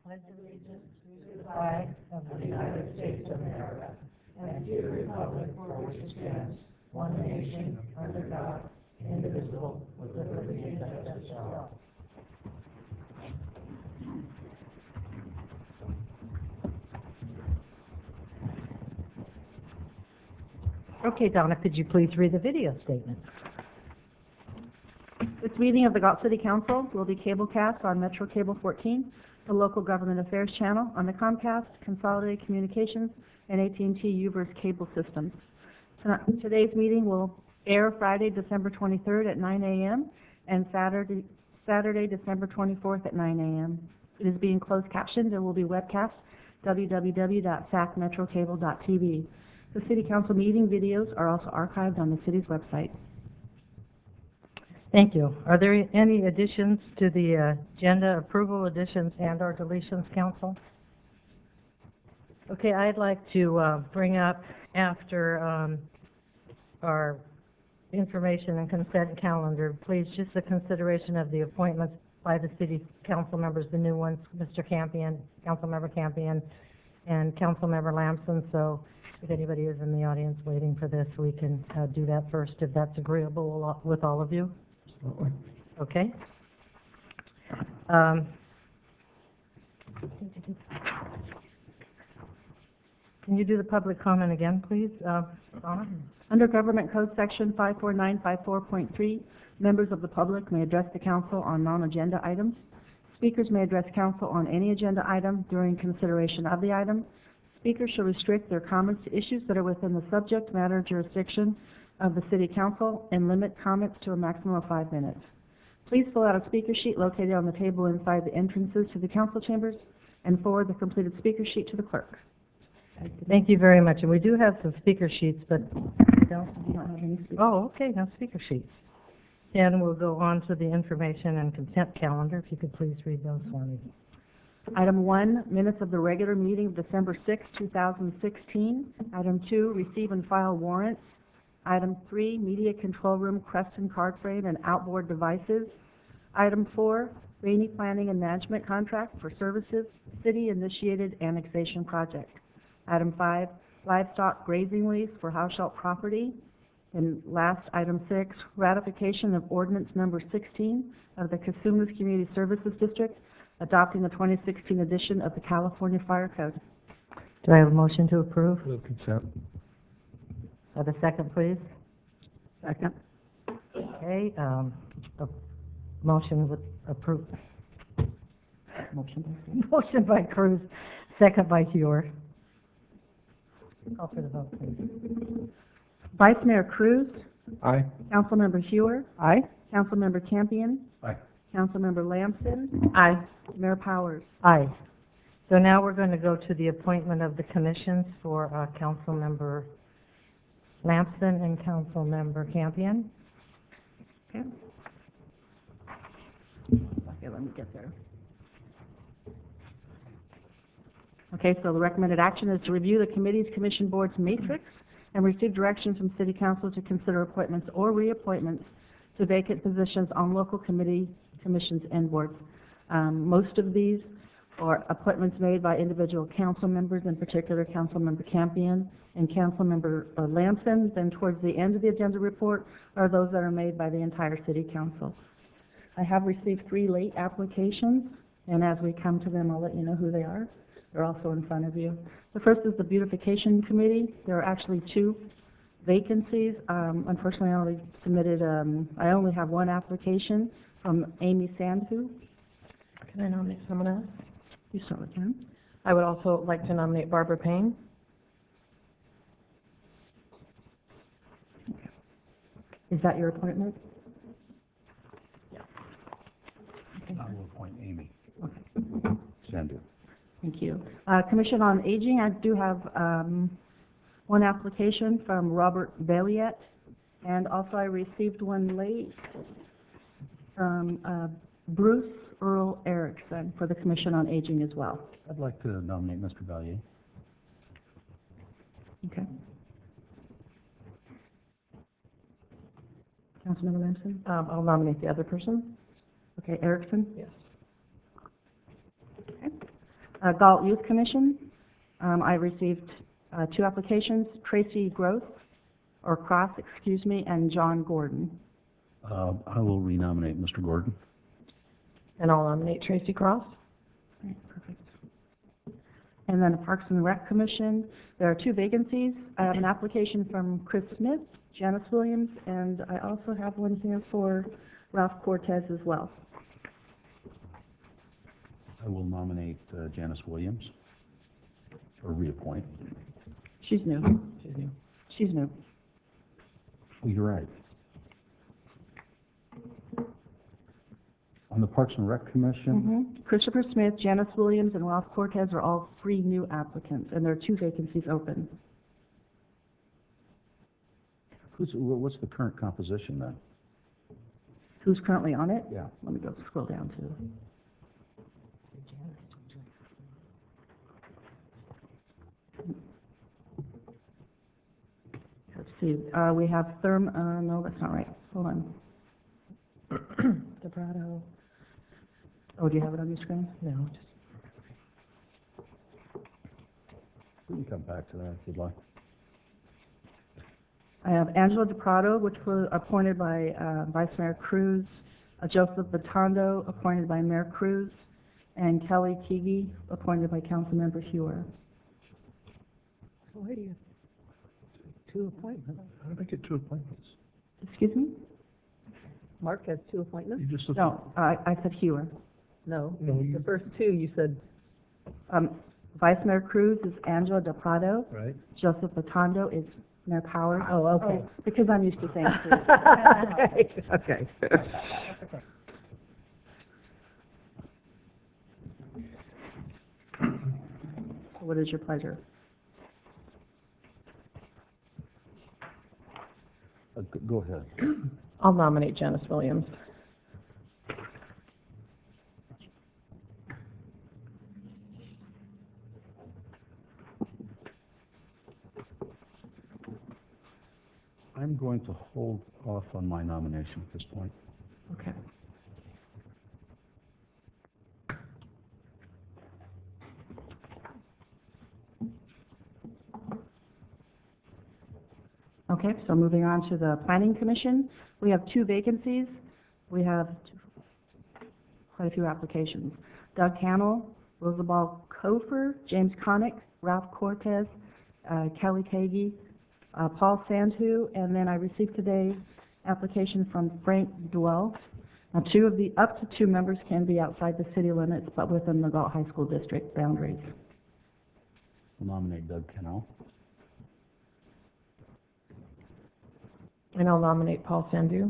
pledge allegiance to the flag of the United States of America and to the republic for which it stands, one nation, under God, indivisible, with liberty and justice for all. Okay, Donna, could you please read the video statement? This meeting of the Galt City Council will be cablecast on Metro Cable 14, the local government affairs channel on the Comcast, Consolidated Communications, and AT&T U-verse cable systems. Today's meeting will air Friday, December 23rd at 9 a.m. and Saturday, December 24th at 9 a.m. It is being closed captioned and will be webcast www.sacmetrocable.tv. The City Council meeting videos are also archived on the city's website. Thank you. Are there any additions to the agenda, approval, additions, and/or deletions, Council? Okay, I'd like to bring up after our information and consent calendar, please, just the consideration of the appointments by the City Council members, the new ones, Mr. Campion, Councilmember Campion, and Councilmember Lamson. So if anybody is in the audience waiting for this, we can do that first, if that's agreeable with all of you. Okay. Can you do the public comment again, please, Donna? Under Government Code Section 54954.3, members of the public may address the council on non-agenda items. Speakers may address council on any agenda item during consideration of the item. Speakers shall restrict their comments to issues that are within the subject matter jurisdiction of the City Council and limit comments to a maximum of 5 minutes. Please fill out a speaker sheet located on the table inside the entrances to the council chambers and forward the completed speaker sheet to the clerk. Thank you very much. And we do have some speaker sheets, but we don't have any speakers. Oh, okay, no speaker sheets. And we'll go on to the information and consent calendar. If you could please read those for me. Item 1, minutes of the regular meeting of December 6, 2016. Item 2, receive and file warrants. Item 3, media control room, Creston card frame, and outboard devices. Item 4, Rainy Planning and Management contract for services, city-initiated annexation project. Item 5, livestock grazing lease for Hauschault property. And last, item 6, ratification of ordinance number 16 of the Cosumnes Community Services District, adopting the 2016 edition of the California Fire Code. Do I have a motion to approve? Move consent. Have a second, please. Second. Okay, a motion with approve. Motion by Cruz, second by Hewer. Call for the vote, please. Vice Mayor Cruz. Aye. Councilmember Hewer. Aye. Councilmember Campion. Aye. Councilmember Lamson. Aye. Mayor Powers. Aye. So now we're going to go to the appointment of the commissions for Councilmember Lamson and Councilmember Campion. Okay. Okay, let me get there. Okay, so the recommended action is to review the committees, commission boards matrix and receive directions from City Council to consider appointments or reappointments to vacant positions on local committee, commissions, and boards. Most of these are appointments made by individual council members, in particular Councilmember Campion and Councilmember Lamson. Then towards the end of the agenda report are those that are made by the entire City Council. I have received 3 late applications, and as we come to them, I'll let you know who they are. They're also in front of you. The first is the Beautification Committee. There are actually 2 vacancies. Unfortunately, I only have 1 application from Amy Sandhu. Can I nominate someone else? You certainly can. I would also like to nominate Barbara Payne. Is that your appointment? Yeah. Okay. I will appoint Amy. Okay. Sandu. Thank you. Commission on Aging, I do have 1 application from Robert Belliet, and also I received 1 late from Bruce Earl Erickson for the Commission on Aging as well. I'd like to nominate Mr. Valier. Okay. Councilmember Lamson? I'll nominate the other person. Okay, Erickson? Yes. Okay. Galt Youth Commission, I received 2 applications, Tracy Cross, and John Gordon. I will renominate Mr. Gordon. And I'll nominate Tracy Cross. Right, perfect. And then the Parks and Rec Commission, there are 2 vacancies. I have an application from Chris Smith, Janice Williams, and I also have one here for Ralph Cortez as well. I will nominate Janice Williams, or reappoint. She's new. She's new. She's new. Oh, you're right. On the Parks and Rec Commission, Christopher Smith, Janice Williams, and Ralph Cortez are all 3 new applicants, and there are 2 vacancies open. what's the current composition then? Who's currently on it? Yeah. Let me go scroll down to. Let's see, we have no, that's not right. Hold on. Vibrato. Oh, do you have it on your screen? No, just. We can come back to that if you'd like. I have Angela DePrado, which was appointed by Vice Mayor Cruz, Joseph Batondo, appointed by Mayor Cruz, and Kelly Teague, appointed by Councilmember Hewer. Why do you have 2 appointments? How did I get 2 appointments? Excuse me? Mark has 2 appointments? You just No, I said Hewer. No. No, you- The first 2 you said. Vice Mayor Cruz is Angela DePrado. right? Joseph Batondo is Mayor Powers. Oh, okay. Because I'm used to saying Cruz. Okay. What is your pleasure? Go ahead. I'll nominate Janice Williams. I'm going to hold off on my nomination at this point. Okay. Okay, so moving on to the Planning Commission, we have 2 vacancies. We have quite a few applications. Doug Hamill, Rosabelle Kofer, James Connick, Ralph Cortez, Kelly Kagi, Paul Santu, and then I received today application from Frank Dwell. Now, up to 2 members can be outside the city limits, but within the Galt High School District boundaries. I'll nominate Doug Cannell. And I'll nominate Paul Sandu.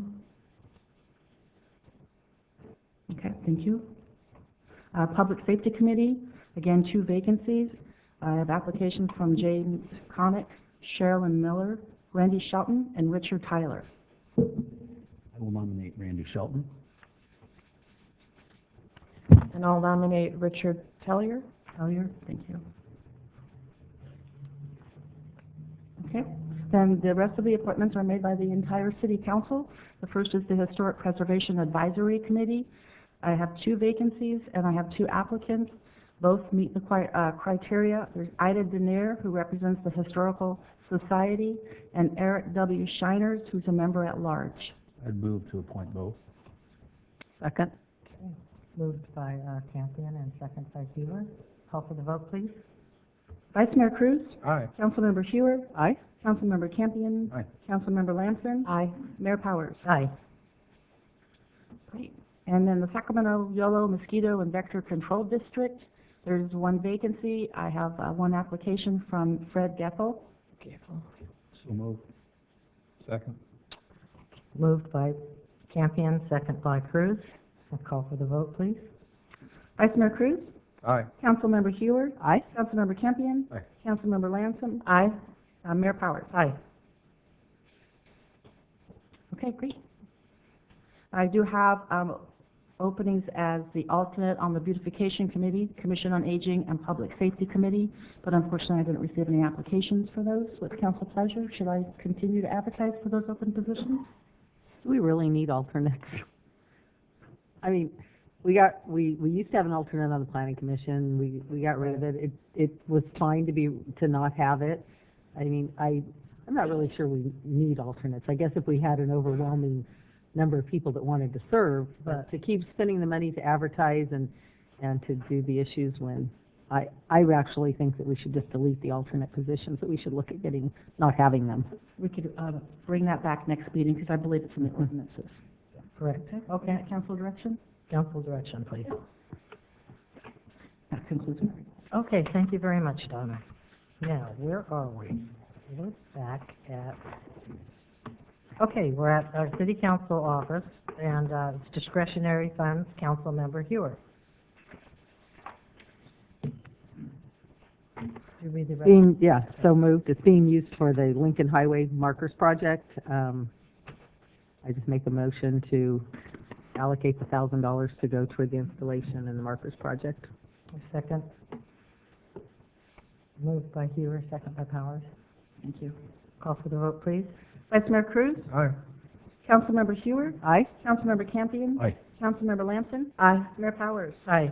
Okay, thank you. Public Safety Committee, again, 2 vacancies. I have applications from James Connick, Sherilyn Miller, Randy Shelton, and Richard Tyler. I will nominate Randy Shelton. And I'll nominate Richard Tellier. Collier, thank you. Okay, then the rest of the appointments are made by the entire City Council. The first is the Historic Preservation Advisory Committee. I have 2 vacancies, and I have 2 applicants. Both meet the criteria. There's Ida Denier, who represents the Historical Society, and Eric W. Shiners, who's a member at large. I'd move to appoint both. Second. Moved by Campion and second by Hewer. Call for the vote, please. Vice Mayor Cruz, Aye. Councilmember Hewer, Aye. Councilmember Campion, Aye. Councilmember Lamson, Aye. Mayor Powers. Aye. Great. And then the Sacramento Yolo Mosquito and Vector Control District, there's 1 vacancy. I have 1 application from Fred Geffel. So moved. Second. Moved by Campion, second by Cruz. Call for the vote, please. Vice Mayor Cruz, Aye. Councilmember Hewer, Aye. Councilmember Campion, Aye. Councilmember Lamson, Aye. Mayor Powers. Aye. Okay, great. I do have openings as the alternate on the Beautification Committee, Commission on Aging, and Public Safety Committee, but unfortunately I didn't receive any applications for those. With council pleasure, should I continue to advertise for those open positions? Do we really need alternates? I mean, we used to have an alternate on the planning commission. We got rid of it. It was fine to not have it. I mean, I'm not really sure we need alternates. I guess if we had an overwhelming number of people that wanted to serve, but to keep spending the money to advertise and to do the issues when I actually think that we should just delete the alternate positions, that we should look at not having them. We could bring that back next meeting, because I believe it's in the ordinances. Correct. Okay, council direction? Council direction, please. That concludes my report. Okay, thank you very much, Donna. Now, where are we? We're back at, okay, we're at our city council office, and it's discretionary funds, council member Hewer. Do you read the rest? So moved. It's being used for the Lincoln Highway Markers Project. I just make a motion to allocate the $1,000 to go toward the installation and the Markers Project. A second. Moved by Hewer, second by Powers. Thank you. Call for the vote, please. Vice Mayor Cruz? Aye. Councilmember Hewer? Aye. Councilmember Campion? Aye. Councilmember Lamson? Aye. Mayor Powers? Aye.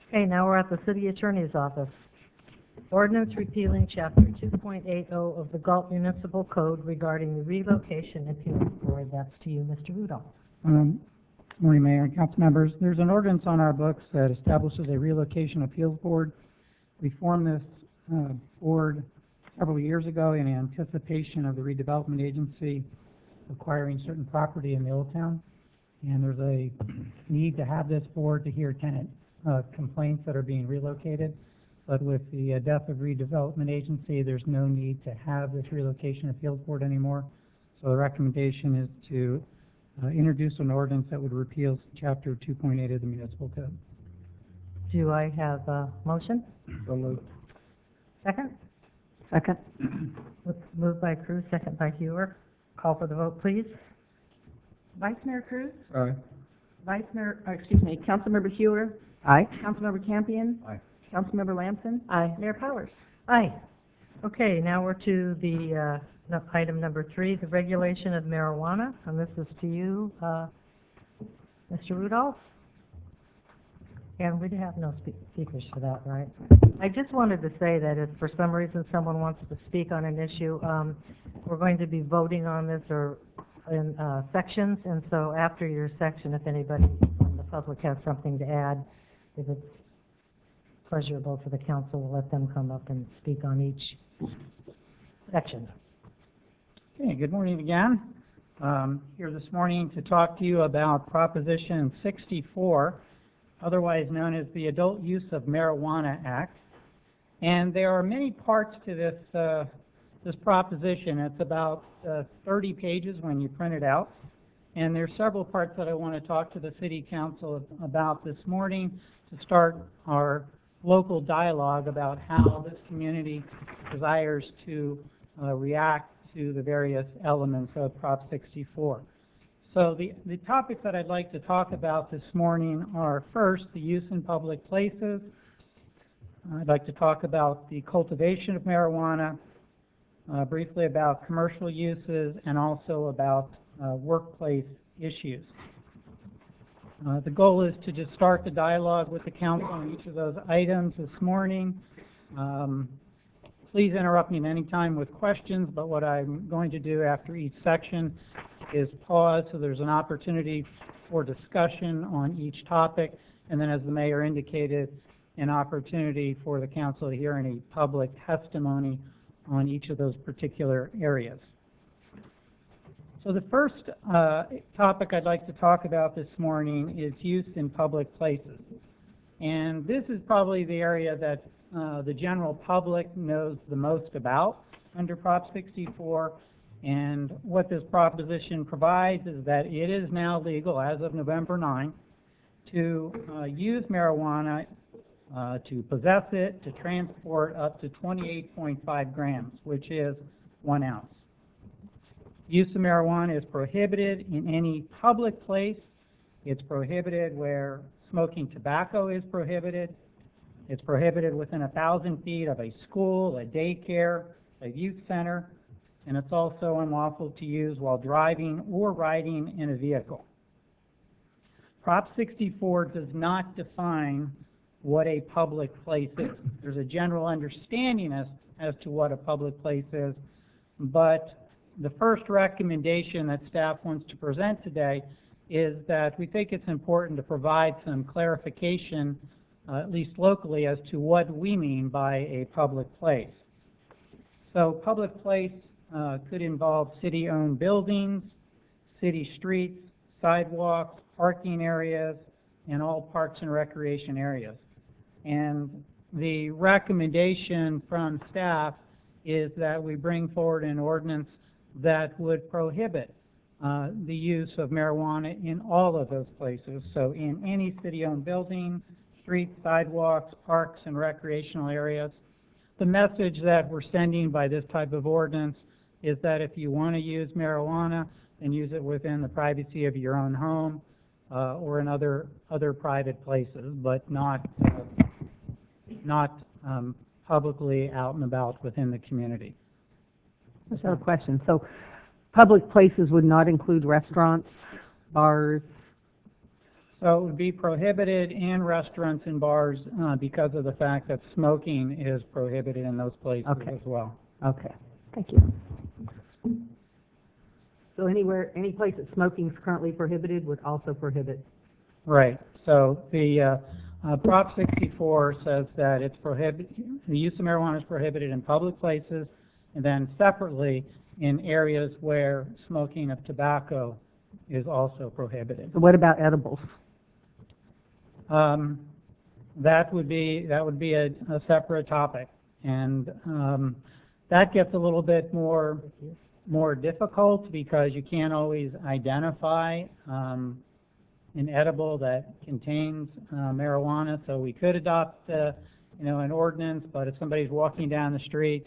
Okay, now we're at the city attorney's office. Ordinance repealing Chapter 2.80 of the Galt Municipal Code regarding the relocation appeals board. That's to you, Mr. Rudolph. Morning, Mayor and council members. There's an ordinance on our books that establishes a relocation appeals board. We formed this board several years ago in anticipation of the redevelopment agency acquiring certain property in the Old Town. And there's a need to have this board to hear tenant complaints that are being relocated. But with the death of redevelopment agency, there's no need to have this relocation appeals board anymore. So the recommendation is to introduce an ordinance that would repeal Chapter 2.8 of the Municipal Code. Do I have a motion? So moved. Second? Second. Moved by Cruz, second by Hewer. Call for the vote, please. Vice Mayor Cruz? Aye. Councilmember Hewer? Aye. Councilmember Campion? Aye. Councilmember Lamson? Aye. Mayor Powers? Aye. Okay, now we're to the item number 3, the regulation of marijuana, and this is to you, Mr. Rudolph. And we have no speakers for that, right? I just wanted to say that if for some reason someone wants to speak on an issue, we're going to be voting on this or in sections, and so after your section, if anybody from the public has something to add, if it's pleasurable to the council, we'll let them come up and speak on each section. Okay, good morning again. Here this morning to talk to you about Proposition 64, otherwise known as the Adult Use of Marijuana Act. And there are many parts to this proposition. It's about 30 pages when you print it out. And there's several parts that I want to talk to the City Council about this morning to start our local dialogue about how this community desires to react to the various elements of Prop 64. So the topics that I'd like to talk about this morning are, first, the use in public places. I'd like to talk about the cultivation of marijuana, briefly about commercial uses, and also about workplace issues. The goal is to just start the dialogue with the council on each of those items this morning. Please interrupt me at any time with questions, but what I'm going to do after each section is pause so there's an opportunity for discussion on each topic, and then, as the mayor indicated, an opportunity for the council to hear any public testimony on each of those particular areas. So the first topic I'd like to talk about this morning is use in public places. And this is probably the area that the general public knows the most about under Prop 64. And what this proposition provides is that it is now legal as of November 9 to use marijuana, to possess it, to transport up to 28.5 grams, which is 1 ounce. Use of marijuana is prohibited in any public place. It's prohibited where smoking tobacco is prohibited. It's prohibited within 1,000 feet of a school, a daycare, a youth center, and it's also unlawful to use while driving or riding in a vehicle. Prop 64 does not define what a public place is. There's a general understanding as to what a public place is, but the first recommendation that staff wants to present today is that we think it's important to provide some clarification, at least locally, as to what we mean by a public place. So public place could involve city-owned buildings, city streets, sidewalks, parking areas, and all parks and recreation areas. And the recommendation from staff is that we bring forward an ordinance that would prohibit the use of marijuana in all of those places. So in any city-owned building, streets, sidewalks, parks, and recreational areas. The message that we're sending by this type of ordinance is that if you want to use marijuana, then use it within the privacy of your own home or in other private places, but not publicly out and about within the community. I just have a question. So public places would not include restaurants, bars? So it would be prohibited in restaurants and bars because of the fact that smoking is prohibited in those places Okay. as well. Okay, thank you. So anywhere, any place that smoking is currently prohibited would also prohibit? Right. So the Prop 64 says that it's the use of marijuana is prohibited in public places, and then separately in areas where smoking of tobacco is also prohibited. So what about edibles? That would be a separate topic, and that gets a little bit more difficult because you can't always identify an edible that contains marijuana. So we could adopt an ordinance, but if somebody's walking down the street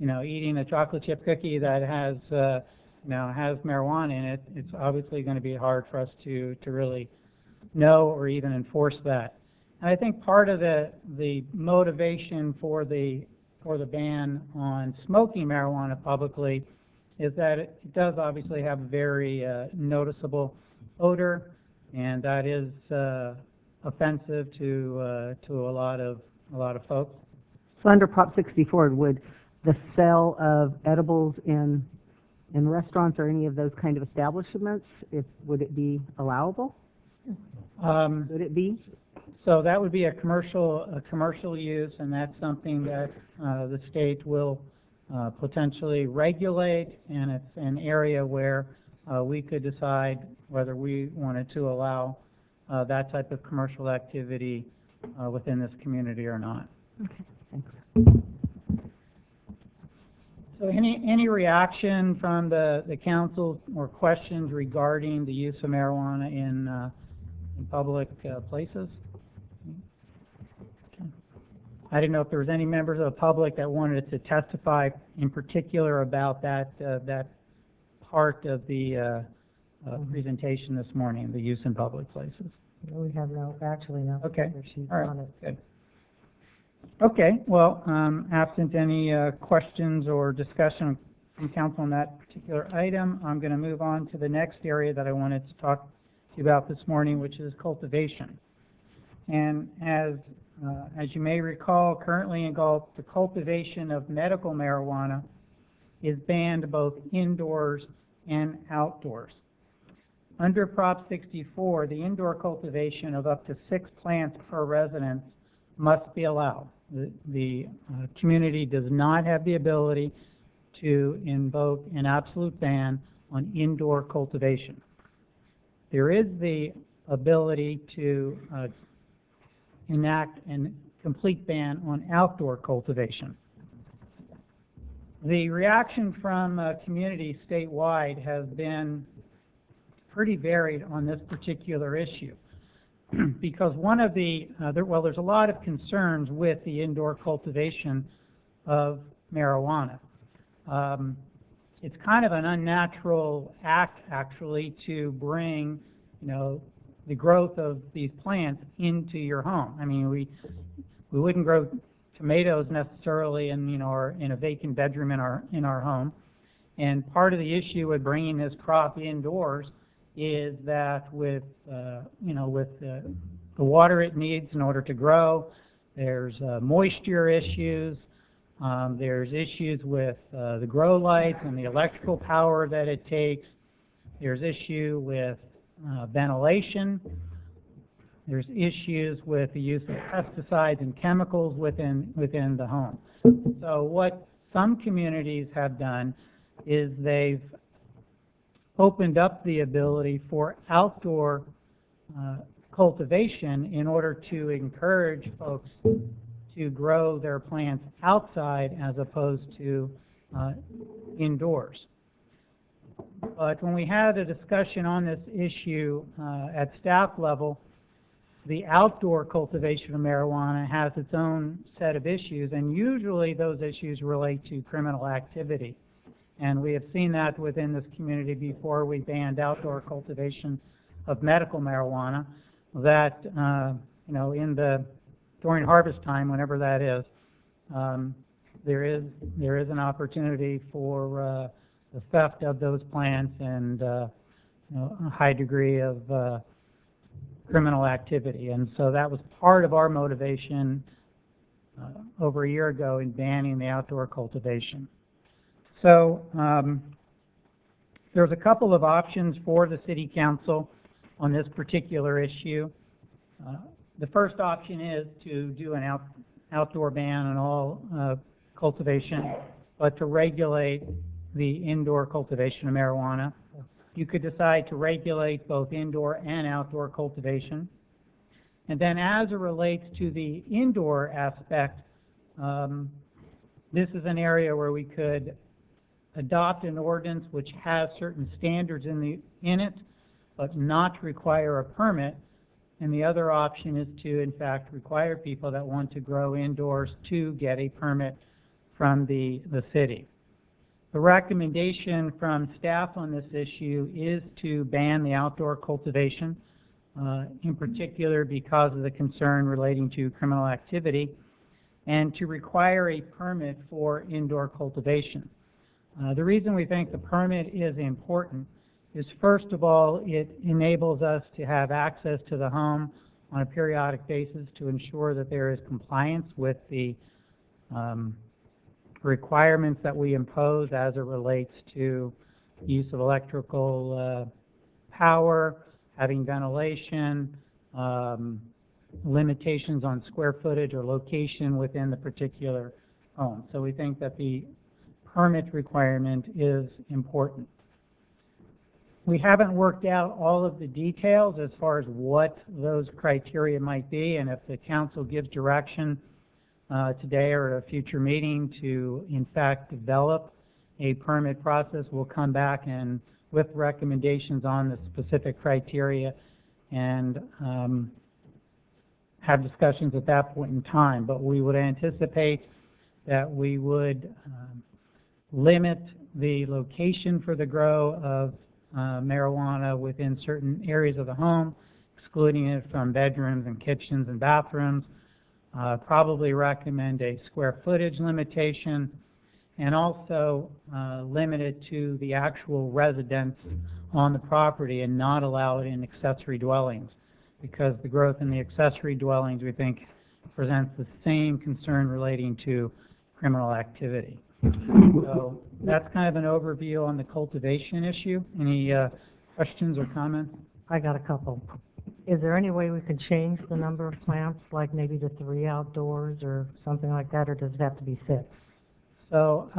eating a chocolate chip cookie that has has marijuana in it, it's obviously going to be hard for us to really know or even enforce that. And I think part of the motivation for the ban on smoking marijuana publicly is that it does obviously have a very noticeable odor, and that is offensive to a lot of folks. So under Prop 64, would the sale of edibles in restaurants or any of those kind of establishments, would it be allowable? Would it be? So that would be a commercial use, and that's something that the state will potentially regulate, and it's an area where we could decide whether we wanted to allow that type of commercial activity within this community or not. Okay, thanks. So any reaction from the council or questions regarding the use of marijuana in public places? Okay. I didn't know if there was any members of the public that wanted to testify in particular about that part of the presentation this morning, the use in public places. We have no. Okay. She's All right. on it. Good. Okay. Well, absent any questions or discussion from council on that particular item, I'm going to move on to the next area that I wanted to talk to you about this morning, which is cultivation. And as you may recall, currently in Galt, the cultivation of medical marijuana is banned both indoors and outdoors. Under Prop 64, the indoor cultivation of up to 6 plants per residence must be allowed. The community does not have the ability to invoke an absolute ban on indoor cultivation. There is the ability to enact a complete ban on outdoor cultivation. The reaction from communities statewide has been pretty varied on this particular issue because one of there's a lot of concerns with the indoor cultivation of marijuana. It's kind of an unnatural act, actually, to bring, the growth of these plants into your home. I mean, we wouldn't grow tomatoes necessarily in a vacant bedroom in our home. And part of the issue with bringing this crop indoors is that with, with the water it needs in order to grow, there's moisture issues, there's issues with the grow lights and the electrical power that it takes, there's issue with ventilation, there's issues with the use of pesticides and chemicals within the home. So what some communities have done is they've opened up the ability for outdoor cultivation in order to encourage folks to grow their plants outside as opposed to indoors. But when we had a discussion on this issue at staff level, the outdoor cultivation of marijuana has its own set of issues, and usually those issues relate to criminal activity. And we have seen that within this community before we banned outdoor cultivation of medical marijuana, that, during harvest time, whenever that is, there is an opportunity for the theft of those plants and a high degree of criminal activity. And so that was part of our motivation over a year ago in banning the outdoor cultivation. So there's a couple of options for the City Council on this particular issue. The first option is to do an outdoor ban on all cultivation, but to regulate the indoor cultivation of marijuana. You could decide to regulate both indoor and outdoor cultivation. And then as it relates to the indoor aspect, this is an area where we could adopt an ordinance which has certain standards in it, but not require a permit. And the other option is to, in fact, require people that want to grow indoors to get a permit from the city. The recommendation from staff on this issue is to ban the outdoor cultivation, in particular because of the concern relating to criminal activity, and to require a permit for indoor cultivation. The reason we think the permit is important is, first of all, it enables us to have access to the home on a periodic basis to ensure that there is compliance with the requirements that we impose as it relates to use of electrical power, having ventilation, limitations on square footage or location within the particular home. So we think that the permit requirement is important. We haven't worked out all of the details as far as what those criteria might be, and if the council gives direction today or at a future meeting to, in fact, develop a permit process, we'll come back and with recommendations on the specific criteria and have discussions at that point in time. But we would anticipate that we would limit the location for the grow of marijuana within certain areas of the home, excluding it from bedrooms and kitchens and bathrooms. Probably recommend a square footage limitation, and also limit it to the actual residence on the property and not allow it in accessory dwellings, because the growth in the accessory dwellings, we think, presents the same concern relating to criminal activity. So that's kind of an overview on the cultivation issue. Any questions or comments? I got a couple. Is there any way we could change the number of plants, like maybe to 3 outdoors or something like that, or does it have to be 6? So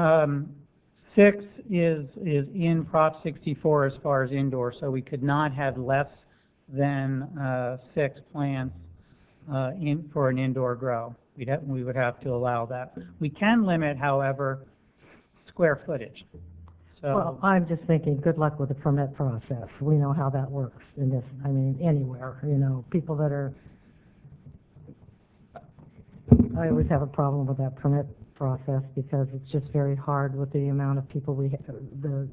6 is in Prop 64 as far as indoor, so we could not have less than 6 plants for an indoor grow. We would have to allow that. We can limit, however, square footage. So, Well, I'm just thinking, good luck with the permit process. We know how that works in this, I mean, anywhere, people that are, I always have a problem with that permit process because it's just very hard with the amount of people that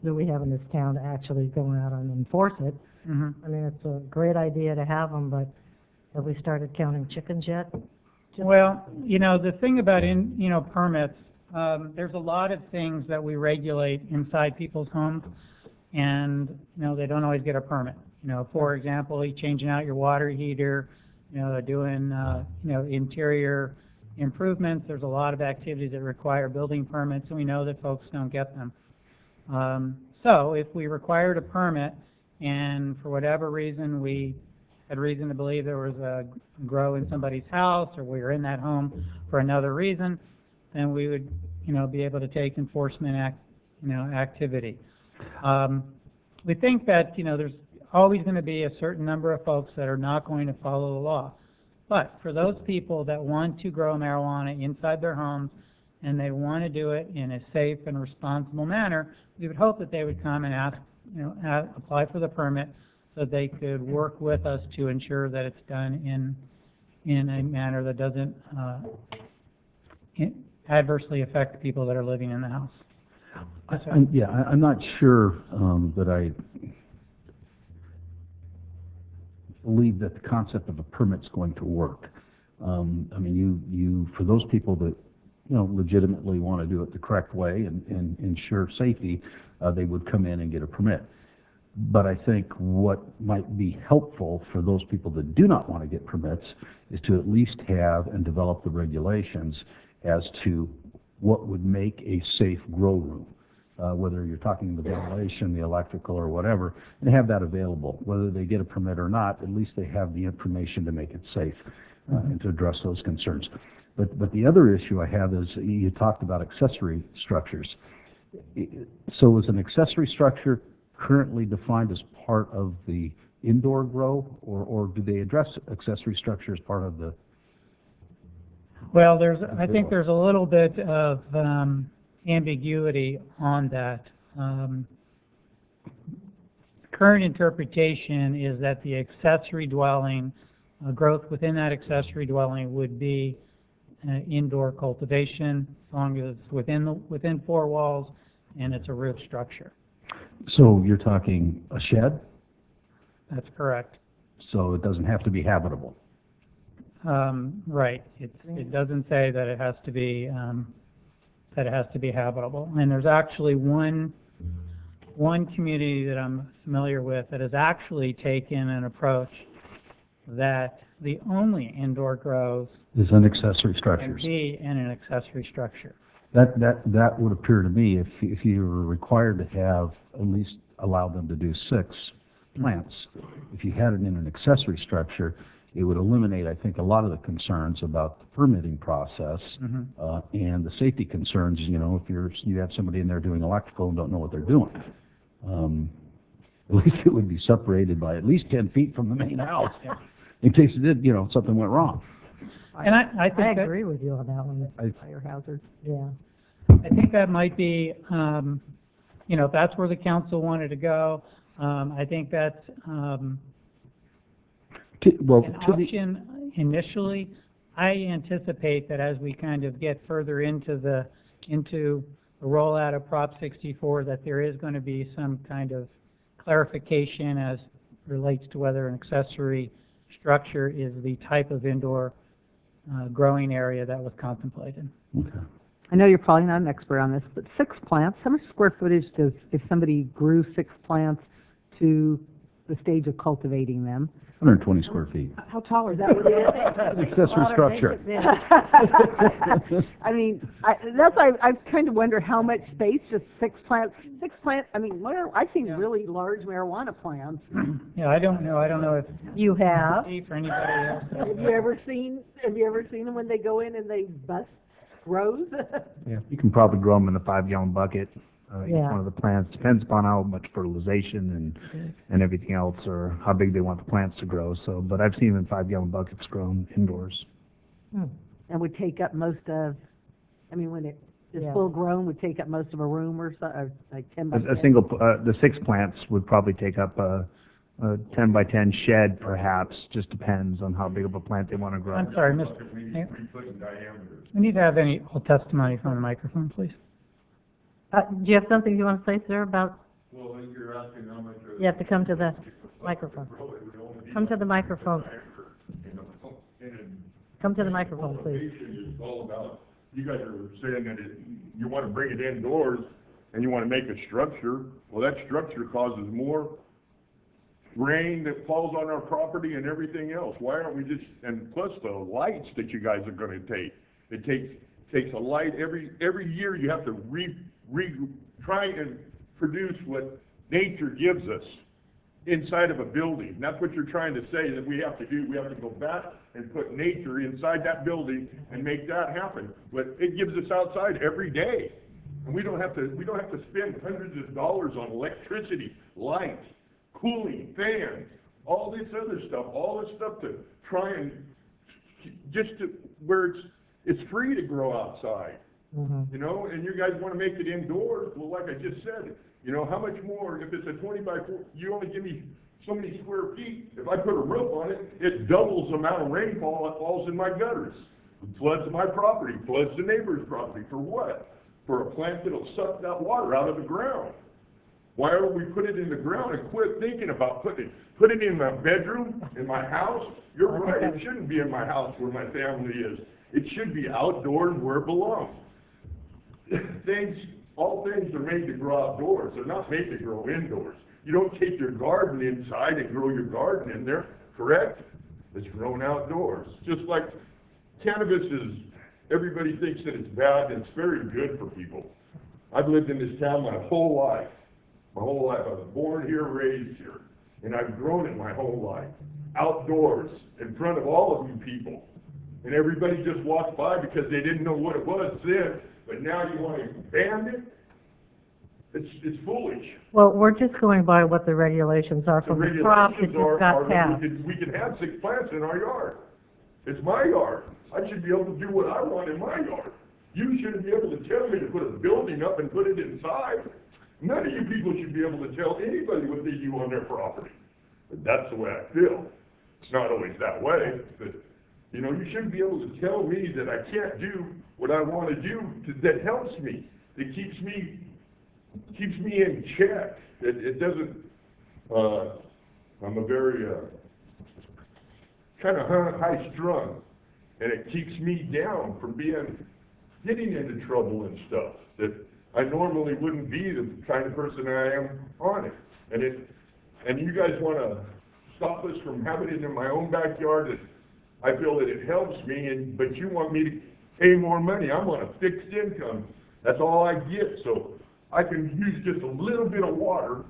we have in this town to actually go out and enforce it. mm-hmm. I mean, it's a great idea to have them, but have we started counting chickens yet? Well, the thing about permits, there's a lot of things that we regulate inside people's homes, and, you know, they don't always get a permit. You know, for example, changing out your water heater, you know, doing, you know, interior improvements. There's a lot of activities that require building permits, and we know that folks don't get them. So if we required a permit, and for whatever reason we had reason to believe there was a grow in somebody's house, or we were in that home for another reason, then we would, you know, be able to take enforcement activity. We think that, you know, there's always going to be a certain number of folks that are not going to follow the law. But for those people that want to grow marijuana inside their homes and they want to do it in a safe and responsible manner, we would hope that they would come and ask, you know, apply for the permit so they could work with us to ensure that it's done in a manner that doesn't adversely affect the people that are living in the house. I'm not sure that I believe that the concept of a permit's going to work. I mean, you for those people that, you know, legitimately want to do it the correct way and ensure safety, they would come in and get a permit. But I think what might be helpful for those people that do not want to get permits is to at least have and develop the regulations as to what would make a safe grow room. Whether you're talking the ventilation, the electrical, or whatever, and have that available. Whether they get a permit or not, at least they have the information to make it safe and to address those concerns. But the other issue I have is you talked about accessory structures. So is an accessory structure currently defined as part of the indoor grow, or do they address accessory structure as part of the? Well, I think there's a little bit of ambiguity on that. Current interpretation is that the accessory dwelling, growth within that accessory dwelling would be indoor cultivation, as long as it's within four walls and it's a roof structure. So you're talking a shed? That's correct. So it doesn't have to be habitable? Right. It doesn't say that it has to be habitable. And there's actually one community that I'm familiar with that has actually taken an approach that the only indoor grows is in accessory can structures. be in an accessory structure. That would appear to me, if you were required to have at least allow them to do 6 plants, if you had it in an accessory structure, it would eliminate, I think, a lot of the concerns about the permitting process and the safety concerns. You know, if you have somebody in there doing electrical and don't know what they're doing, at least it would be separated by at least 10 feet from the main house in case it did, you know, something went wrong. And I think I agree with you on that one. Fire hazard. Yeah. I think that might be, you know, if that's where the council wanted to go, I think that's an option initially. I anticipate that as we kind of get further into the rollout of Prop 64, that there is going to be some kind of clarification as relates to whether an accessory structure is the type of indoor growing area that was contemplated. Okay. I know you're probably not an expert on this, but 6 plants, how much square footage does, if somebody grew 6 plants to the stage of cultivating them? 120 square feet. How tall is that? Accessory structure. I mean, I kind of wonder how much space, just 6 plants. 6 plants, I mean, I've seen really large marijuana plants. Yeah, I don't know if You have? for anybody else. Have you ever seen them when they go in and they bust rows? Yeah, you can probably grow them in a 5-gallon bucket. Each Yeah. one of the plants depends upon how much fertilization and everything else, or how big they want the plants to grow. So, but I've seen them in 5-gallon buckets grown indoors. And would take up most of, I mean, when it is Yeah. full grown, would take up most of a room or so, or like 10 by 10? A single, the 6 plants would probably take up a 10 by 10 shed, perhaps. Just depends on how big of a plant they want to grow. I'm sorry, Mr. We need to have any testimony from the microphone, please. Do you have something you want to say, sir, about? Well, you're asking how much. You have to come to the microphone. Come to the microphone. Come to the microphone, please. Is all about, you guys are saying that you want to bring it indoors, and you want to make a structure, well, that structure causes more rain that falls on our property and everything else. Why aren't we just, and plus the lights that you guys are going to take. It takes a light every year. You have to try and produce what nature gives us inside of a building. And that's what you're trying to say that we have to do. We have to go back and put nature inside that building and make that happen. But it gives us outside every day. And we don't have to spend hundreds of dollars on electricity, lights, cooling, fans, all this other stuff, all this stuff to try and just to where it's free to grow outside. You know, and you guys want to make it indoors. Well, like I just said, you know, how much more, if it's a 20 by 4, you only give me so many square feet. If I put a roof on it, it doubles the amount of rainfall that falls in my gutters. It floods my property, floods the neighbor's property. For what? For a plant that'll suck that water out of the ground. Why don't we put it in the ground and quit thinking about put it in my bedroom, in my house? You're right, it shouldn't be in my house where my family is. It should be outdoors where it belongs. All things are made to grow outdoors. They're not made to grow indoors. You don't take your garden inside and grow your garden in there, correct? It's grown outdoors. Just like cannabis is, everybody thinks that it's bad and it's very good for people. I've lived in this town my whole life. My whole life. I was born here, raised here. And I've grown it my whole life. Outdoors, in front of all of you people. And everybody just walked by because they didn't know what it was then. But now you want to ban it? It's foolish. Well, we're just going by what the regulations are from the crop that just got passed. We can have 6 plants in our yard. It's my yard. I should be able to do what I want in my yard. You shouldn't be able to tell me to put a building up and put it inside. None of you people should be able to tell anybody what they do on their property. But that's the way I feel. It's not always that way, but you know, you shouldn't be able to tell me that I can't do what I want to do that helps me, that keeps me in check. It doesn't, I'm a very kind of high strung, and it keeps me down from getting into trouble and stuff that I normally wouldn't be the kind of person I am on it. And you guys want to stop us from having it in my own backyard. I feel that it helps me, but you want me to pay more money. I'm on a fixed income. That's all I get, so I can use just a little bit of water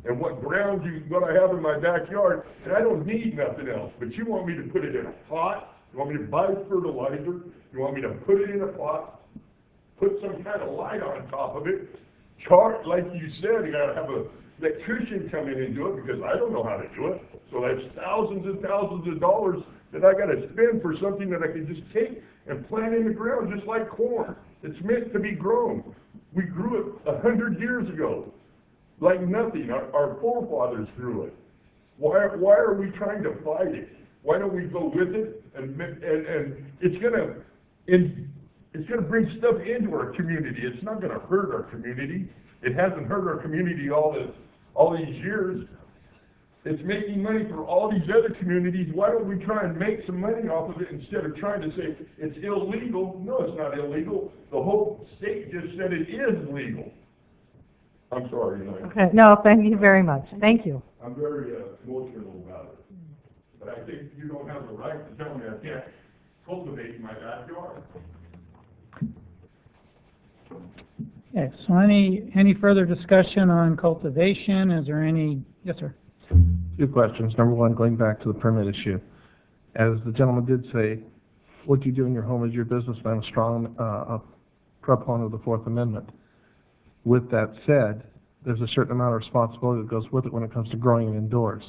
and what I have in my backyard, and I don't need nothing else. But you want me to put it in a pot? You want me to buy fertilizer? You want me to put it in a pot, put some kind of light on top of it, charge, like you said, you gotta have an electrician come in and do it because I don't know how to do it. So that's thousands and thousands of dollars that I gotta spend for something that I can just take and plant in the ground just like corn. It's meant to be grown. We grew it 100 years ago, like nothing. Our forefathers grew it. Why are we trying to fight it? Why don't we go with it? And it's gonna bring stuff into our community. It's not gonna hurt our community. It hasn't hurt our community all these years. It's making money for all these other communities. Why don't we try and make some money off of it instead of trying to say it's illegal? No, it's not illegal. The whole state just said it is legal. I'm sorry, Okay, no, thank you very much. Thank you. I'm very emotional about it. But I think you don't have the right to tell me I can't cultivate my backyard. Okay, so any further discussion on cultivation? Is there any, yes, sir? 2 questions. Number 1, going back to the permit issue. As the gentleman did say, what you do in your home is your business, and I'm a strong proponent of the 4th Amendment. With that said, there's a certain amount of responsibility that goes with it when it comes to growing it indoors.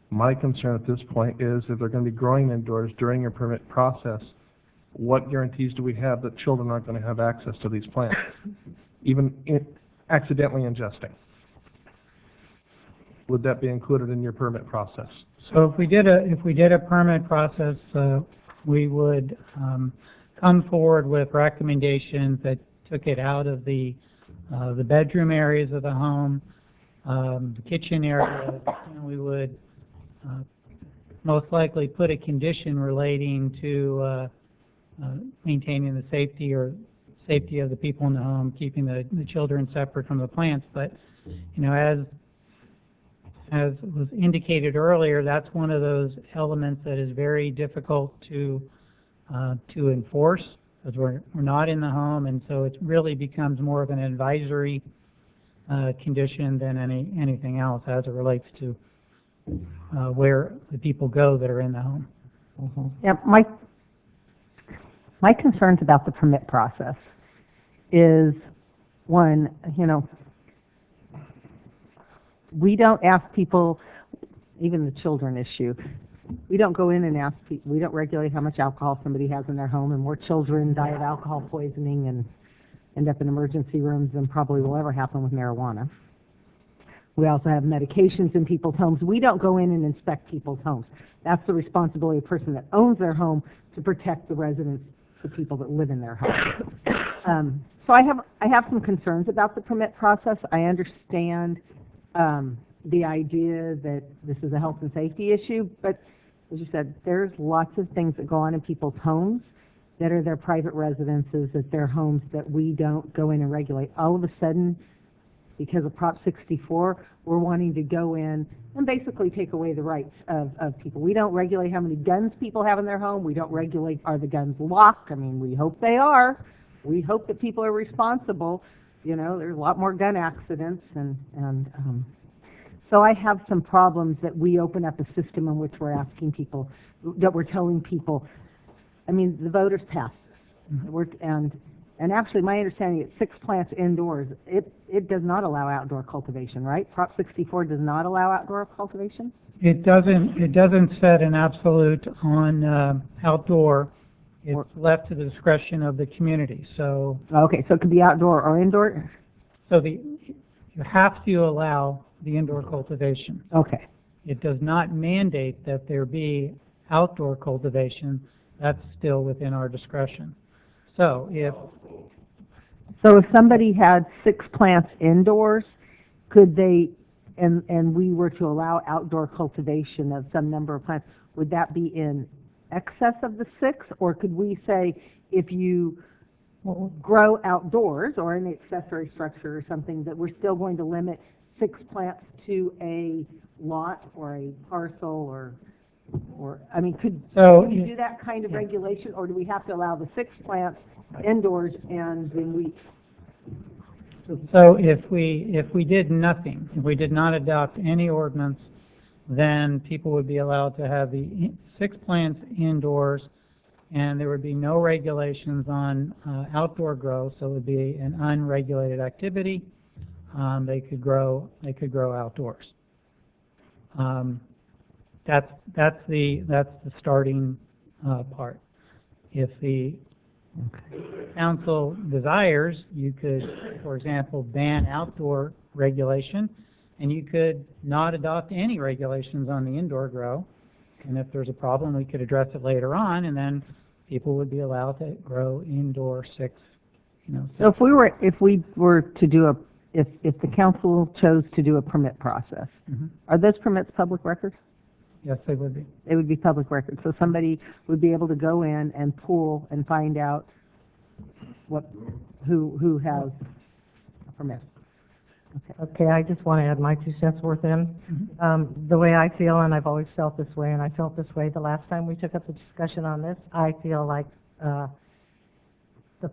My concern at this point is if they're going to be growing indoors during your permit process, what guarantees do we have that children aren't going to have access to these plants, even accidentally ingesting? Would that be included in your permit process? So if we did a permit process, we would come forward with recommendations that took it out of the bedroom areas of the home, the kitchen area, and we would most likely put a condition relating to maintaining the safety safety of the people in the home, keeping the children separate from the plants. But, you know, as was indicated earlier, that's one of those elements that is very difficult to enforce, because we're not in the home, and so it really becomes more of an advisory condition than anything else as it relates to where the people go that are in the home. Mm-hmm. Yeah, my concerns about the permit process is, one, you know, we don't ask people, even the children issue, we don't go in and ask people, we don't regulate how much alcohol somebody has in their home, and more children die of alcohol poisoning and end up in emergency rooms than probably will ever happen with marijuana. We also have medications in people's homes. We don't go in and inspect people's homes. That's the responsibility of the person that owns their home to protect the residents, the people that live in their home. So I have some concerns about the permit process. I understand the idea that this is a health and safety issue, but as you said, there's lots of things that go on in people's homes that are their private residences, that their homes that we don't go in and regulate. All of a sudden, because of Prop 64, we're wanting to go in and basically take away the rights of people. We don't regulate how many guns people have in their home. We don't regulate, are the guns locked? I mean, we hope they are. We hope that people are responsible. You know, there's a lot more gun accidents, and so I have some problems that we open up a system in which we're asking people, that we're telling people. I mean, the voters passed this, and actually, my understanding is 6 plants indoors. It does not allow outdoor cultivation, right? Prop 64 does not allow outdoor cultivation. It doesn't set an absolute on outdoor. It's left to the discretion of the community. So okay, so it could be outdoor or indoor. So you have to allow the indoor cultivation. Okay. It does not mandate that there be outdoor cultivation. That's still within our discretion. So if somebody had 6 plants indoors, could they, and we were to allow outdoor cultivation of some number of plants, would that be in excess of the 6, or could we say if you grow outdoors or in the accessory structure or something, that we're still going to limit 6 plants to a lot or a parcel, or I mean, could you do that kind of regulation, or do we have to allow the 6 plants indoors and then we? So if we did nothing, if we did not adopt any ordinance, then people would be allowed to have the 6 plants indoors, and there would be no regulations on outdoor growth. So it would be an unregulated activity. They could grow outdoors. That's the starting part. If the council desires, you could, for example, ban outdoor regulation, and you could not adopt any regulations on the indoor grow. And if there's a problem, we could address it later on, and then people would be allowed to grow indoor 6. So if we were to do if the council chose to do a permit process, are those permits public record? Yes, they would be. They would be public record. So somebody would be able to go in and pull and find out who has a permit. Okay, I just want to add my 2 cents worth in. The way I feel, and I've always felt this way, and I felt this way the last time we took up the discussion on this, I feel like the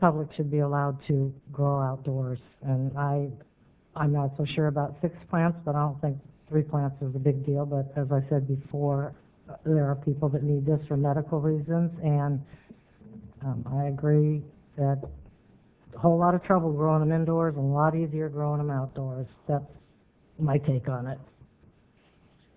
public should be allowed to grow outdoors. And I'm not so sure about 6 plants, but I don't think 3 plants is a big deal. But as I said before, there are people that need this for medical reasons, and I agree that a whole lot of trouble growing them indoors and a lot easier growing them outdoors. That's my take on it.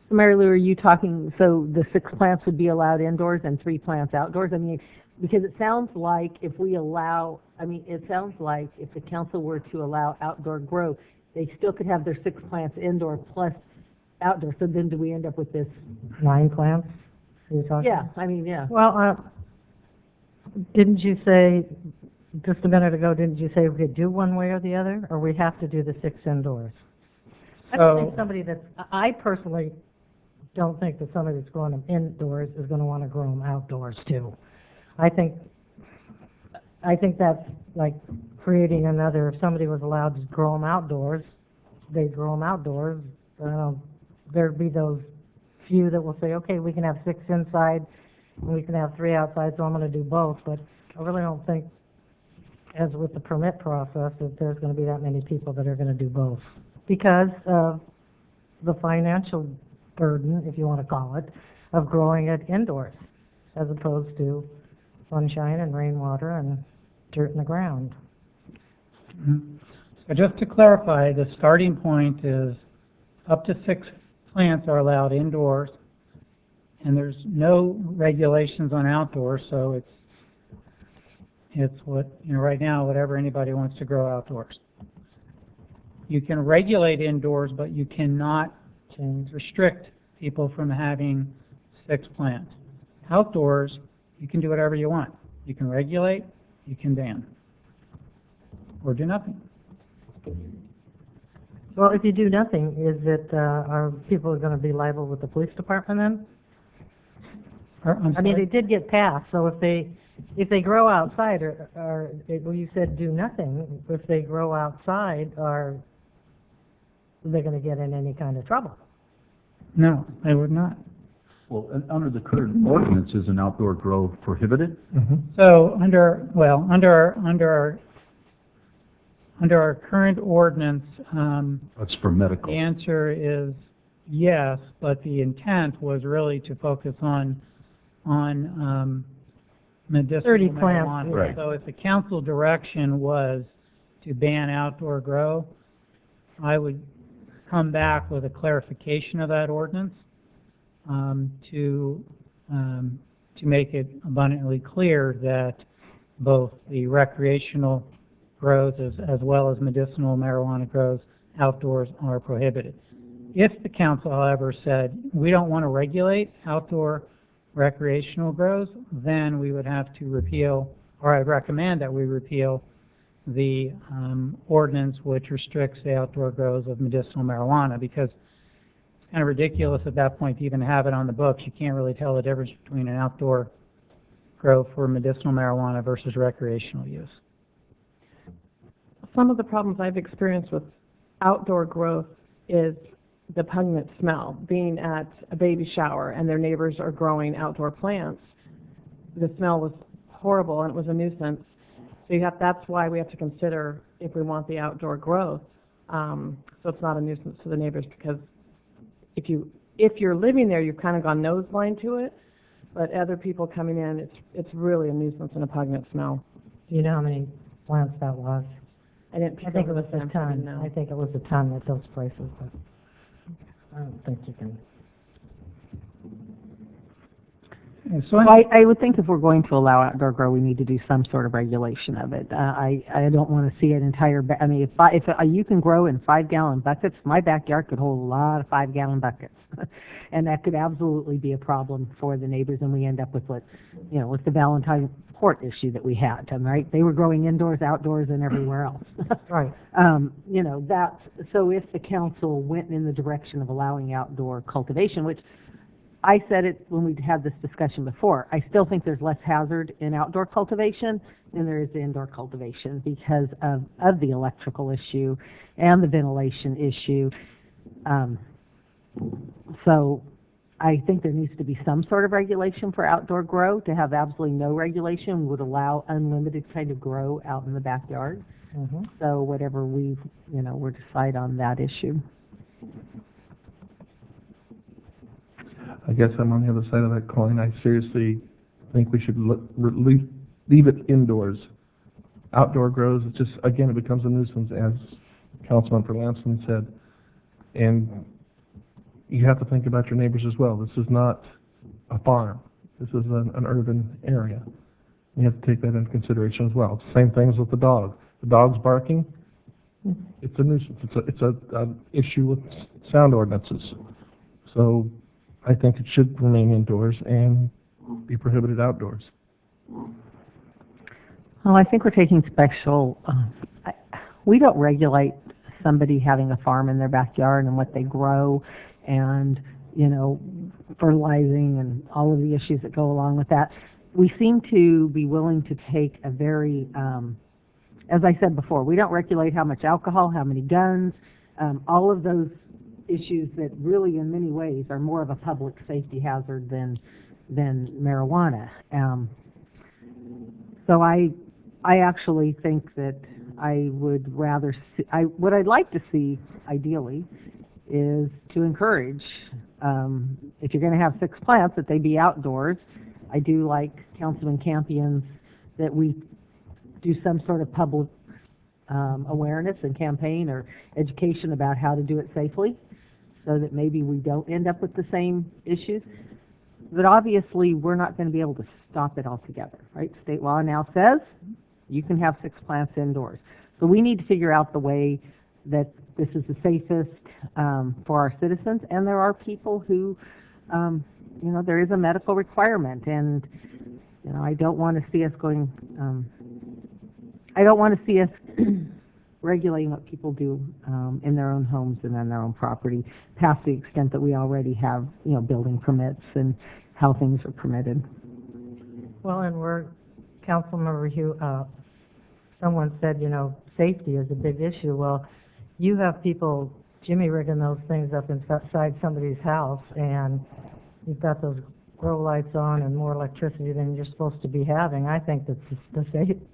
So Mary Lou, are you talking, so the 6 plants would be allowed indoors and 3 plants outdoors? I mean, because it sounds like if we allow, it sounds like if the council were to allow outdoor growth, they still could have their 6 plants indoor plus outdoor. So then do we end up with this? 9 plants? You're talking? Yeah, Well, didn't you say, just a minute ago, didn't you say we could do one way or the other, or we have to do the 6 indoors? I don't think I personally don't think that somebody that's growing them indoors is going to want to grow them outdoors too. I think I think that's like creating another, if somebody was allowed to grow them outdoors, they'd grow them outdoors. There'd be those few that will say, okay, we can have 6 inside and we can have 3 outside, so I'm going to do both. But I really don't think, as with the permit process, that there's going to be that many people that are going to do both because of the financial burden, if you want to call it, of growing it indoors as opposed to sunshine and rainwater and dirt in the ground. So just to clarify, the starting point is up to 6 plants are allowed indoors, and there's no regulations on outdoors, so it's what, right now, whatever anybody wants to grow outdoors. You can regulate indoors, but you cannot restrict people from having 6 plants. Outdoors, you can do whatever you want. You can regulate, you can ban, or do nothing. Well, if you do nothing, are people going to be liable with the police department then? I mean, it did get passed, so if they grow outside, well, you said do nothing. If they grow outside, are they going to get in any kind of trouble? No, they would not. Well, under the current ordinance, is an outdoor grow prohibited? So under our current ordinance, That's for medical. the answer is yes, but the intent was really to focus on medicinal 30 plants. marijuana. Right. So if the council direction was to ban outdoor grow, I would come back with a clarification of that ordinance to make it abundantly clear that both the recreational grows as well as medicinal marijuana grows outdoors are prohibited. If the council, however, said we don't want to regulate outdoor recreational grows, then we would have to repeal, or I'd recommend that we repeal the ordinance which restricts the outdoor grows of medicinal marijuana, because it's kind of ridiculous at that point to even have it on the books. You can't really tell the difference between an outdoor grow for medicinal marijuana versus recreational use. Some of the problems I've experienced with outdoor growth is the pungent smell. Being at a baby shower and their neighbors are growing outdoor plants, the smell was horrible and it was a nuisance. So that's why we have to consider if we want the outdoor growth, so it's not a nuisance to the neighbors, because if you're living there, you've kind of gone nose blind to it, but other people coming in, it's really a nuisance and a pungent smell. Do you know how many plants that was? I think it was a ton. I think it was a ton at those places, but I don't think you can. So I would think if we're going to allow outdoor grow, we need to do some sort of regulation of it. I don't want to see an entire, I mean, if you can grow in 5-gallon buckets, my backyard could hold a lot of 5-gallon buckets. And that could absolutely be a problem for the neighbors, and we end up with with the Valentine Court issue that we had, right? They were growing indoors, outdoors, and everywhere else. Right. So if the council went in the direction of allowing outdoor cultivation, which I said it when we had this discussion before, I still think there's less hazard in outdoor cultivation than there is indoor cultivation because of the electrical issue and the ventilation issue. So I think there needs to be some sort of regulation for outdoor grow. To have absolutely no regulation would allow unlimited kind of grow out in the backyard. Mm-hmm. So whatever we'll decide on that issue. I guess I'm on the other side of that coin. I seriously think we should leave it indoors. Outdoor grows, it just, again, it becomes a nuisance, as Councilman Lansman said. And you have to think about your neighbors as well. This is not a farm. This is an urban area. You have to take that into consideration as well. Same things with the dog. The dog's barking, it's a nuisance. It's an issue with sound ordinances. So I think it should remain indoors and be prohibited outdoors. Well, I think we're taking special, we don't regulate somebody having a farm in their backyard and what they grow and, fertilizing and all of the issues that go along with that. we seem to be willing to take a very, as I said before, we don't regulate how much alcohol, how many guns, all of those issues that really in many ways are more of a public safety hazard than marijuana. So I actually think that I would rather see, what I'd like to see ideally is to encourage, if you're going to have 6 plants, that they be outdoors. I do like Councilman Campion's that we do some sort of public awareness and campaign or education about how to do it safely, so that maybe we don't end up with the same issues. But obviously, we're not going to be able to stop it altogether, right? State law now says you can have 6 plants indoors. So we need to figure out the way that this is the safest for our citizens. And there are people who, you know, there is a medical requirement, and you know, I don't want to see us going. I don't want to see us regulating what people do in their own homes and on their own property, past the extent that we already have, you know, building permits and how things are permitted. Well, and we're, Councilmember Hugh, someone said, you know, safety is a big issue. Well, you have people jimmy rigging those things up inside somebody's house, and you've got those grow lights on and more electricity than you're supposed to be having. I think that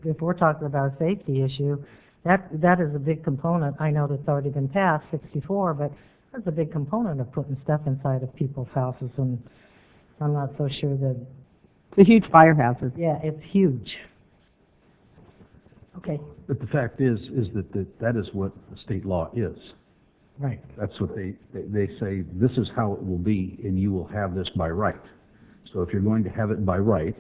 if we're talking about a safety issue, that is a big component. I know that's already been passed, 64, but that's a big component of putting stuff inside of people's houses, and I'm not so sure that... It's a huge fire hazard. Yeah, it's huge. Okay. But the fact is that is what the state law is. Right. That's what they say, this is how it will be, and you will have this by right. So if you're going to have it by right,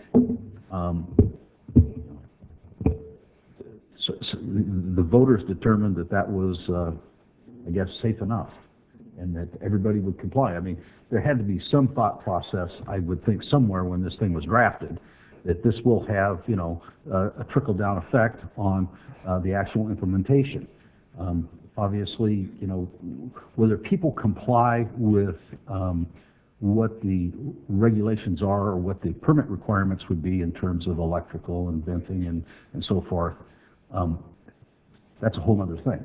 so the voters determined that was, I guess, safe enough, and that everybody would comply. I mean, there had to be some thought process, I would think, somewhere when this thing was drafted, that this will have, you know, a trickle-down effect on the actual implementation. Obviously, you know, whether people comply with what the regulations are or what the permit requirements would be in terms of electrical and venting and so forth, that's a whole other thing.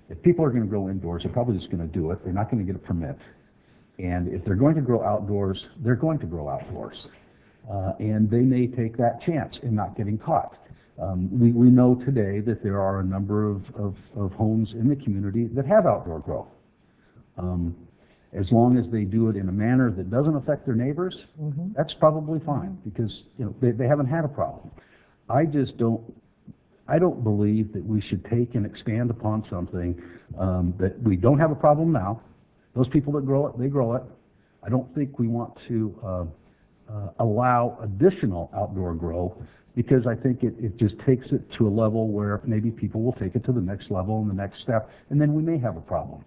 If people are going to grow indoors, they're probably just going to do it. They're not going to get a permit. And if they're going to grow outdoors, they're going to grow outdoors. And they may take that chance in not getting caught. We know today that there are a number of homes in the community that have outdoor grow. As long as they do it in a manner that doesn't affect their neighbors, that's probably fine, because you know they haven't had a problem. I don't believe that we should take and expand upon something that we don't have a problem now. Those people that grow it, they grow it. I don't think we want to allow additional outdoor grow, because I think it just takes it to a level where maybe people will take it to the next level and the next step, and then we may have a problem.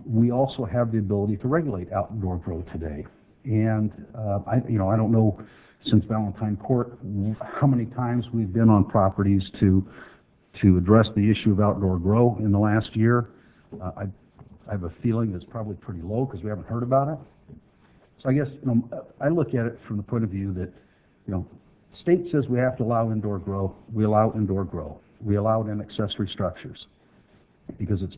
We also have the ability to regulate outdoor grow today. And I don't know, since Valentine Court, how many times we've been on properties to address the issue of outdoor grow in the last year. I have a feeling it's probably pretty low because we haven't heard about it. So I guess, you know, I look at it from the point of view that, you know, state says we have to allow indoor grow. We allow indoor grow. We allow it in accessory structures because it's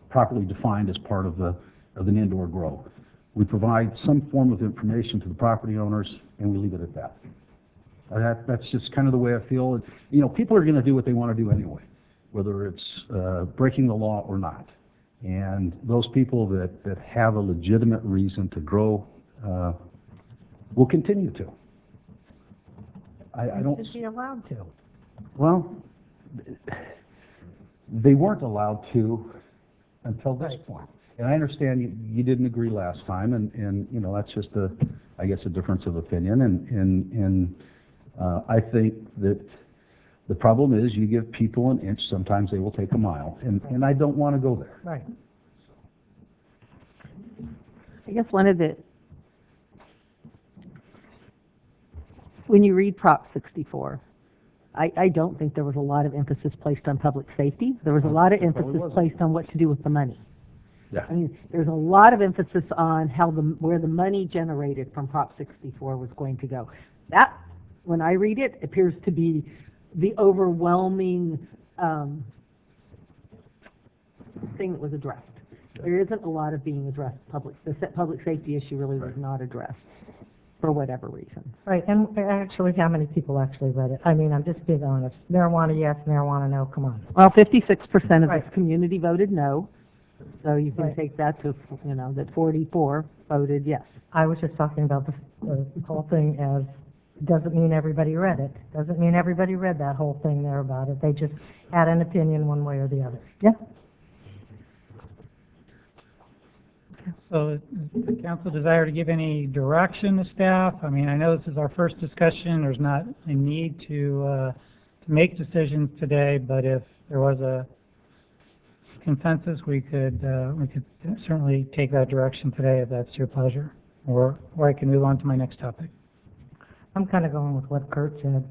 properly defined as part of an indoor grow. We provide some form of information to the property owners, and we leave it at that. That's just kind of the way I feel. You know, people are going to do what they want to do anyway, whether it's breaking the law or not. And those people that have a legitimate reason to grow will continue to. I don't... Should be allowed to. Well, they weren't allowed to until this point. And I understand you didn't agree last time, and you know, that's just I guess a difference of opinion. And I think that the problem is you give people an inch, sometimes they will take a mile, and I don't want to go there. Right. I guess one of the, when you read Prop 64, I don't think there was a lot of emphasis placed on public safety. There was a lot of emphasis placed on what to do with the money. Yeah. I mean, there's a lot of emphasis on how where the money generated from Prop 64 was going to go. That when I read it, appears to be the overwhelming thing that was addressed. There isn't a lot of being addressed. The public safety issue really was not addressed for whatever reason. Right, and actually, how many people actually read it? I mean, I'm just being honest. Marijuana, yes, marijuana, no, come on. Well, 56% of Right. this community voted no, so you can Right. take that to, you know, that 44 voted yes. I was just talking about the whole thing as, doesn't mean everybody read it. Doesn't mean everybody read that whole thing there about it. They just had an opinion one way or the other. Yeah? So, does the council desire to give any direction to staff? I mean, I know this is our first discussion, there's not a need to make decisions today, but if there was a consensus, we could certainly take that direction today if that's your pleasure, or I can move on to my next topic. I'm kind of going with what Kurt said.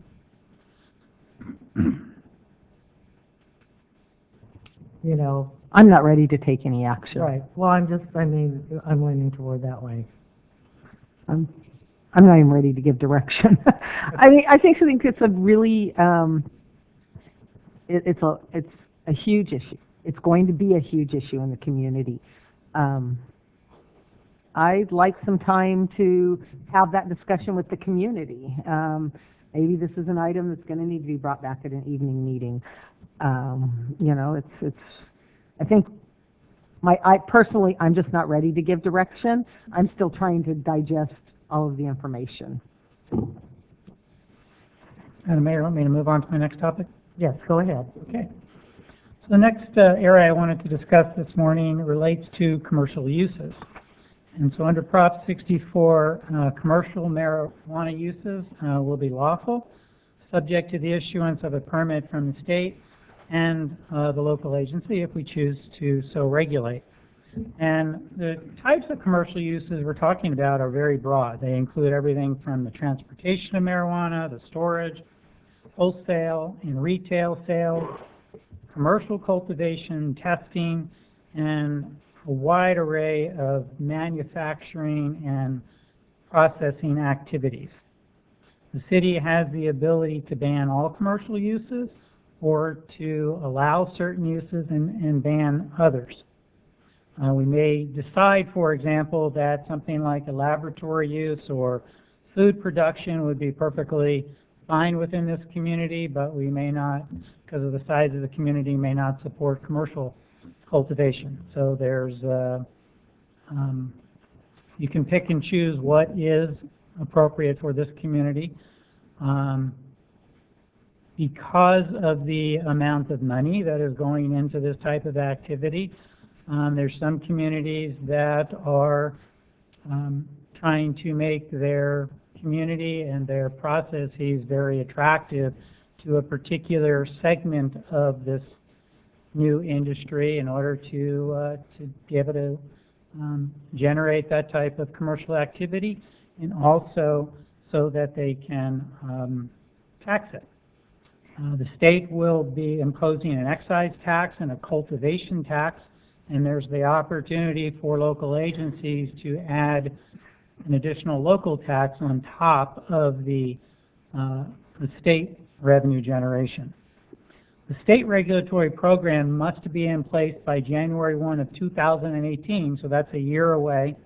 You know, I'm not ready to take any action. right. Well, I'm leaning toward that way. I'm not even ready to give direction. I think it's a really, it's a huge issue. It's going to be a huge issue in the community. I'd like some time to have that discussion with the community. Maybe this is an item that's going to need to be brought back at an evening meeting. You know, I think I personally, I'm just not ready to give direction. I'm still trying to digest all of the information. Madam Mayor, want me to move on to my next topic? Yes, go ahead. Okay. So the next area I wanted to discuss this morning relates to commercial uses. And so under Prop 64, commercial marijuana uses will be lawful, subject to the issuance of a permit from the state and the local agency if we choose to so regulate. And the types of commercial uses we're talking about are very broad. They include everything from the transportation of marijuana, the storage, wholesale and retail sales, commercial cultivation, testing, and a wide array of manufacturing and processing activities. The city has the ability to ban all commercial uses or to allow certain uses and ban others. We may decide, for example, that something like a laboratory use or food production would be perfectly fine within this community, but we may not, because of the size of the community, may not support commercial cultivation. So there's, you can pick and choose what is appropriate for this community. Because of the amount of money that is going into this type of activity, there's some communities that are trying to make their community and their processes very attractive to a particular segment of this new industry in order to be able to generate that type of commercial activity, and also so that they can tax it. The state will be imposing an excise tax and a cultivation tax, and there's the opportunity for local agencies to add an additional local tax on top of the state revenue generation. The state regulatory program must be in place by January 1 of 2018, so that's a year away.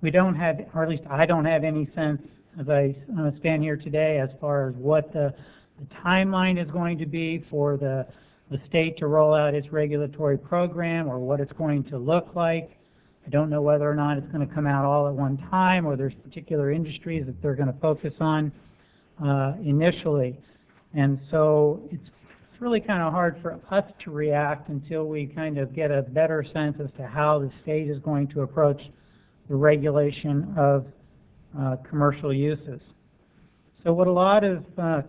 We don't have, or at least I don't have any sense as I stand here today as far as what the timeline is going to be for the state to roll out its regulatory program or what it's going to look like. I don't know whether or not it's going to come out all at one time or there's particular industries that they're going to focus on initially. And so it's really kind of hard for us to react until we kind of get a better sense as to how the state is going to approach the regulation of commercial uses. So what a lot of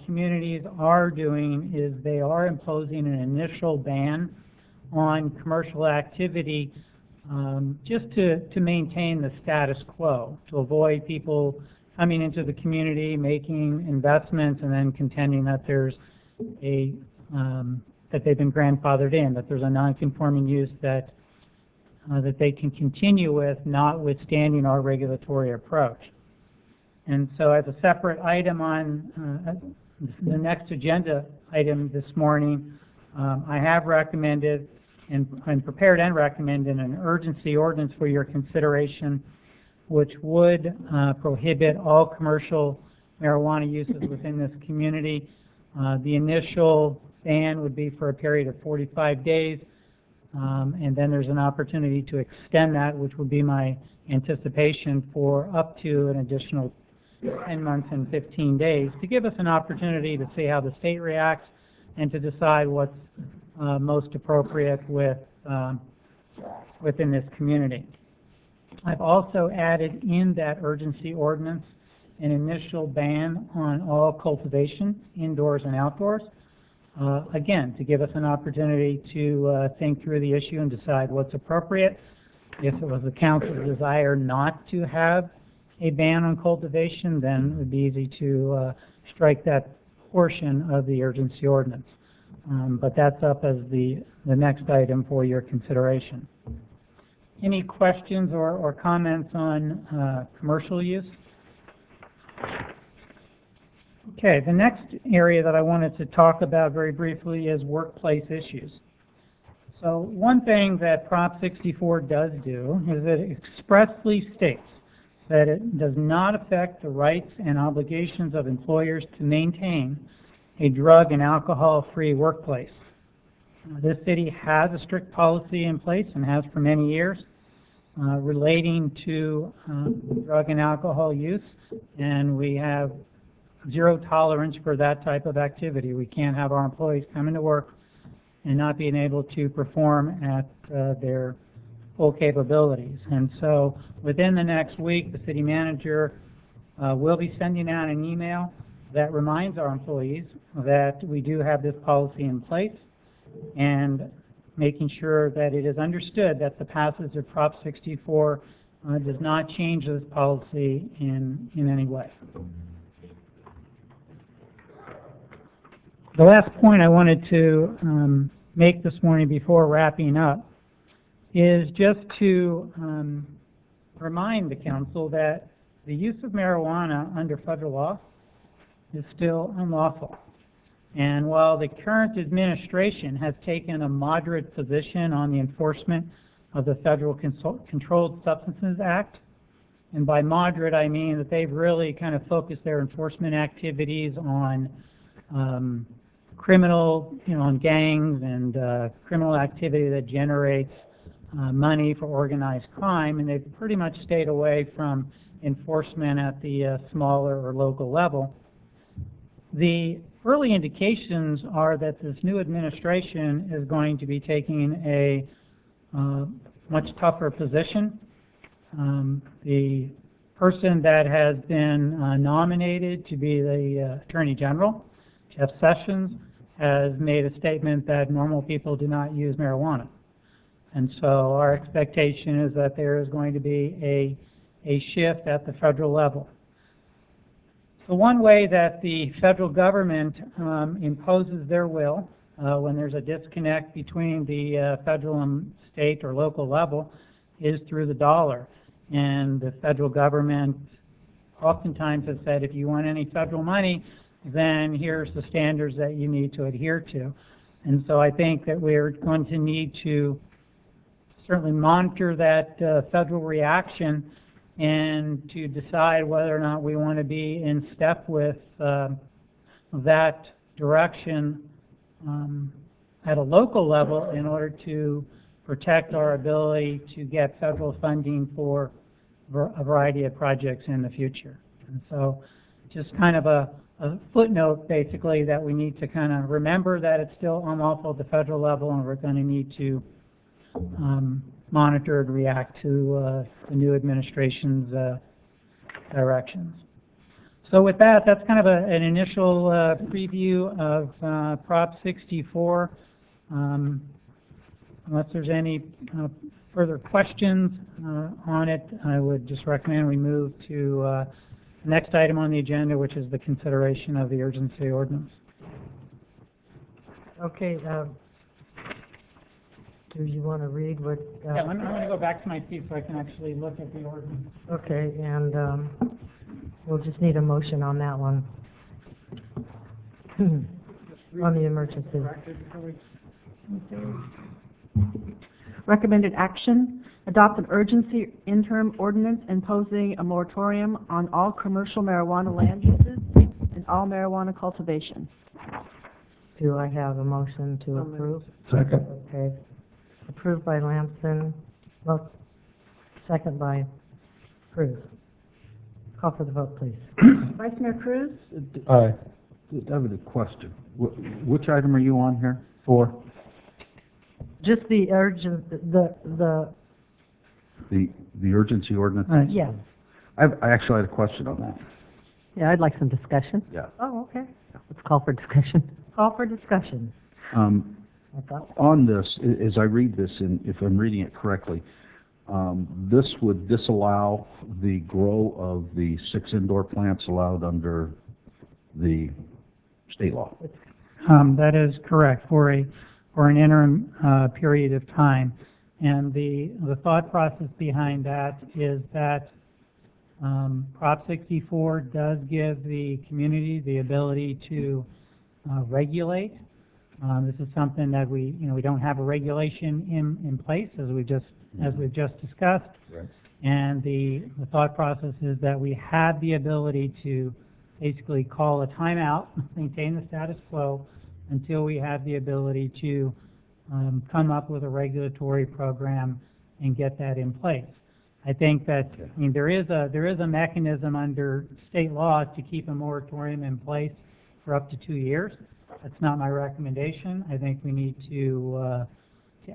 communities are doing is they are imposing an initial ban on commercial activity just to maintain the status quo, to avoid people coming into the community, making investments, and then contending that there's a that they've been grandfathered in, that there's a non-conforming use that that they can continue with, notwithstanding our regulatory approach. And so as a separate item on the next agenda item this morning, I have recommended and prepared and recommended an urgency ordinance for your consideration, which would prohibit all commercial marijuana uses within this community. The initial ban would be for a period of 45 days, and then there's an opportunity to extend that, which would be my anticipation, for up to an additional 10 months and 15 days, to give us an opportunity to see how the state reacts and to decide what's most appropriate within this community. I've also added in that urgency ordinance an initial ban on all cultivation, indoors and outdoors, again, to give us an opportunity to think through the issue and decide what's appropriate. If it was the council's desire not to have a ban on cultivation, then it would be easy to strike that portion of the urgency ordinance. But that's up as the next item for your consideration. Any questions or comments on commercial use? Okay, the next area that I wanted to talk about very briefly is workplace issues. So one thing that Prop 64 does do is it expressly states that it does not affect the rights and obligations of employers to maintain a drug and alcohol-free workplace. This city has a strict policy in place and has for many years relating to drug and alcohol use, and we have zero tolerance for that type of activity. We can't have our employees come into work and not being able to perform at their full capabilities. And so within the next week, the city manager will be sending out an email that reminds our employees that we do have this policy in place, and making sure that it is understood that the passage of Prop 64 does not change this policy in any way. The last point I wanted to make this morning before wrapping up is just to remind the council that the use of marijuana under federal law is still unlawful. And while the current administration has taken a moderate position on the enforcement of the Federal Controlled Substances Act, and by moderate I mean that they've really kind of focused their enforcement activities on criminal, on gangs and criminal activity that generates money for organized crime, and they've pretty much stayed away from enforcement at the smaller or local level. The early indications are that this new administration is going to be taking a much tougher position. The person that has been nominated to be the Attorney General, Jeff Sessions, has made a statement that normal people do not use marijuana. And so our expectation is that there is going to be a shift at the federal level. So one way that the federal government imposes their will when there's a disconnect between the federal and state or local level is through the dollar. And the federal government oftentimes has said, if you want any federal money, then here's the standards that you need to adhere to. And so I think that we're going to need to certainly monitor that federal reaction and to decide whether or not we want to be in step with that direction at a local level in order to protect our ability to get federal funding for a variety of projects in the future. And so just kind of a footnote, basically, that we need to kind of remember that it's still unlawful at the federal level, and we're going to need to monitor and react to the new administration's directions. So with that, that's kind of an initial preview of Prop 64. Unless there's any further questions on it, I would just recommend we move to the next item on the agenda, which is the consideration of the urgency ordinance. Okay, do you want to read what? Yeah, I'm going to go back to my seat so I can actually look at the ordinance. Okay, and We'll just need a motion on that one. On the emergency. Recommended action, adopt an urgency interim ordinance imposing a moratorium on all commercial marijuana land uses and all marijuana cultivation. Do I have a motion to approve? Second. Okay. Approved by Lamson, well, second by Cruz. Call for the vote, please. Vice Mayor Cruz? Aye. I have a question. Which item are you on here? 4? Just the urgent, the, The urgency ordinance? yes. I actually had a question on that. Yeah, I'd like some discussion. Yeah. Oh, okay. Let's call for discussion. Call for discussion. I thought, On this, as I read this, and if I'm reading it correctly, this would disallow the grow of the 6 indoor plants allowed under the state law. That is correct, for an interim period of time. And the thought process behind that is that Prop 64 does give the community the ability to regulate. This is something that we don't have a regulation in place, as we've just discussed. Right. And the thought process is that we have the ability to basically call a timeout, maintain the status quo, until we have the ability to come up with a regulatory program and get that in place. I think that, I mean, there is a mechanism under state law to keep a moratorium in place for up to 2 years. That's not my recommendation. I think we need to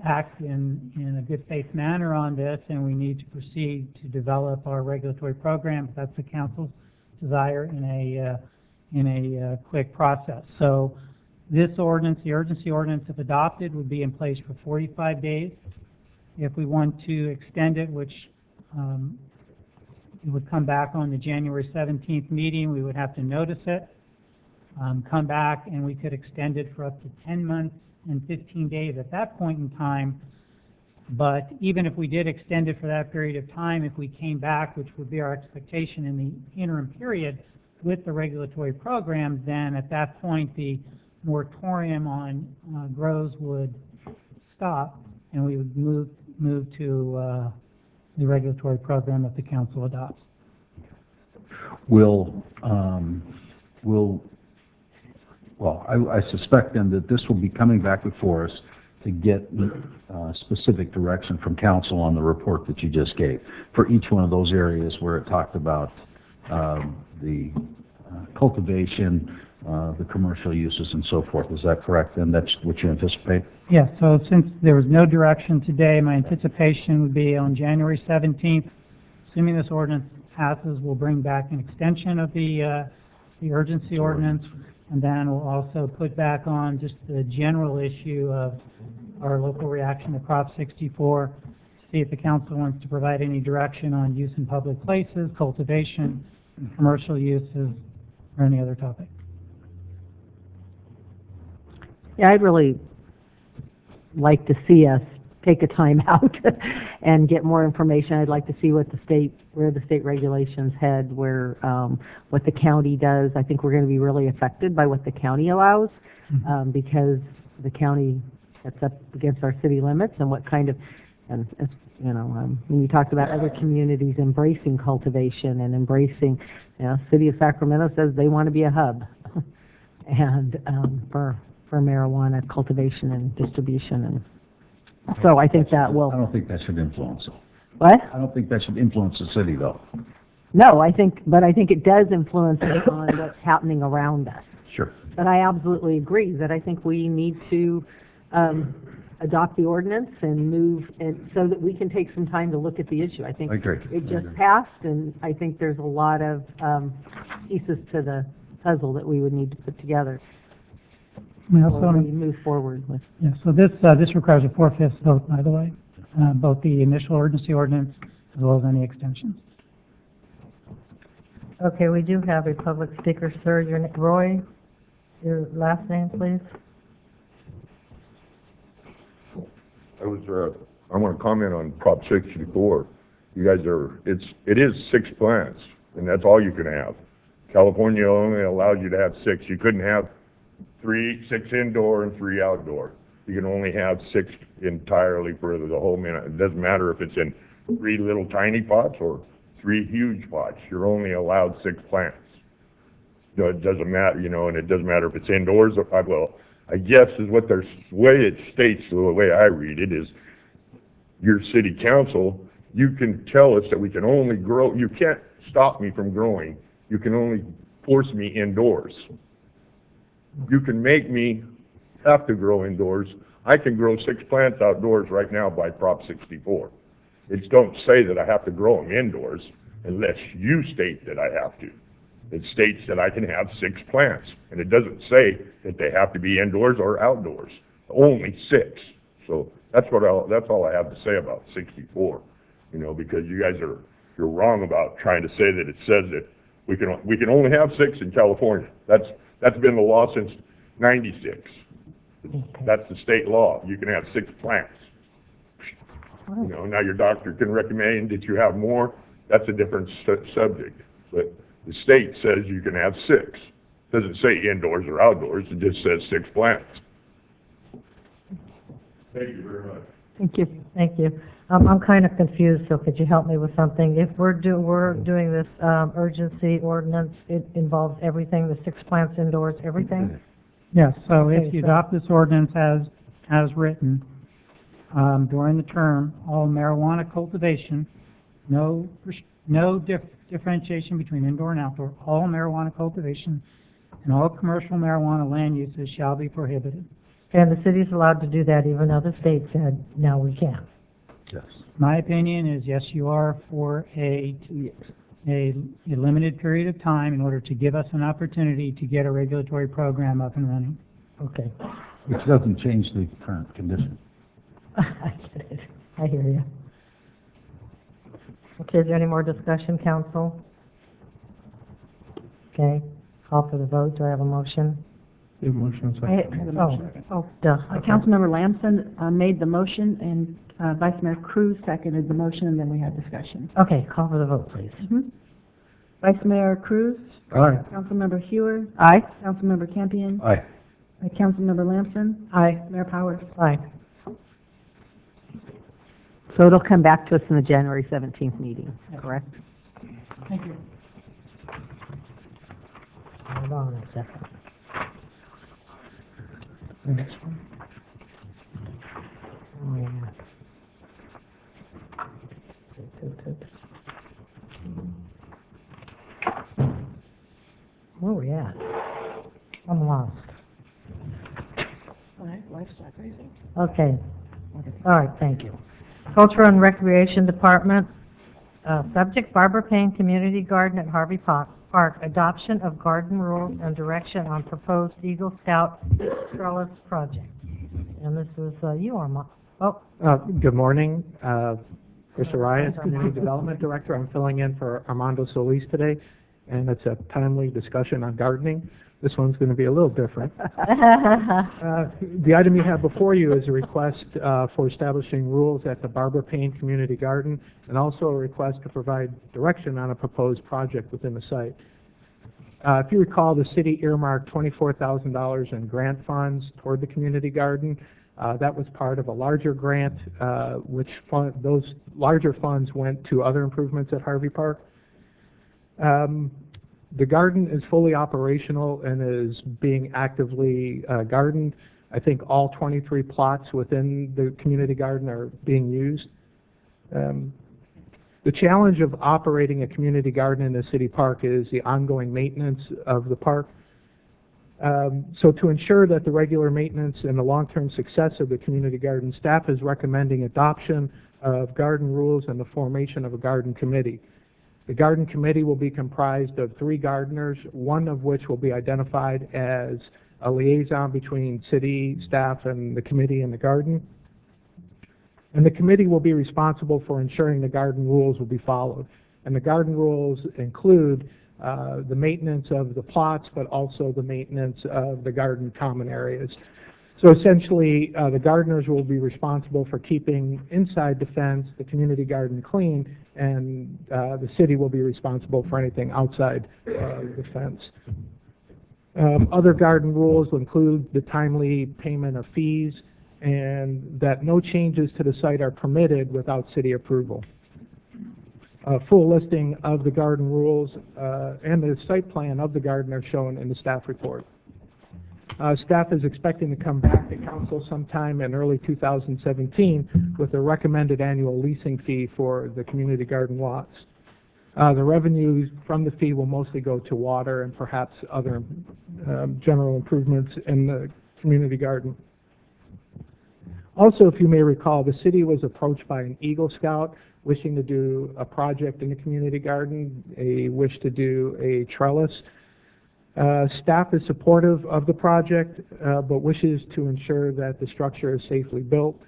act in a good faith manner on this, and we need to proceed to develop our regulatory program, if that's the council's desire, in a quick process. So this ordinance, the urgency ordinance, if adopted, would be in place for 45 days. If we want to extend it, which it would come back on the January 17th meeting, we would have to notice it, come back, and we could extend it for up to 10 months and 15 days at that point in time. But even if we did extend it for that period of time, if we came back, which would be our expectation in the interim period with the regulatory program, then at that point the moratorium on grows would stop, and we would move to the regulatory program that the council adopts. Well, I suspect then that this will be coming back before us to get specific direction from council on the report that you just gave for each one of those areas where it talked about the cultivation, the commercial uses, and so forth. Is that correct? And that's what you anticipate? Yes, so since there was no direction today, my anticipation would be on January 17th, assuming this ordinance passes, we'll bring back an extension of the urgency ordinance, and then we'll also put back on just the general issue of our local reaction to Prop 64, see if the council wants to provide any direction on use in public places, cultivation, commercial uses, or any other topic. Yeah, I'd really like to see us take a time out and get more information. I'd like to see where the state regulations head, what the county does. I think we're going to be really affected by what the county allows, because the county sets up against our city limits and what kind of, and when you talked about other communities embracing cultivation and embracing, City of Sacramento says they want to be a hub, and for marijuana cultivation and distribution, and so I think that will. I don't think that should influence it. What? I don't think that should influence the city, though. No, I think it does influence us on what's happening around us. Sure. But I absolutely agree that I think we need to adopt the ordinance and move, and so that we can take some time to look at the issue. I think I agree. it just passed, and I think there's a lot of pieces to the puzzle that we would need to put together before we move forward with. Yeah, so this requires a 4/5 vote, by the way, both the initial urgency ordinance as well as any extensions. okay, we do have a public speaker, sir. Roy, your last name, please. I want to comment on Prop 64. You guys it is 6 plants. and that's all you can have. California only allows you to have 6. You couldn't have 6 indoor and 3 outdoor. You can only have 6 entirely for the whole minute. It doesn't matter if it's in 3 little tiny pots or 3 huge pots. You're only allowed 6 plants. You know, it doesn't matter, you know, and it doesn't matter if it's indoors or, well, I guess is what the way it states, the way I read it is, your city council, you can tell us that we can only grow, you can't stop me from growing, you can only force me indoors. You can make me have to grow indoors. I can grow 6 plants outdoors right now by Prop 64. It don't say that I have to grow them indoors unless you state that I have to. It states that I can have 6 plants, and it doesn't say that they have to be indoors or outdoors. Only 6. So that's all I have to say about 64. You know, because you guys you're wrong about trying to say that it says that we can only have 6 in California. That's been the law since '96. That's the state law. You can have 6 plants. You know, now your doctor can recommend that you have more. That's a different subject. But the state says you can have 6. It doesn't say indoors or outdoors. It just says 6 plants. Thank you very much. Thank you. Thank you. I'm kind of confused, so could you help me with something? If we're doing this urgency ordinance, it involves everything, the 6 plants indoors, everything? Yes, so Okay, if you so- adopt this ordinance as written, during the term, all marijuana cultivation, no differentiation between indoor and outdoor, all marijuana cultivation and all commercial marijuana land uses shall be prohibited. And the city's allowed to do that even though the state said, no, we can't. Yes. My opinion is, yes, you are for a limited period of time in order to give us an opportunity to get a regulatory program up and running. Okay. Which doesn't change the current condition. I get it. I hear you. Okay, is there any more discussion, council? Okay, call for the vote. Do I have a motion? You have a motion, second. Duh. Okay. Councilmember Lamson made the motion, and Vice Mayor Cruz seconded the motion, and then we had discussion. Okay, call for the vote, please. Vice Mayor Cruz, Aye. Councilmember Hewer, Aye. Councilmember Campion, Aye. Councilmember Lamson, Aye. Mayor Powers. Aye. So it'll come back to us in the January 17th meeting, correct? Thank you. Hold on a second. The next one. Oh, yeah. Good. Where are we at? I'm lost. Lifestyle crazy. Okay. All right, thank you. Culture and Recreation Department, subject Barbara Payne Community Garden at Harvey Park, adoption of garden rules and direction on proposed Eagle Scout trellis project. And this is, you are, Good morning. Chris Arias, Community Development Director. I'm filling in for Armando Solis today, and it's a timely discussion on gardening. This one's going to be a little different. The item you have before you is a request for establishing rules at the Barbara Payne Community Garden, and also a request to provide direction on a proposed project within the site. If you recall, the city earmarked $24,000 in grant funds toward the community garden. That was part of a larger grant, those larger funds went to other improvements at Harvey Park. The garden is fully operational and is being actively gardened. I think all 23 plots within the community garden are being used. The challenge of operating a community garden in a city park is the ongoing maintenance of the park. So to ensure that the regular maintenance and the long-term success of the community garden, staff is recommending adoption of garden rules and the formation of a garden committee. The garden committee will be comprised of 3 gardeners, one of which will be identified as a liaison between city staff and the committee and the garden. And the committee will be responsible for ensuring the garden rules will be followed. And the garden rules include the maintenance of the plots, but also the maintenance of the garden common areas. So essentially, the gardeners will be responsible for keeping inside the fence, the community garden clean, and the city will be responsible for anything outside the fence. Other garden rules will include the timely payment of fees and that no changes to the site are permitted without city approval. A full listing of the garden rules and the site plan of the garden are shown in the staff report. Staff is expecting to come back to council sometime in early 2017 with a recommended annual leasing fee for the community garden lots. The revenues from the fee will mostly go to water and perhaps other general improvements in the community garden. Also, if you may recall, the city was approached by an Eagle Scout wishing to do a project in the community garden, a wish to do a trellis. Staff is supportive of the project, but wishes to ensure that the structure is safely built.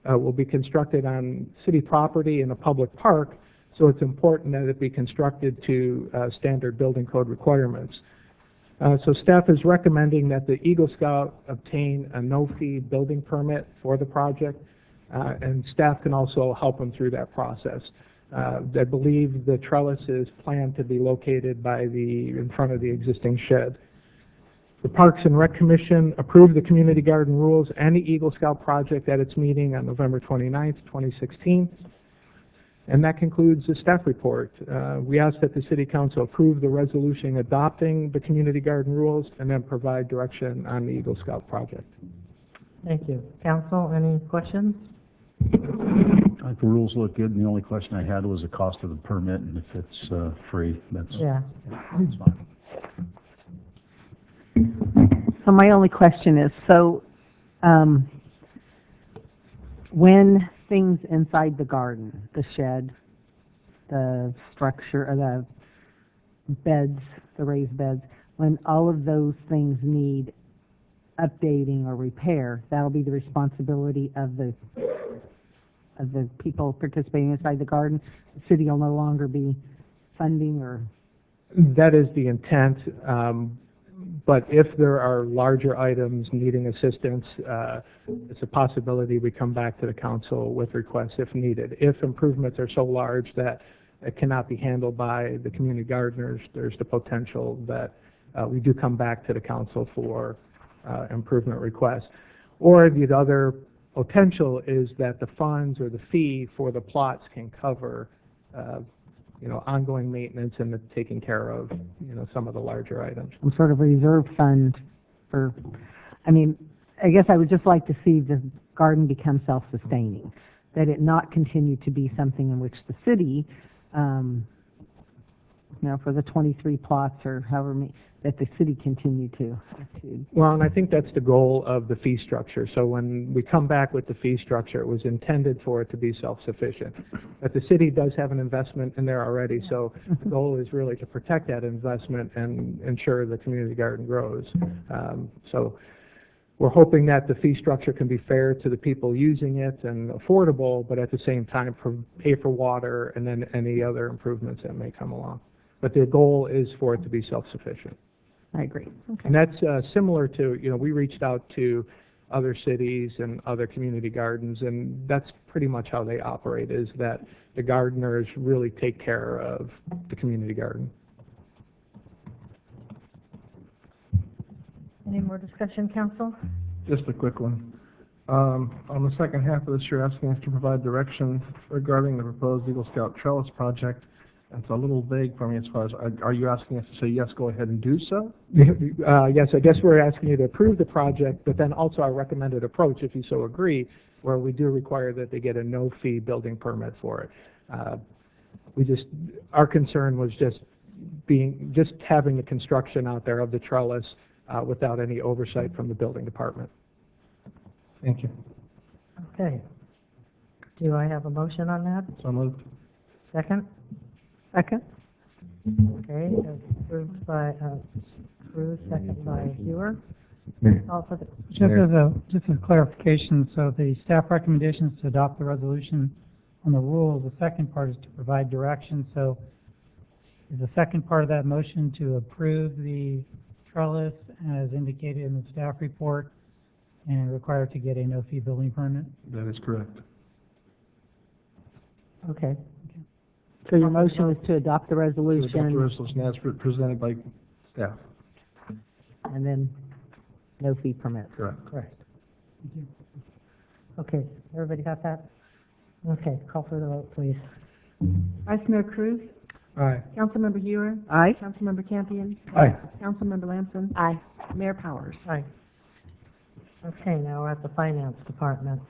Will be constructed on city property in a public park, so it's important that it be constructed to standard building code requirements. So staff is recommending that the Eagle Scout obtain a no-fee building permit for the project, and staff can also help them through that process. I believe the trellis is planned to be located in front of the existing shed. The Parks and Rec Commission approved the community garden rules and the Eagle Scout project at its meeting on November 29th, 2016. And that concludes the staff report. We ask that the City Council approve the resolution adopting the community garden rules and then provide direction on the Eagle Scout project. Thank you. Council, any questions? I think the rules look good, and the only question I had was the cost of the permit, and if it's free, that's fine. So my only question is, when things inside the garden, the shed, the structure, or the beds, the raised beds, when all of those things need updating or repair, that'll be the responsibility of the people participating inside the garden. The city will no longer be funding or... That is the intent, but if there are larger items needing assistance, it's a possibility we come back to the council with requests if needed. If improvements are so large that it cannot be handled by the community gardeners, there's the potential that we do come back to the council for improvement requests. Or the other potential is that the funds or the fee for the plots can cover ongoing maintenance and the taking care of, some of the larger items. Some sort of reserve fund for, I guess I would just like to see the garden become self-sustaining, that it not continue to be something in which the city, for the 23 plots or however many, that the city continue to. Well, and I think that's the goal of the fee structure. So when we come back with the fee structure, it was intended for it to be self-sufficient. But the city does have an investment in there already, so the goal is really to protect that investment and ensure the community garden grows. So we're hoping that the fee structure can be fair to the people using it and affordable, but at the same time pay for water and then any other improvements that may come along. But the goal is for it to be self-sufficient. I agree. Okay. And that's similar to, we reached out to other cities and other community gardens, and that's pretty much how they operate, is that the gardeners really take care of the community garden. Any more discussion, council? Just a quick one. On the second half of this, you're asking us to provide direction regarding the proposed Eagle Scout trellis project. It's a little vague for me as far as, are you asking us to say, yes, go ahead and do so? Yes, I guess we're asking you to approve the project, but then also our recommended approach, if you so agree, where we do require that they get a no-fee building permit for it. Our concern was just having the construction out there of the trellis without any oversight from the building department. Thank you. Okay. Do I have a motion on that? So moved. Second? Second? Okay, approved by, second by Hewer. All for the, Just as clarification, so the staff recommendation is to adopt the resolution on the rules. The second part is to provide direction. So is the second part of that motion to approve the trellis as indicated in the staff report and required to get a no-fee building permit. That is correct. Okay. So your motion is to adopt the To adopt the resolution resolution as presented by staff. and then no fee permit. Correct. Correct. Okay, everybody got that? Okay, call for the vote, please. Vice Mayor Cruz, Aye. Councilmember Ewer, Aye. Councilmember Campion, Aye. Councilmember Lamson, Aye. Mayor Powers. Aye. Okay, now we're at the Finance Department.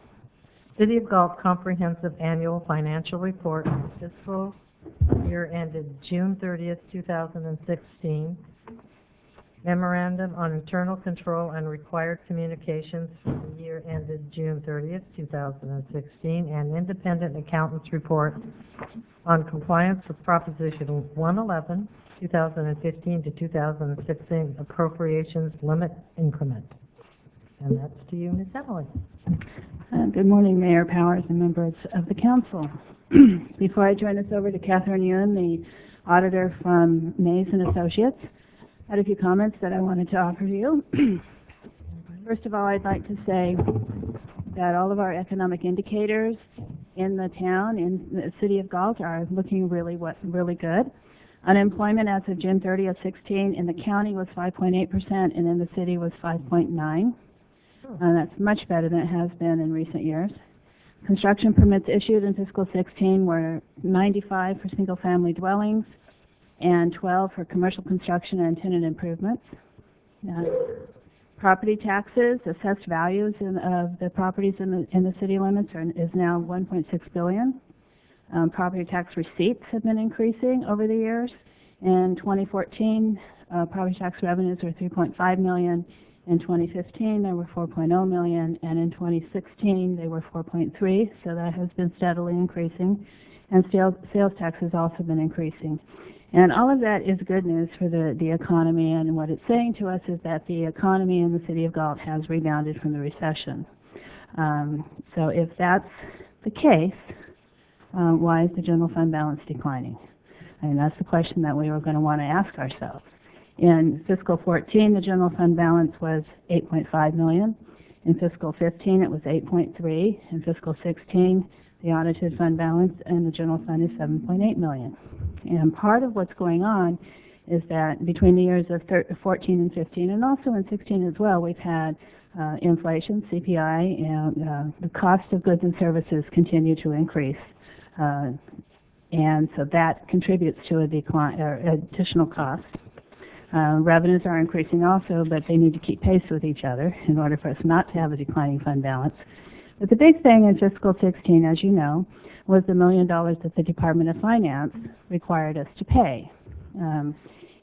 City of Galt Comprehensive Annual Financial Report for fiscal year ended June 30th, 2016. Memorandum on Internal Control and Required Communications for the year ended June 30th, 2016, and Independent Accountant's Report on compliance with Proposition 111, 2015 to 2016 Appropriations Limit Increment. And that's to you, Ms. Emily. Good morning, Mayor Powers and members of the council. Before I turn this over to Catherine Ewan, the auditor from Mays and Associates, I had a few comments that I wanted to offer you. First of all, I'd like to say that all of our economic indicators in the town, in the city of Galt, are looking really good. Unemployment as of June 30th, 16 in the county was 5.8%, and in the city was 5.9%. That's much better than it has been in recent years. Construction permits issued in fiscal 16 were 95 for single-family dwellings and 12 for commercial construction and tenant improvements. Property taxes, assessed values of the properties in the city limits is now $1.6 billion. Property tax receipts have been increasing over the years. In 2014, property tax revenues were $3.5 million. In 2015, they were $4.0 million, and in 2016, they were $4.3, so that has been steadily increasing. And sales tax has also been increasing. And all of that is good news for the economy, and what it's saying to us is that the economy in the city of Galt has rebounded from the recession. So if that's the case, why is the general fund balance declining? I mean, that's the question that we were going to want to ask ourselves. In fiscal 14, the general fund balance was $8.5 million. In fiscal 15, it was $8.3. In fiscal 16, the audited fund balance in the general fund is $7.8 million. And part of what's going on is that between the years of 14 and 15, and also in 16 as well, we've had inflation, CPI, and the cost of goods and services continue to increase. And so that contributes to a decline, or additional cost. Revenues are increasing also, but they need to keep pace with each other in order for us not to have a declining fund balance. But the big thing in fiscal 16, as you know, was the $1 million that the Department of Finance required us to pay.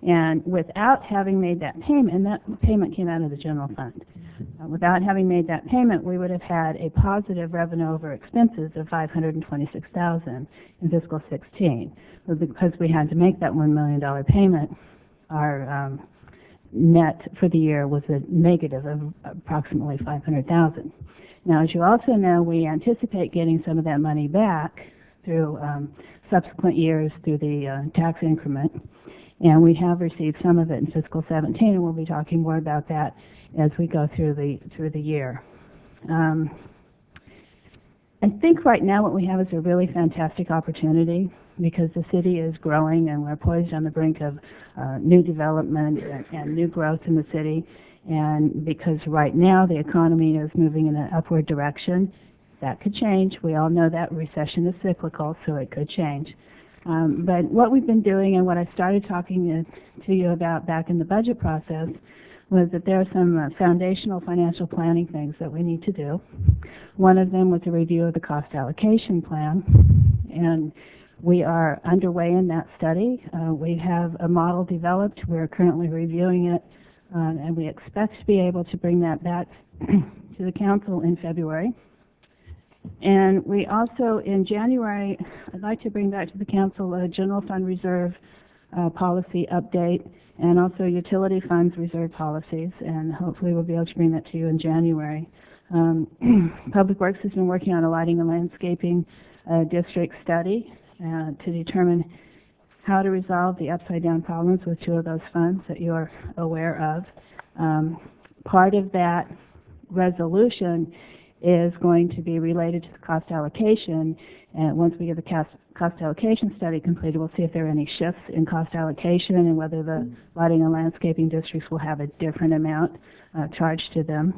And without having made that payment, and that payment came out of the general fund, without having made that payment, we would have had a positive revenue over expenses of $526,000 in fiscal 16. But because we had to make that $1 million payment, our net for the year was a negative of approximately $500,000. Now, as you also know, we anticipate getting some of that money back through subsequent years through the tax increment, and we have received some of it in fiscal 17, and we'll be talking more about that as we go through the year. I think right now what we have is a really fantastic opportunity because the city is growing and we're poised on the brink of new development and new growth in the city. And because right now the economy is moving in an upward direction, that could change. We all know that recession is cyclical, so it could change. But what we've been doing and what I started talking to you about back in the budget process was that there are some foundational financial planning things that we need to do. One of them was a review of the cost allocation plan, and we are underway in that study. We have a model developed. We're currently reviewing it, and we expect to be able to bring that back to the council in February. And we also, in January, I'd like to bring back to the council a general fund reserve policy update and also utility funds reserve policies, and hopefully we'll be able to bring that to you in January. Public Works has been working on a lighting and landscaping district study to determine how to resolve the upside-down problems with two of those funds that you are aware of. Part of that resolution is going to be related to the cost allocation, and once we get the cost allocation study completed, we'll see if there are any shifts in cost allocation and whether the lighting and landscaping districts will have a different amount charged to them.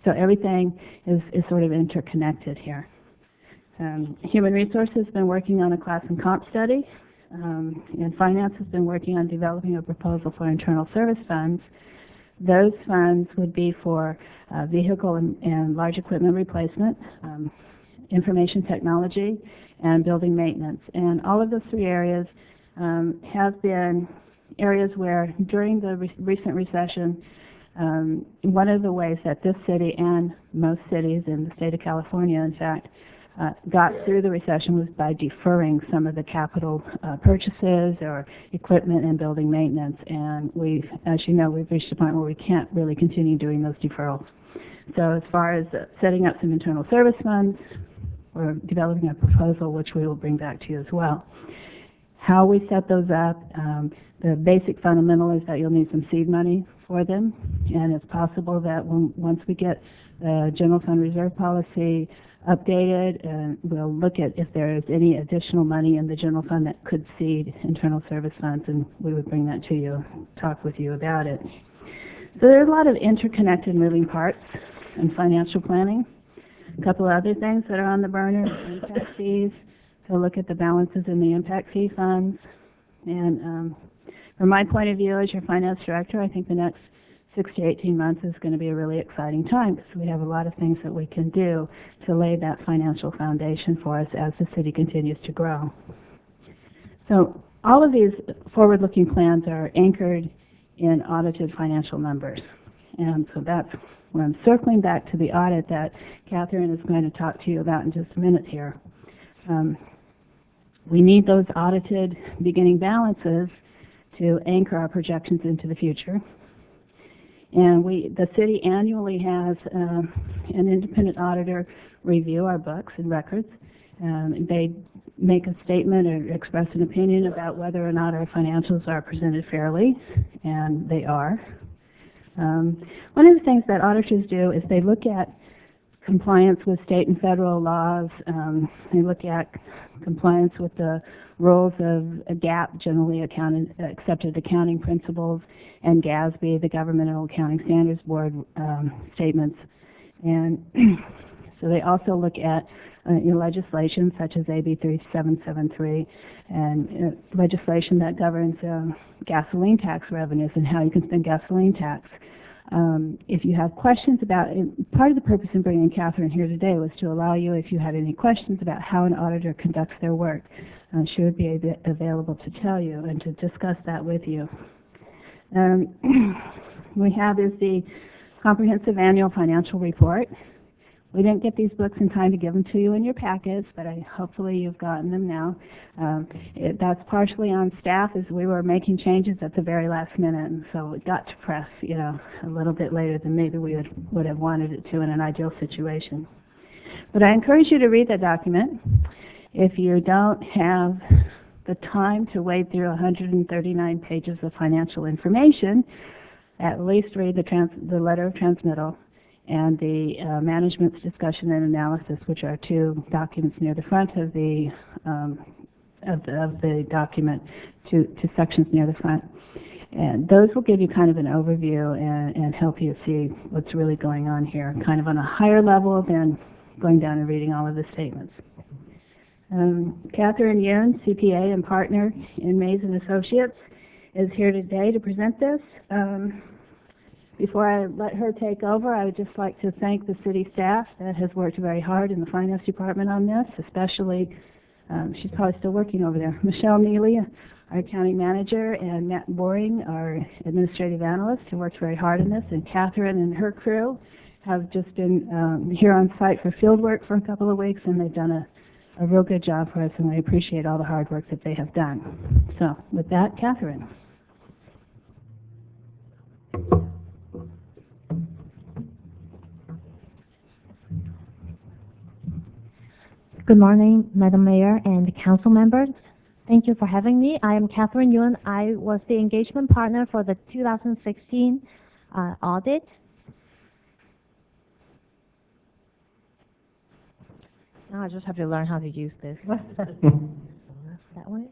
So everything is sort of interconnected here. Human Resources has been working on a class and comp study, and Finance has been working on developing a proposal for internal service funds. Those funds would be for vehicle and large equipment replacement, information technology, and building maintenance. And all of those three areas have been areas where during the recent recession, one of the ways that this city and most cities in the state of California, in fact, got through the recession was by deferring some of the capital purchases or equipment and building maintenance. And we've, as you know, we've reached a point where we can't really continue doing those deferrals. So as far as setting up some internal service funds, we're developing a proposal which we will bring back to you as well. How we set those up, the basic fundamental is that you'll need some seed money for them, and it's possible that once we get the general fund reserve policy updated, we'll look at if there is any additional money in the general fund that could seed internal service funds, and we would bring that to you, talk with you about it. So there's a lot of interconnected moving parts in financial planning. A couple of other things that are on the burner, impact fees, to look at the balances in the impact fee funds. And from my point of view as your finance director, I think the next 6 to 18 months is going to be a really exciting time because we have a lot of things that we can do to lay that financial foundation for us as the city continues to grow. So all of these forward-looking plans are anchored in audited financial numbers. And so that's where I'm circling back to the audit that Catherine is going to talk to you about in just a minute here. We need those audited beginning balances to anchor our projections into the future. And the city annually has an independent auditor review our books and records. They make a statement or express an opinion about whether or not our financials are presented fairly, and they are. One of the things that auditors do is they look at compliance with state and federal laws. They look at compliance with the rules of GAAP, generally accepted accounting principles, and GASB, the Governmental Accounting Standards Board statements. And so they also look at legislation such as AB 3773 and legislation that governs gasoline tax revenues and how you can spend gasoline tax. If you have questions about it, part of the purpose in bringing Catherine here today was to allow you, if you had any questions about how an auditor conducts their work, she would be available to tell you and to discuss that with you. We have is the Comprehensive Annual Financial Report. We didn't get these books in time to give them to you in your packets, but hopefully you've gotten them now. That's partially on staff as we were making changes at the very last minute, and so it got to press, a little bit later than maybe we would have wanted it to in an ideal situation. But I encourage you to read that document. If you don't have the time to wade through 139 pages of financial information, at least read the letter of transmittal and the management's discussion and analysis, which are two documents near the front of the document, two sections near the front. And those will give you kind of an overview and help you see what's really going on here, kind of on a higher level than going down and reading all of the statements. Catherine Yoon, CPA and partner in Mays & Associates, is here today to present this. Before I let her take over, I would just like to thank the city staff that has worked very hard in the finance department on this, especially, she's probably still working over there, Michelle Neely, our accounting manager, and Matt Boring, our administrative analyst, who worked very hard on this, and Catherine and her crew have just been here on site for field work for a couple of weeks, and they've done a real good job for us, and we appreciate all the hard work that they have done. So with that, Catherine. Good morning, Madam Mayor and council members. Thank you for having me. I am Catherine Yun. I was the engagement partner for the 2016 audit. Now I just have to learn how to use this. That way?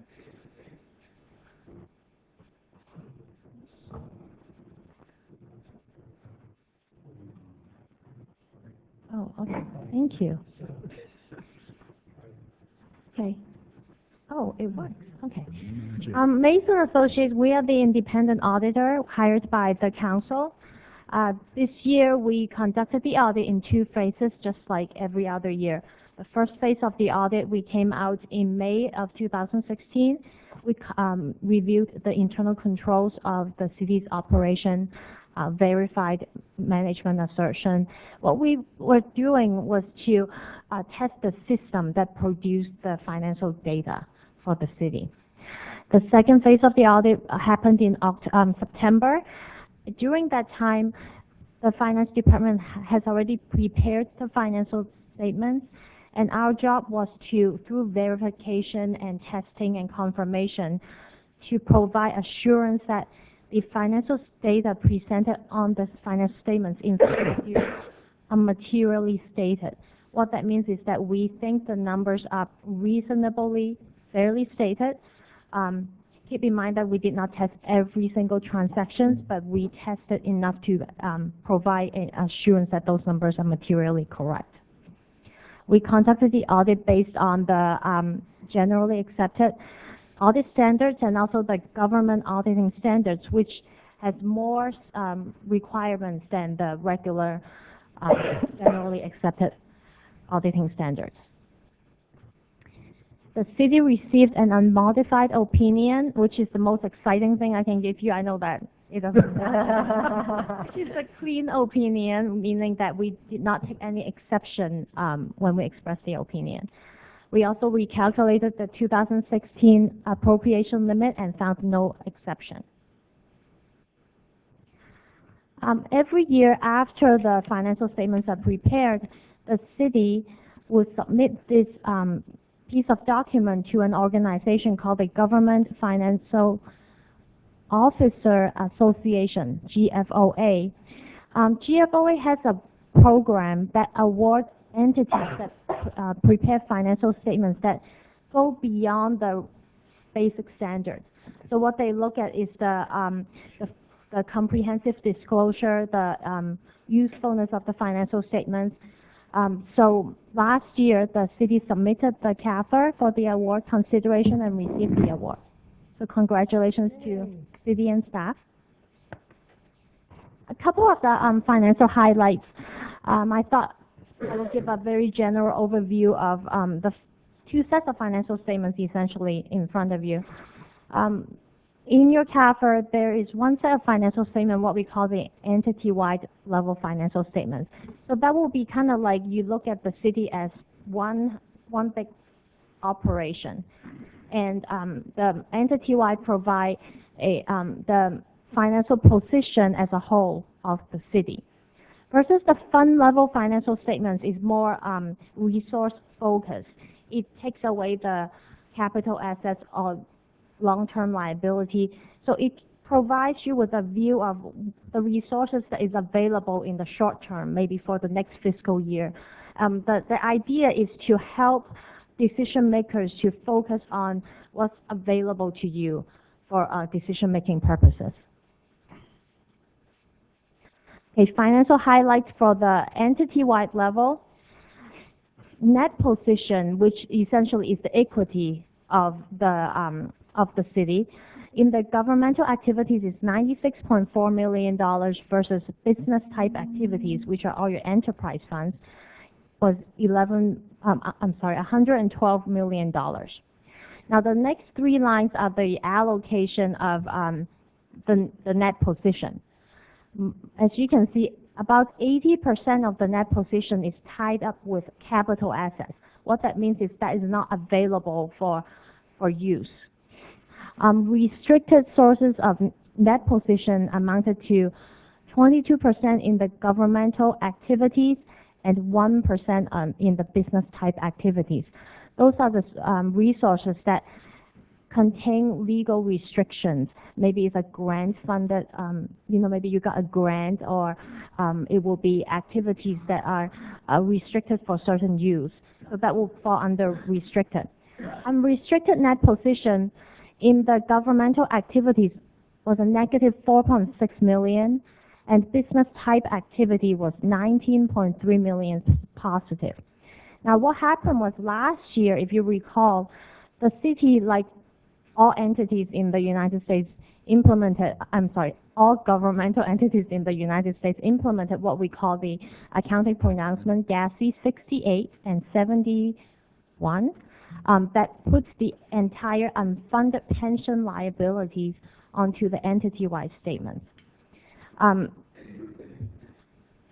Oh, okay. Thank you. Okay. Oh, it works. Okay. Mason Associates, we are the independent auditor hired by the council. This year, we conducted the audit in 2 phases, just like every other year. The first phase of the audit, we came out in May of 2016. We reviewed the internal controls of the city's operation, verified management assertion. What we were doing was to test the system that produced the financial data for the city. The second phase of the audit happened in September. During that time, the finance department has already prepared the financial statements, and our job was to, through verification and testing and confirmation, to provide assurance that the financial data presented on the financial statements in front of you are materially stated. What that means is that we think the numbers are reasonably, fairly stated. Keep in mind that we did not test every single transaction, but we tested enough to provide an assurance that those numbers are materially correct. We conducted the audit based on the generally accepted audit standards and also the government auditing standards, which has more requirements than the regular generally accepted auditing standards. The city received an unmodified opinion, which is the most exciting thing I can give you. I know that it doesn't. It's a clean opinion, meaning that we did not take any exception when we expressed the opinion. We also recalculated the 2016 appropriation limit and found no exception. Every year after the financial statements are prepared, the city will submit this piece of document to an organization called the Government Financial Officer Association, GFOA. GFOA has a program that awards entities that prepare financial statements that go beyond the basic standards. So what they look at is the comprehensive disclosure, the usefulness of the financial statements. So last year, the city submitted the CAFR for the award consideration and received the award. So congratulations to city and staff. A couple of the financial highlights. I thought I will give a very general overview of the 2 sets of financial statements essentially in front of you. In your CAFR, there is one set of financial statement, what we call the entity-wide level financial statements. So that will be kind of like you look at the city as one big operation. And the entity-wide provide the financial position as a whole of the city. Versus the fund level financial statements is more resource focused. It takes away the capital assets or long-term liability. So it provides you with a view of the resources that is available in the short term, maybe for the next fiscal year. The idea is to help decision makers to focus on what's available to you for decision-making purposes. Okay, financial highlights for the entity-wide level. Net position, which essentially is the equity of the city, in the governmental activities is $96.4 million versus business type activities, which are all your enterprise funds, was $112 million. Now the next 3 lines are the allocation of the net position. As you can see, about 80% of the net position is tied up with capital assets. What that means is that is not available for use. Restricted sources of net position amounted to 22% in the governmental activities and 1% in the business type activities. Those are the resources that contain legal restrictions. Maybe it's a grant funded, maybe you got a grant, or it will be activities that are restricted for certain use. So that will fall under restricted. Unrestricted net position in the governmental activities was a negative 4.6 million, and business type activity was 19.3 million positive. Now, what happened was last year, if you recall, the city, like all entities in the United States, all governmental entities in the United States implemented what we call the accounting pronouncement GASI 68 and 71, that puts the entire unfunded pension liabilities onto the entity-wide statements.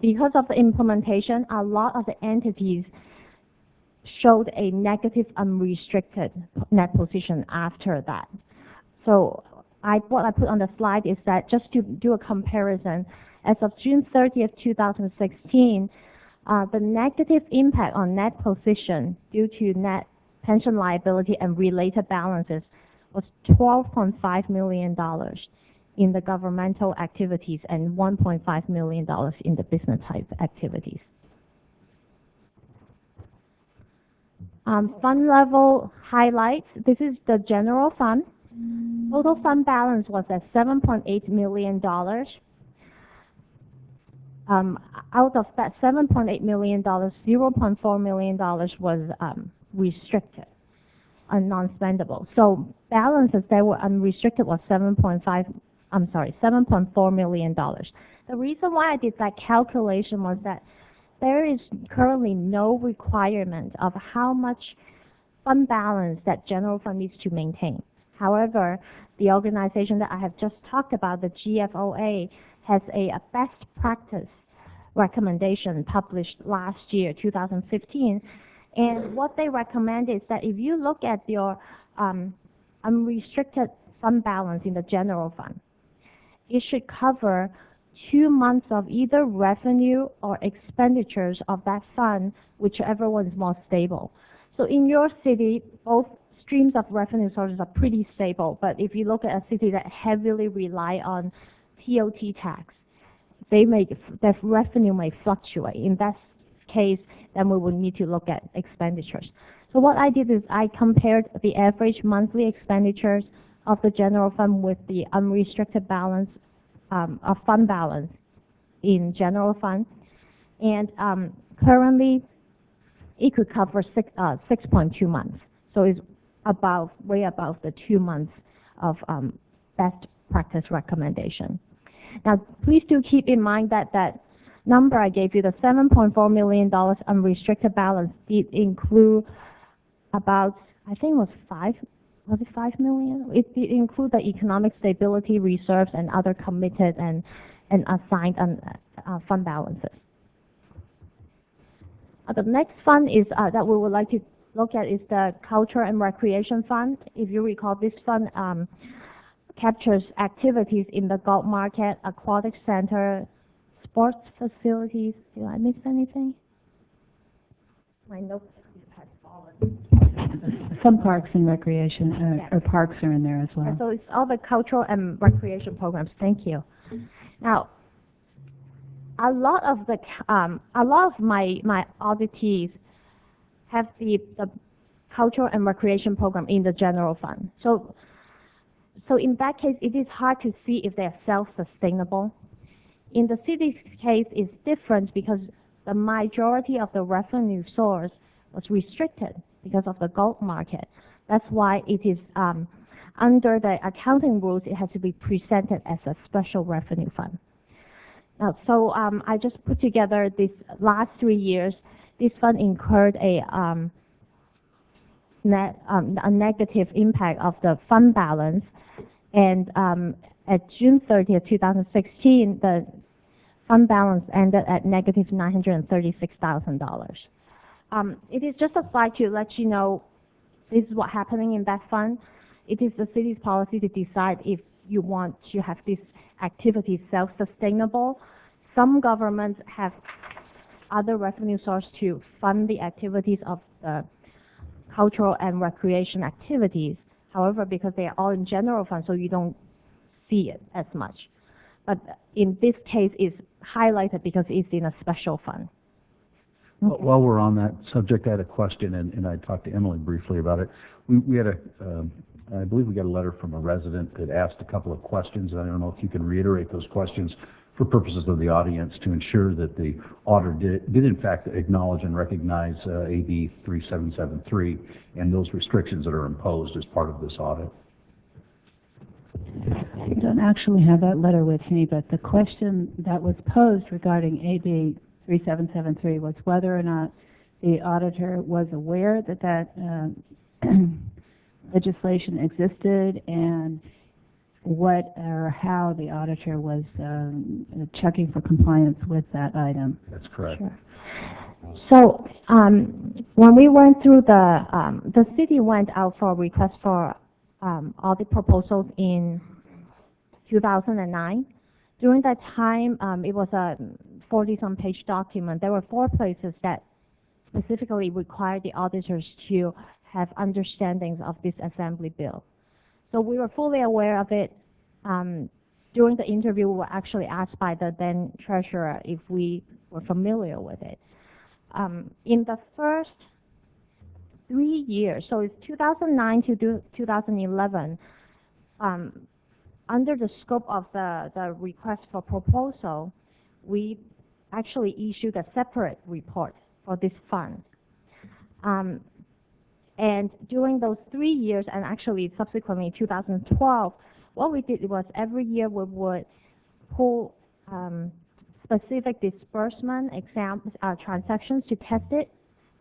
Because of the implementation, a lot of the entities showed a negative unrestricted net position after that. So what I put on the slide is that just to do a comparison, as of June 30th, 2016, the negative impact on net position due to net pension liability and related balances was $12.5 million in the governmental activities and $1.5 million in the business type activities. Fund level highlights. This is the general fund. Total fund balance was at $7.8 million. Out of that $7.8 million, $0.4 million was restricted and non-spendable. So balances that were unrestricted was $7.4 million. The reason why I did that calculation was that there is currently no requirement of how much fund balance that general fund needs to maintain. However, the organization that I have just talked about, the GFOA, has a best practice recommendation published last year, 2015. And what they recommend is that if you look at your unrestricted fund balance in the general fund, it should cover 2 months of either revenue or expenditures of that fund, whichever one is more stable. So in your city, both streams of revenue sources are pretty stable, but if you look at a city that heavily rely on TOT tax, their revenue may fluctuate. In that case, then we would need to look at expenditures. So what I did is I compared the average monthly expenditures of the general fund with the unrestricted balance of fund balance in general fund, and currently it could cover 6.2 months. So it's way above the 2 months of best practice recommendation. Now, please do keep in mind that that number I gave you, the $7.4 million unrestricted balance, did include about, I think it was $5 million? It did include the economic stability reserves and other committed and assigned fund balances. The next fund is that we would like to look at is the Culture and Recreation Fund. If you recall, this fund captures activities in the Galt Market, Aquatic Center, sports facilities. Did I miss anything? My notes have fallen. Some parks and recreation, or parks are in there as well. So it's all the cultural and recreation programs. Thank you. Now, a lot of my auditees have the cultural and recreation program in the general fund. So in that case, it is hard to see if they're self-sustainable. In the city's case, it's different because the majority of the revenue source was restricted because of the gold market. That's why it is under the accounting rules, it has to be presented as a special revenue fund. Now, so I just put together these last 3 years. This fund incurred a negative impact of the fund balance, and at June 30th, 2016, the fund balance ended at negative $936,000. It is just a slide to let you know this is what's happening in that fund. It is the city's policy to decide if you want to have this activity self-sustainable. Some governments have other revenue sources to fund the activities of the cultural and recreation activities. However, because they are all in general fund, so you don't see it as much. But in this case, it's highlighted because it's in a special fund. Okay. While we're on that subject, I had a question, and I talked to Emily briefly about it. We had I believe we got a letter from a resident that asked a couple of questions. I don't know if you can reiterate those questions for purposes of the audience to ensure that the auditor did in fact acknowledge and recognize AB 3773 and those restrictions that are imposed as part of this audit. I don't actually have that letter with me, but the question that was posed regarding AB 3773 was whether or not the auditor was aware that legislation existed, and what or how the auditor was checking for compliance with that item. That's correct. Sure. So when we went through the city went out for a request for audit proposals in 2009. During that time, it was a 40-some page document. There were 4 places that specifically required the auditors to have understandings of this assembly bill. So we were fully aware of it. During the interview, we were actually asked by the then treasurer if we were familiar with it. In the first 3 years, so it's 2009 to 2011, under the scope of the request for proposal, we actually issued a separate report for this fund. And during those 3 years, and actually subsequently 2012, what we did was every year we would pull specific disbursement transactions to test it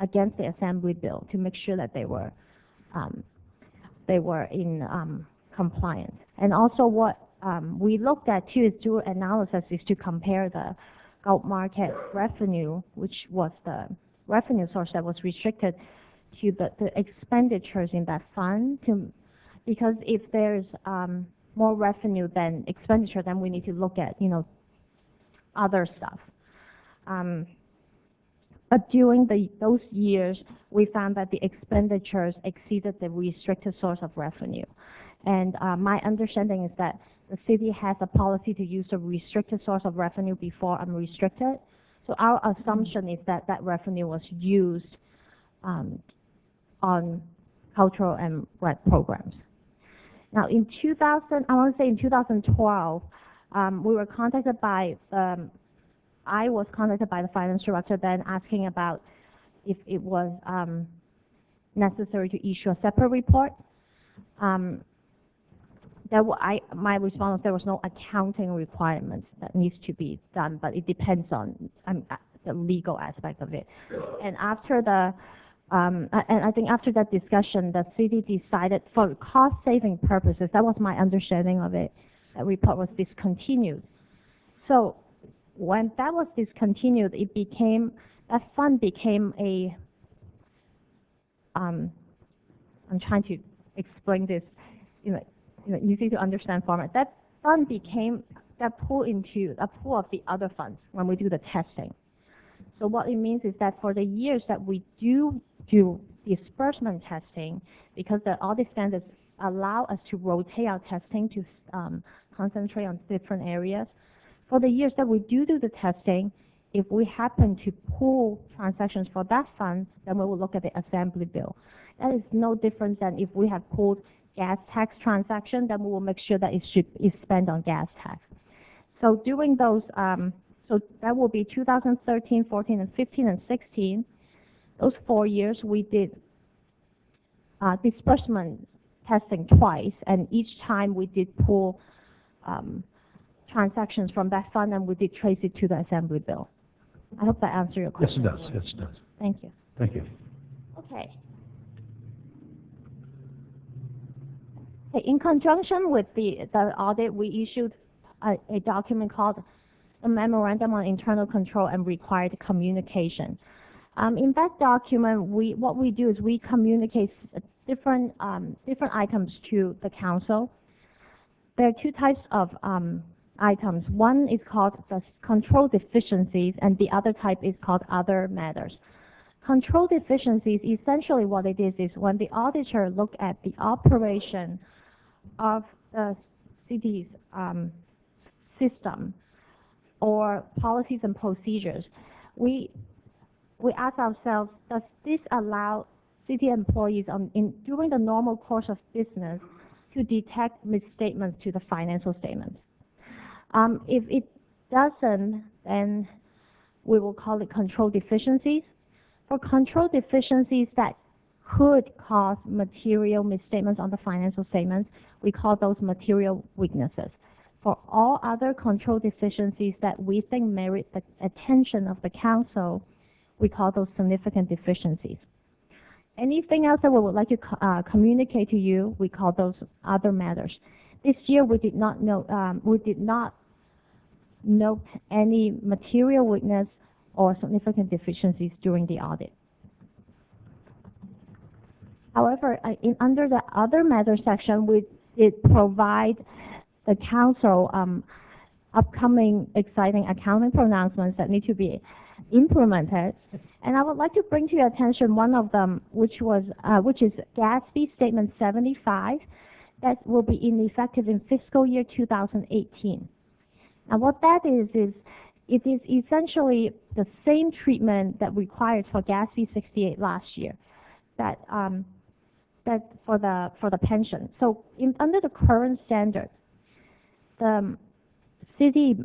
against the assembly bill to make sure that they were in compliance. And also what we looked at too is do analysis is to compare the Galt market revenue, which was the revenue source that was restricted, to the expenditures in that fund, because if there's more revenue than expenditure, then we need to look at, other stuff. But during those years, we found that the expenditures exceeded the restricted source of revenue. And my understanding is that the city has a policy to use a restricted source of revenue before unrestricted. So our assumption is that that revenue was used on cultural and rec programs. Now in 2012, we were contacted by, I was contacted by the finance director then asking about if it was necessary to issue a separate report. My response was there was no accounting requirements that needs to be done, but it depends on the legal aspect of it. And after and I think after that discussion, the city decided for cost-saving purposes, that was my understanding of it, that report was discontinued. So when that was discontinued, that fund became a, I'm trying to explain this, easy to understand format. That fund became that pool into a pool of the other funds when we do the testing. So what it means is that for the years that we do disbursement testing, because the audit standards allow us to rotate our testing to concentrate on different areas, for the years that we do the testing, if we happen to pull transactions for that fund, then we will look at the assembly bill. That is no different than if we have pulled gas tax transaction, then we will make sure that it is spent on gas tax. So during those, so that will be 2013, 14, and 15, and 16. Those 4 years, we did disbursement testing twice, and each time we did pull transactions from that fund, and we did trace it to the assembly bill. I hope that answered your question. Yes, it does. Yes, it does. Thank you. Thank you. Okay. In conjunction with the audit, we issued a document called a Memorandum on Internal Control and Required Communication. In that document, what we do is we communicate different items to the council. There are 2 types of items. One is called the control deficiencies, and the other type is called other matters. Control deficiencies, essentially what it is when the auditor look at the operation of the city's system or policies and procedures, we ask ourselves, does this allow city employees during the normal course of business to detect misstatements to the financial statements? If it doesn't, then we will call it control deficiencies. For control deficiencies that could cause material misstatements on the financial statements, we call those material weaknesses. For all other control deficiencies that we think merit the attention of the council, we call those significant deficiencies. Anything else that we would like to communicate to you, we call those other matters. This year we did not note any material weakness or significant deficiencies during the audit. However, under the other matters section, we did provide the council upcoming exciting accounting pronouncements that need to be implemented. And I would like to bring to your attention one of them, which is Gatsby Statement 75, that will be effective in fiscal year 2018. And what that is it is essentially the same treatment that required for Gatsby 68 last year, that for the pension. So under the current standard, the city,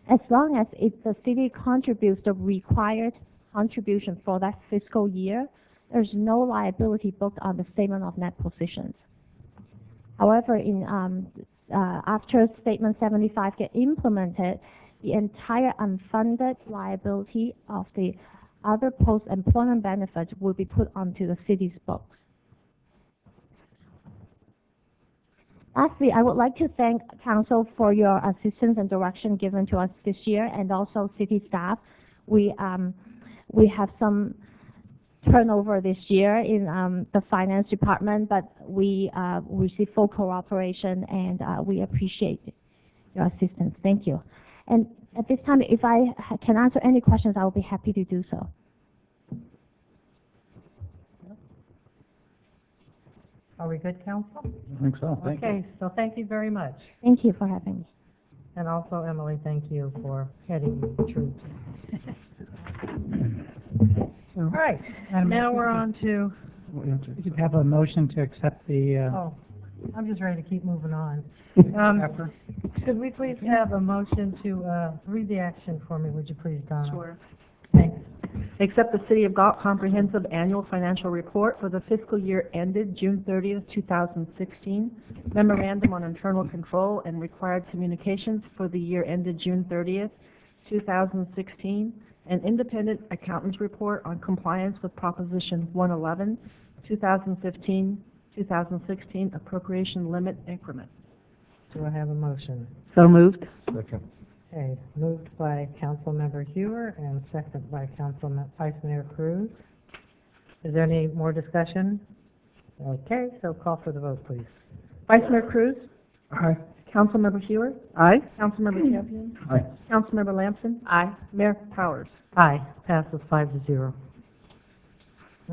as long as the city contributes the required contribution for that fiscal year, there's no liability booked on the statement of net positions. However, after Statement 75 get implemented, the entire unfunded liability of the other post-employment benefits will be put onto the city's books. Lastly, I would like to thank Council for your assistance and direction given to us this year, and also city staff. We have some turnover this year in the finance department, but we receive full cooperation, and we appreciate your assistance. Thank you. And at this time, if I can answer any questions, I will be happy to do so. Are we good, Council? I think so, thank you. Okay, so thank you very much. Thank you for having me. And also, Emily, thank you for heading the troops. All right, and now we're on to, We could have a motion to accept the, oh, I'm just ready to keep moving on. Could we please have a motion to read the action for me, would you please, Donna? Sure. Thanks. Accept the City of Galt Comprehensive Annual Financial Report for the fiscal year ended June 30th, 2016, Memorandum on Internal Control and Required Communications for the year ended June 30th, 2016, an Independent Accountant's Report on Compliance with Proposition 111, 2015-2016 Appropriation Limit Increment. Do I have a motion? So moved. Second. Okay, moved by Councilmember Hewer and seconded by Vice Mayor Cruz. Is there any more discussion? Okay, so call for the vote, please. Vice Mayor Cruz? Aye. Councilmember Hewer? Aye. Councilmember Campion? Aye. Councilmember Lamson? Aye. Mayor Powers? Aye, passes 5-0.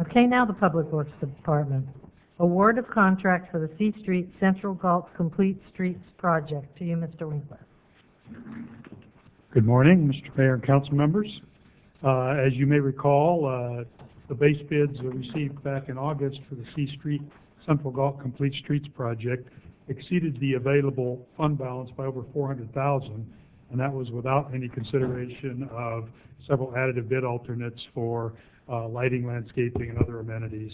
Okay, now the Public Works Department. Award of contract for the C Street Central Galt Complete Streets Project. To you, Mr. Winkler. Good morning, Mr. Mayor and council members. As you may recall, the base bids received back in August for the C Street Central Galt Complete Streets Project exceeded the available fund balance by over $400,000, and that was without any consideration of several additive bid alternates for lighting, landscaping, and other amenities.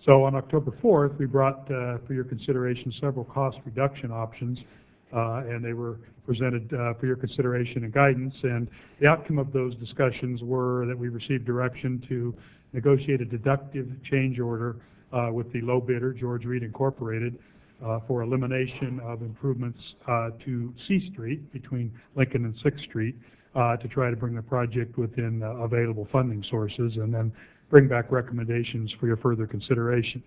So on October 4th, we brought for your consideration several cost reduction options, and they were presented for your consideration and guidance. And the outcome of those discussions were that we received direction to negotiate a deductive change order with the low bidder, George Reed Incorporated, for elimination of improvements to C Street between Lincoln and 6th Street to try to bring the project within available funding sources, and then bring back recommendations for your further consideration.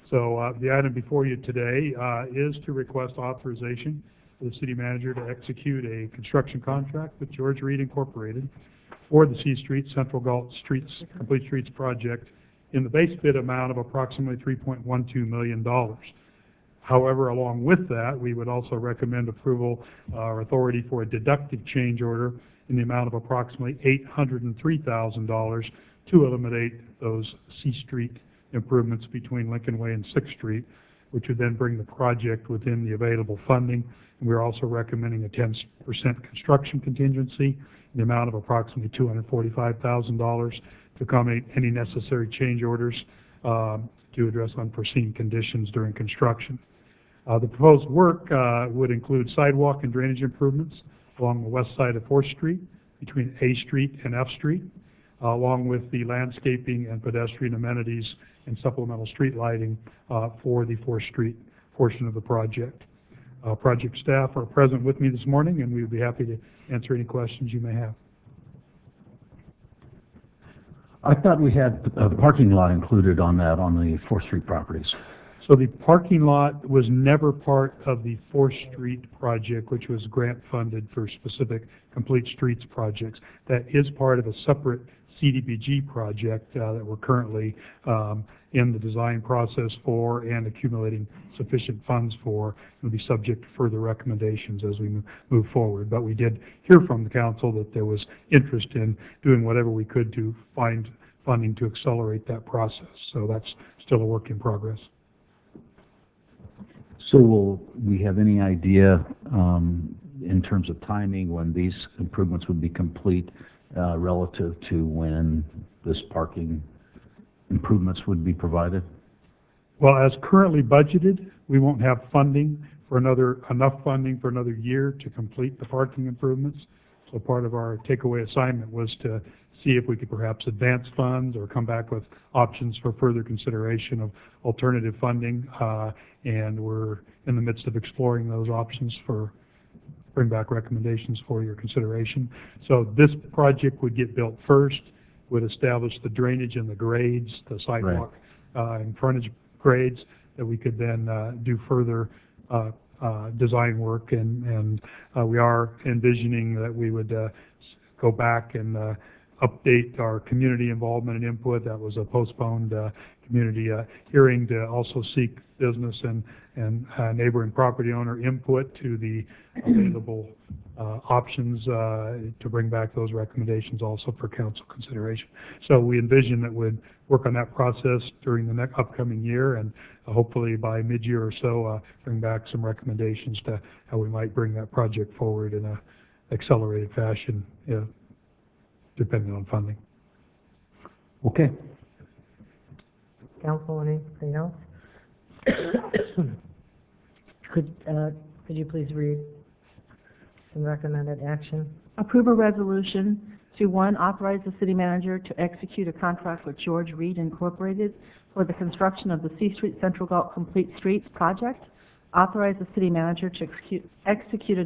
So the item before you today is to request authorization for the city manager to execute a construction contract with George Reed Incorporated for the C Street Central Galt Streets, Complete Streets project in the base bid amount of approximately $3.12 million. However, along with that, we would also recommend approval or authority for a deductive change order in the amount of approximately $803,000 to eliminate those C Street improvements between Lincoln Way and 6th Street, which would then bring the project within the available funding. And we're also recommending a 10% construction contingency in the amount of approximately $245,000 to accommodate any necessary change orders to address unforeseen conditions during construction. The proposed work would include sidewalk and drainage improvements along the west side of 4th Street between A Street and F Street, along with the landscaping and pedestrian amenities and supplemental street lighting for the 4th Street portion of the project. Project staff are present with me this morning, and we would be happy to answer any questions you may have. I thought we had a parking lot included on that, on the 4th Street properties. So the parking lot was never part of the 4th Street project, which was grant funded for specific complete streets projects. That is part of a separate CDBG project that we're currently in the design process for and accumulating sufficient funds for. It'll be subject to further recommendations as we move forward. But we did hear from the council that there was interest in doing whatever we could to find funding to accelerate that process. So that's still a work in progress. So will we have any idea in terms of timing when these improvements would be complete relative to when this parking improvements would be provided? Well, as currently budgeted, we won't have funding for enough funding for another year to complete the parking improvements. So part of our takeaway assignment was to see if we could perhaps advance funds or come back with options for further consideration of alternative funding. And we're in the midst of exploring those options for bring back recommendations for your consideration. So this project would get built first, would establish the drainage and the grades, the sidewalk and frontage grades, that we could then do further design work, and we are envisioning that we would go back and update our community involvement and input. That was a postponed community hearing to also seek business and neighboring property owner input to the available options to bring back those recommendations also for council consideration. So we envision that we'd work on that process during the next upcoming year, and hopefully by mid-year or so bring back some recommendations to how we might bring that project forward in a accelerated fashion, depending on funding. Okay. Council, anything else? Could you please read some recommended action? Approve a resolution to, 1, authorize the city manager to execute a contract with George Reed Incorporated for the construction of the C Street Central Galt Complete Streets project. Authorize the city manager to execute a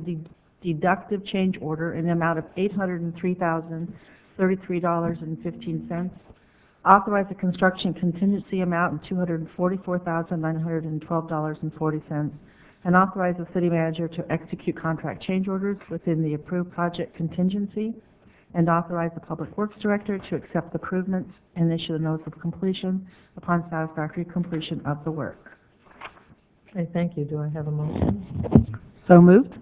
deductive change order in the amount of $803,033.15. Authorize a construction contingency amount of $244,912.40, and authorize the city manager to execute contract change orders within the approved project contingency, and authorize the public works director to accept the improvements and issue the notice of completion upon satisfactory completion of the work. Okay, thank you. Do I have a motion? So moved.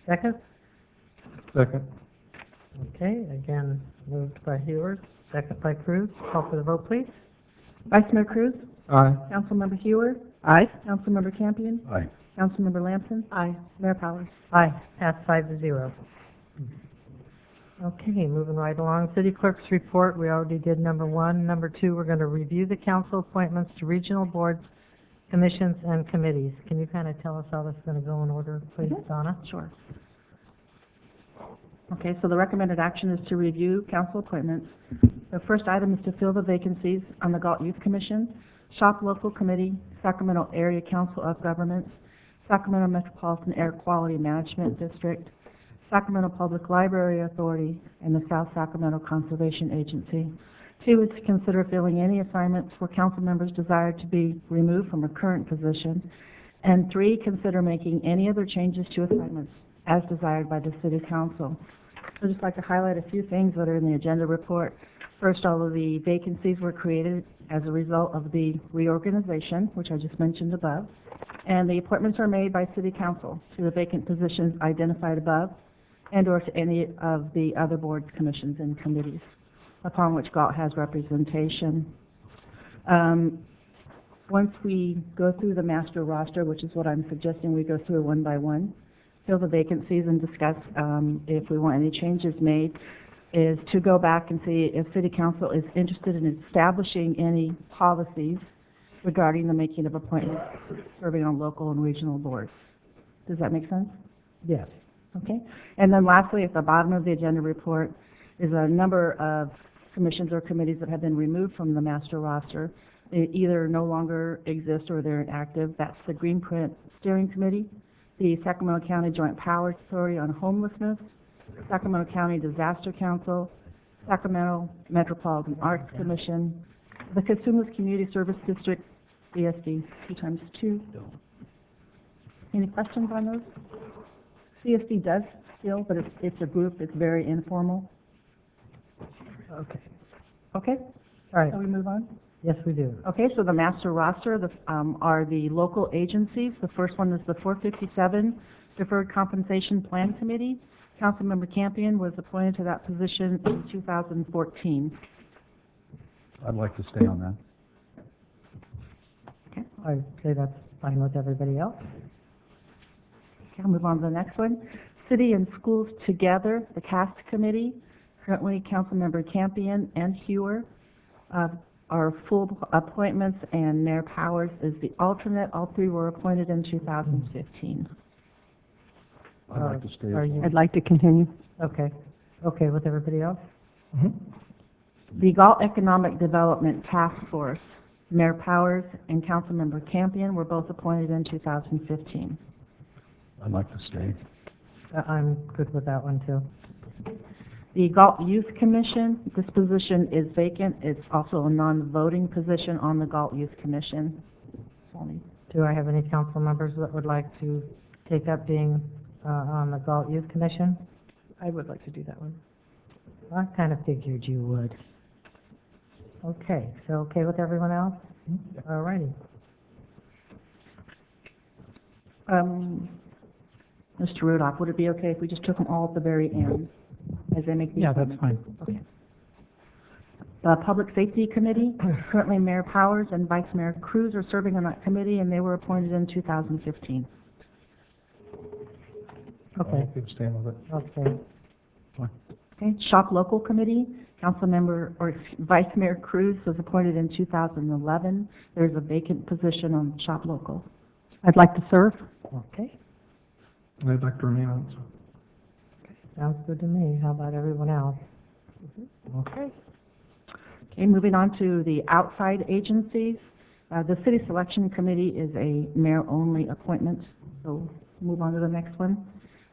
Second? Second. Okay, again, moved by Hewer, second by Cruz. Call for the vote, please. Vice Mayor Cruz? Aye. Councilmember Hewer? Aye. Councilmember Campion? Aye. Councilmember Lampson? Aye. Mayor Powers? Aye, passed 5-0. Okay, moving right along. City Clerk's report, we already did number 1. Number 2, we're going to review the council appointments to regional boards, commissions, and committees. Can you kind of tell us how this is going to go in order, please, Donna? Sure. Okay, so the recommended action is to review council appointments. The first item is to fill the vacancies on the Galt Youth Commission, Shop Local Committee, Sacramento Area Council of Governments, Sacramento Metropolitan Air Quality Management District, Sacramento Public Library Authority, and the South Sacramento Conservation Agency. 2 is to consider filling any assignments where council members desire to be removed from a current position. And 3, consider making any other changes to assignments as desired by the City Council. I'd just like to highlight a few things that are in the agenda report. First, all of the vacancies were created as a result of the reorganization, which I just mentioned above. And the appointments are made by City Council to the vacant positions identified above and/or to any of the other boards, commissions, and committees upon which Galt has representation. Once we go through the master roster, which is what I'm suggesting we go through one by one, fill the vacancies and discuss if we want any changes made, is to go back and see if City Council is interested in establishing any policies regarding the making of appointments serving on local and regional boards. Does that make sense? Yes. Okay. And then lastly, at the bottom of the agenda report is a number of commissions or committees that have been removed from the master roster. They either no longer exist or they're inactive. That's the Greenprint Steering Committee, the Sacramento County Joint Powers Authority on Homelessness, Sacramento County Disaster Council, Sacramento Metropolitan Arts Commission, the Cosumnes Community Service District, CSD, 2x2. Any questions on those? CSD does still, but it's a group, it's very informal. Okay. Okay? All right. Shall we move on? Yes, we do. Okay, so the master roster are the local agencies. The first one is the 457 Deferred Compensation Plan Committee. Councilmember Campion was appointed to that position in 2014. I'd like to stay on that. Okay, I'd say that's fine with everybody else. I'll move on to the next one. City and Schools Together, the CAST Committee. Currently, Councilmember Campion and Hewer are full appointments, and Mayor Powers is the alternate. All three were appointed in 2015. I'd like to stay. Are you, I'd like to continue. okay. Okay with everybody else? The Galt Economic Development Task Force, Mayor Powers and Councilmember Campion were both appointed in 2015. I'd like to stay. I'm good with that one, too. The Galt Youth Commission, this position is vacant. It's also a non-voting position on the Galt Youth Commission. Do I have any council members that would like to take up being on the Galt Youth Commission? I would like to do that one. I kind of figured you would. Okay, so okay with everyone else? All righty. Mr. Rudolph, would it be okay if we just took them all at the very end as they make the Yeah, that's appointments? fine. Okay. The Public Safety Committee, currently Mayor Powers and Vice Mayor Cruz are serving on that committee, and they were appointed in 2015. Okay, I could stand with it. okay. Okay, Shop Local Committee, Vice Mayor Cruz was appointed in 2011. There's a vacant position on Shop Local. I'd like to serve. Okay, I'd like to remain on it. sounds good to me. How about everyone else? Okay. Okay, moving on to the outside agencies. The City Selection Committee is a mayor-only appointment, so move on to the next one.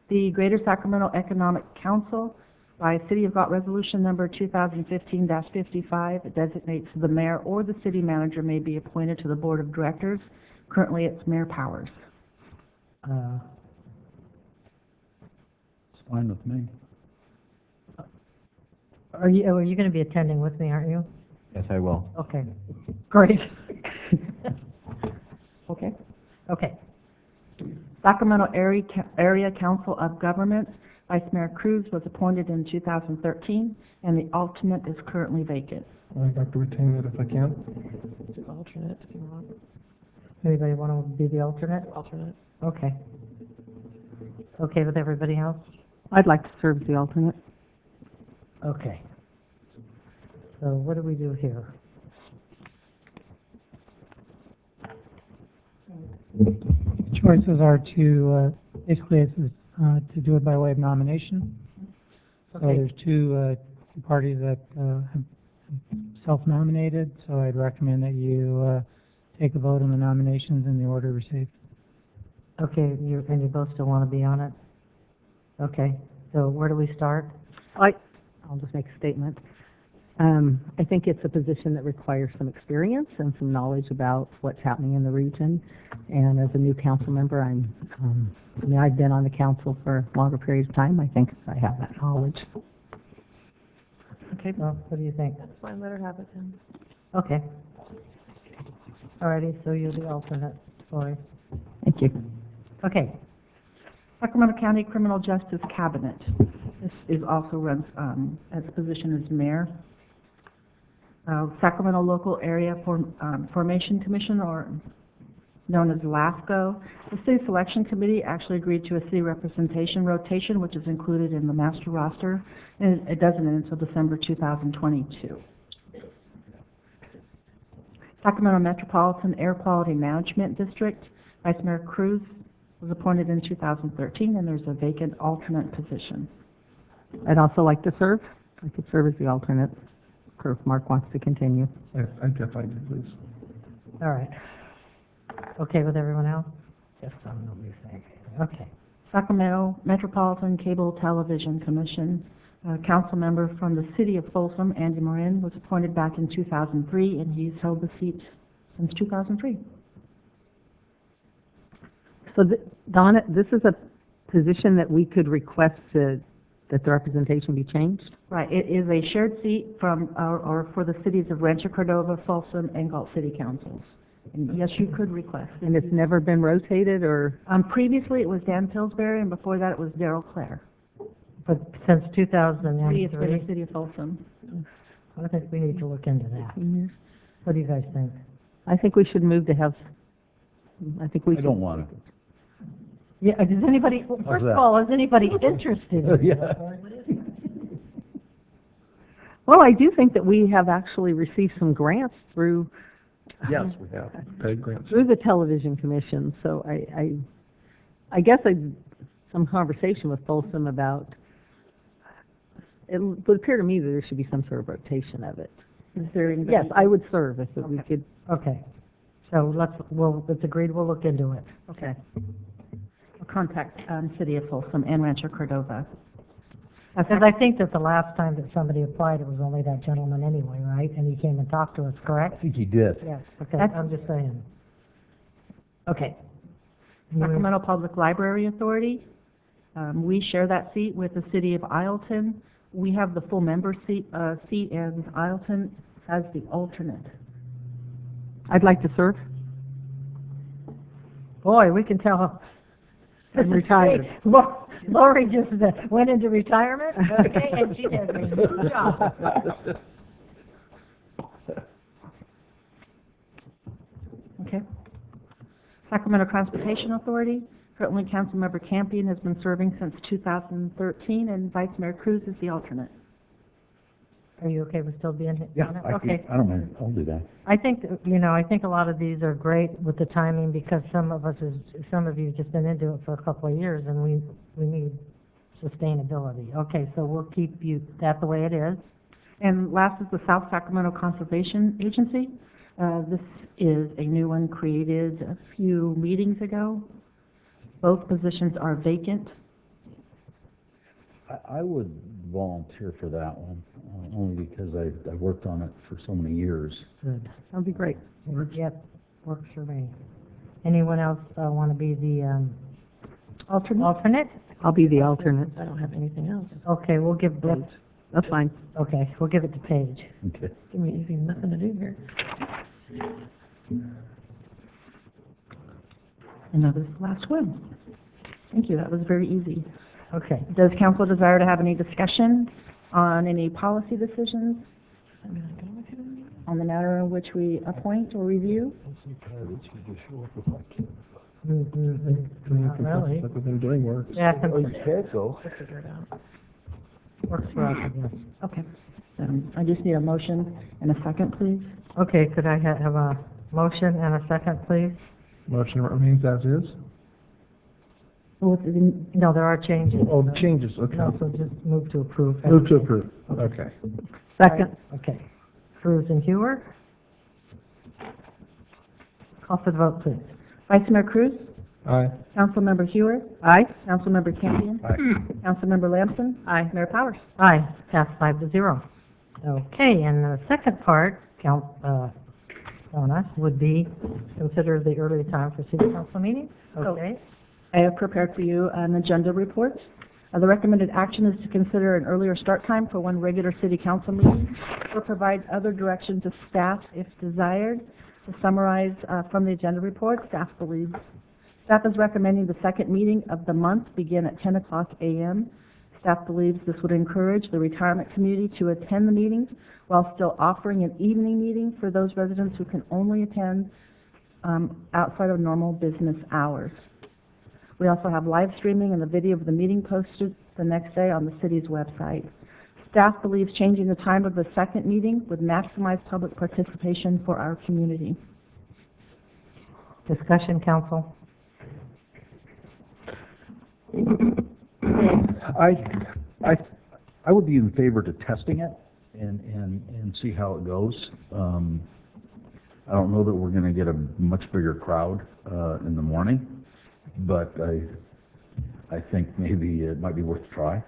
The Greater Sacramento Economic Council, by City of Galt Resolution Number 2015-55, it designates the mayor or the city manager may be appointed to the Board of Directors. Currently, it's Mayor Powers. It's fine with me. Are you going to be attending with me, aren't you? Yes, I will. Okay, great. Okay. Okay, Sacramento Area Council of Governments, Vice Mayor Cruz was appointed in 2013, and the alternate is currently vacant. I'd like to retain it if I can. Do alternate if you want. anybody want to be the alternate? Alternate. Okay. Okay with everybody else? I'd like to serve as the alternate. Okay. So what do we do here? Choices are to, basically, it's to do it by way of nomination. So Okay. there's two parties that have self-nominated, so I'd recommend that you take a vote on the nominations in the order received. Okay, and you both still want to be on it? Okay, so where do we start? I'll just make a statement. I think it's a position that requires some experience and some knowledge about what's happening in the region. And as a new council member, I've been on the council for a longer period of time. I think I have that knowledge. Okay, well, what do you think? That's fine, let her have it then. Okay. All righty, so you're the alternate, Lori. Thank you. Okay, Sacramento County Criminal Justice Cabinet. This is also runs as a position as mayor. Sacramento Local Area Formation Commission, or known as LASCO. The City Selection Committee actually agreed to a city representation rotation, which is included in the master roster, and it doesn't end until December 2022. Sacramento Metropolitan Air Quality Management District, Vice Mayor Cruz was appointed in 2013, and there's a vacant alternate position. I'd also like to serve. I could serve as the alternate, if Mark wants to continue. I definitely do, please. all right. Okay with everyone else? Just so nobody's saying. Okay. Sacramento Metropolitan Cable Television Commission, a council member from the city of Folsom, Andy Morin, was appointed back in 2003, and he's held the seat since 2003. So, Donna, this is a position that we could request that the representation be changed? Right, it is a shared seat from, or for the cities of Rancho Cordova, Folsom, and Galt City Councils. And yes, you could request. And it's never been rotated, or? Previously, it was Dan Pillsbury, and before that, it was Darrell Clare. But since It's been 2003, the city of Folsom. I think we need to look into that. Mm-hmm. What do you guys think? I think we should move to have, I think we I should. don't want it. Yeah, does anybody, first of all, is anybody interested? Yeah. Well, I do think that we have actually received some grants through. Yes, we have. Paid grants. Through the television commission, so I guess some conversation with Folsom about, it would appear to me that there should be some sort of rotation of it. Is there anybody? Yes, I would serve if we could. Okay, so it's agreed, we'll look into it. Okay. I'll contact City of Folsom and Rancho Cordova. Because I think that the last time that somebody applied, it was only that gentleman anyway, right? And he came and talked to us, correct? I think he did. Yes, okay, That's- I'm just saying. Okay. Sacramento Public Library Authority, we share that seat with the City of Ileton. We have the full member seat, and Ileton has the alternate. I'd like to serve. Boy, we can tell. I'm retired. Lori just went into retirement, okay, and she has a new job. Okay. Sacramento Transportation Authority, currently Councilmember Campion has been serving since 2013, and Vice Mayor Cruz is the alternate. Are you okay with still being here? Yeah, Okay. I don't mind, I'll do that. I think, I think a lot of these are great with the timing because some of you have just been into it for a couple of years and we need sustainability. Okay, so we'll keep that the way it is. And last is the South Sacramento Conservation Agency. This is a new one created a few meetings ago. Both positions are vacant. I would volunteer for that one, only because I worked on it for so many years. Good. That'd be great. Yep, works for me. Anyone else want to be the alternate? I'll be the alternate. I don't have anything else. Okay, we'll give Paige. That's fine. Okay, we'll give it to Paige. Okay. Give me easy, nothing to do here. And now this is the last one. Thank you, that was very easy. Okay. Does council desire to have any discussion on any policy decisions on the matter in which we appoint or review? Not really. Like we've been doing work. Yeah, can't go. We'll figure it out. works for us, I guess. Okay. I just need a motion and a second, please. Okay, could I have a motion and a second, please? Motion remains as is. No, there are changes. Oh, changes, okay. No, so just move to approve. Move to approve, okay. Second. Okay. Cruz and Hewer. Call for the vote, please. Vice Mayor Cruz? Aye. Councilmember Hewer? Aye. Councilmember Campion? Aye. Councilmember Lamson? Aye. Mayor Powers? Aye, pass 5-0. Okay, and the second part, Donna, would be consider the early time for city council meetings. Okay. I have prepared for you an agenda report. The recommended action is to consider an earlier start time for one regular city council meeting or provide other direction to staff if desired. To summarize from the agenda report, staff is recommending the second meeting of the month begin at 10 o'clock a.m. Staff believes this would encourage the retirement community to attend the meetings while still offering an evening meeting for those residents who can only attend outside of normal business hours. We also have live streaming and the video of the meeting posted the next day on the city's website. Staff believes changing the time of the second meeting would maximize public participation for our community. Discussion, council. I would be in favor to testing it and see how it goes. I don't know that we're gonna get a much bigger crowd in the morning, but I think maybe it might be worth a try.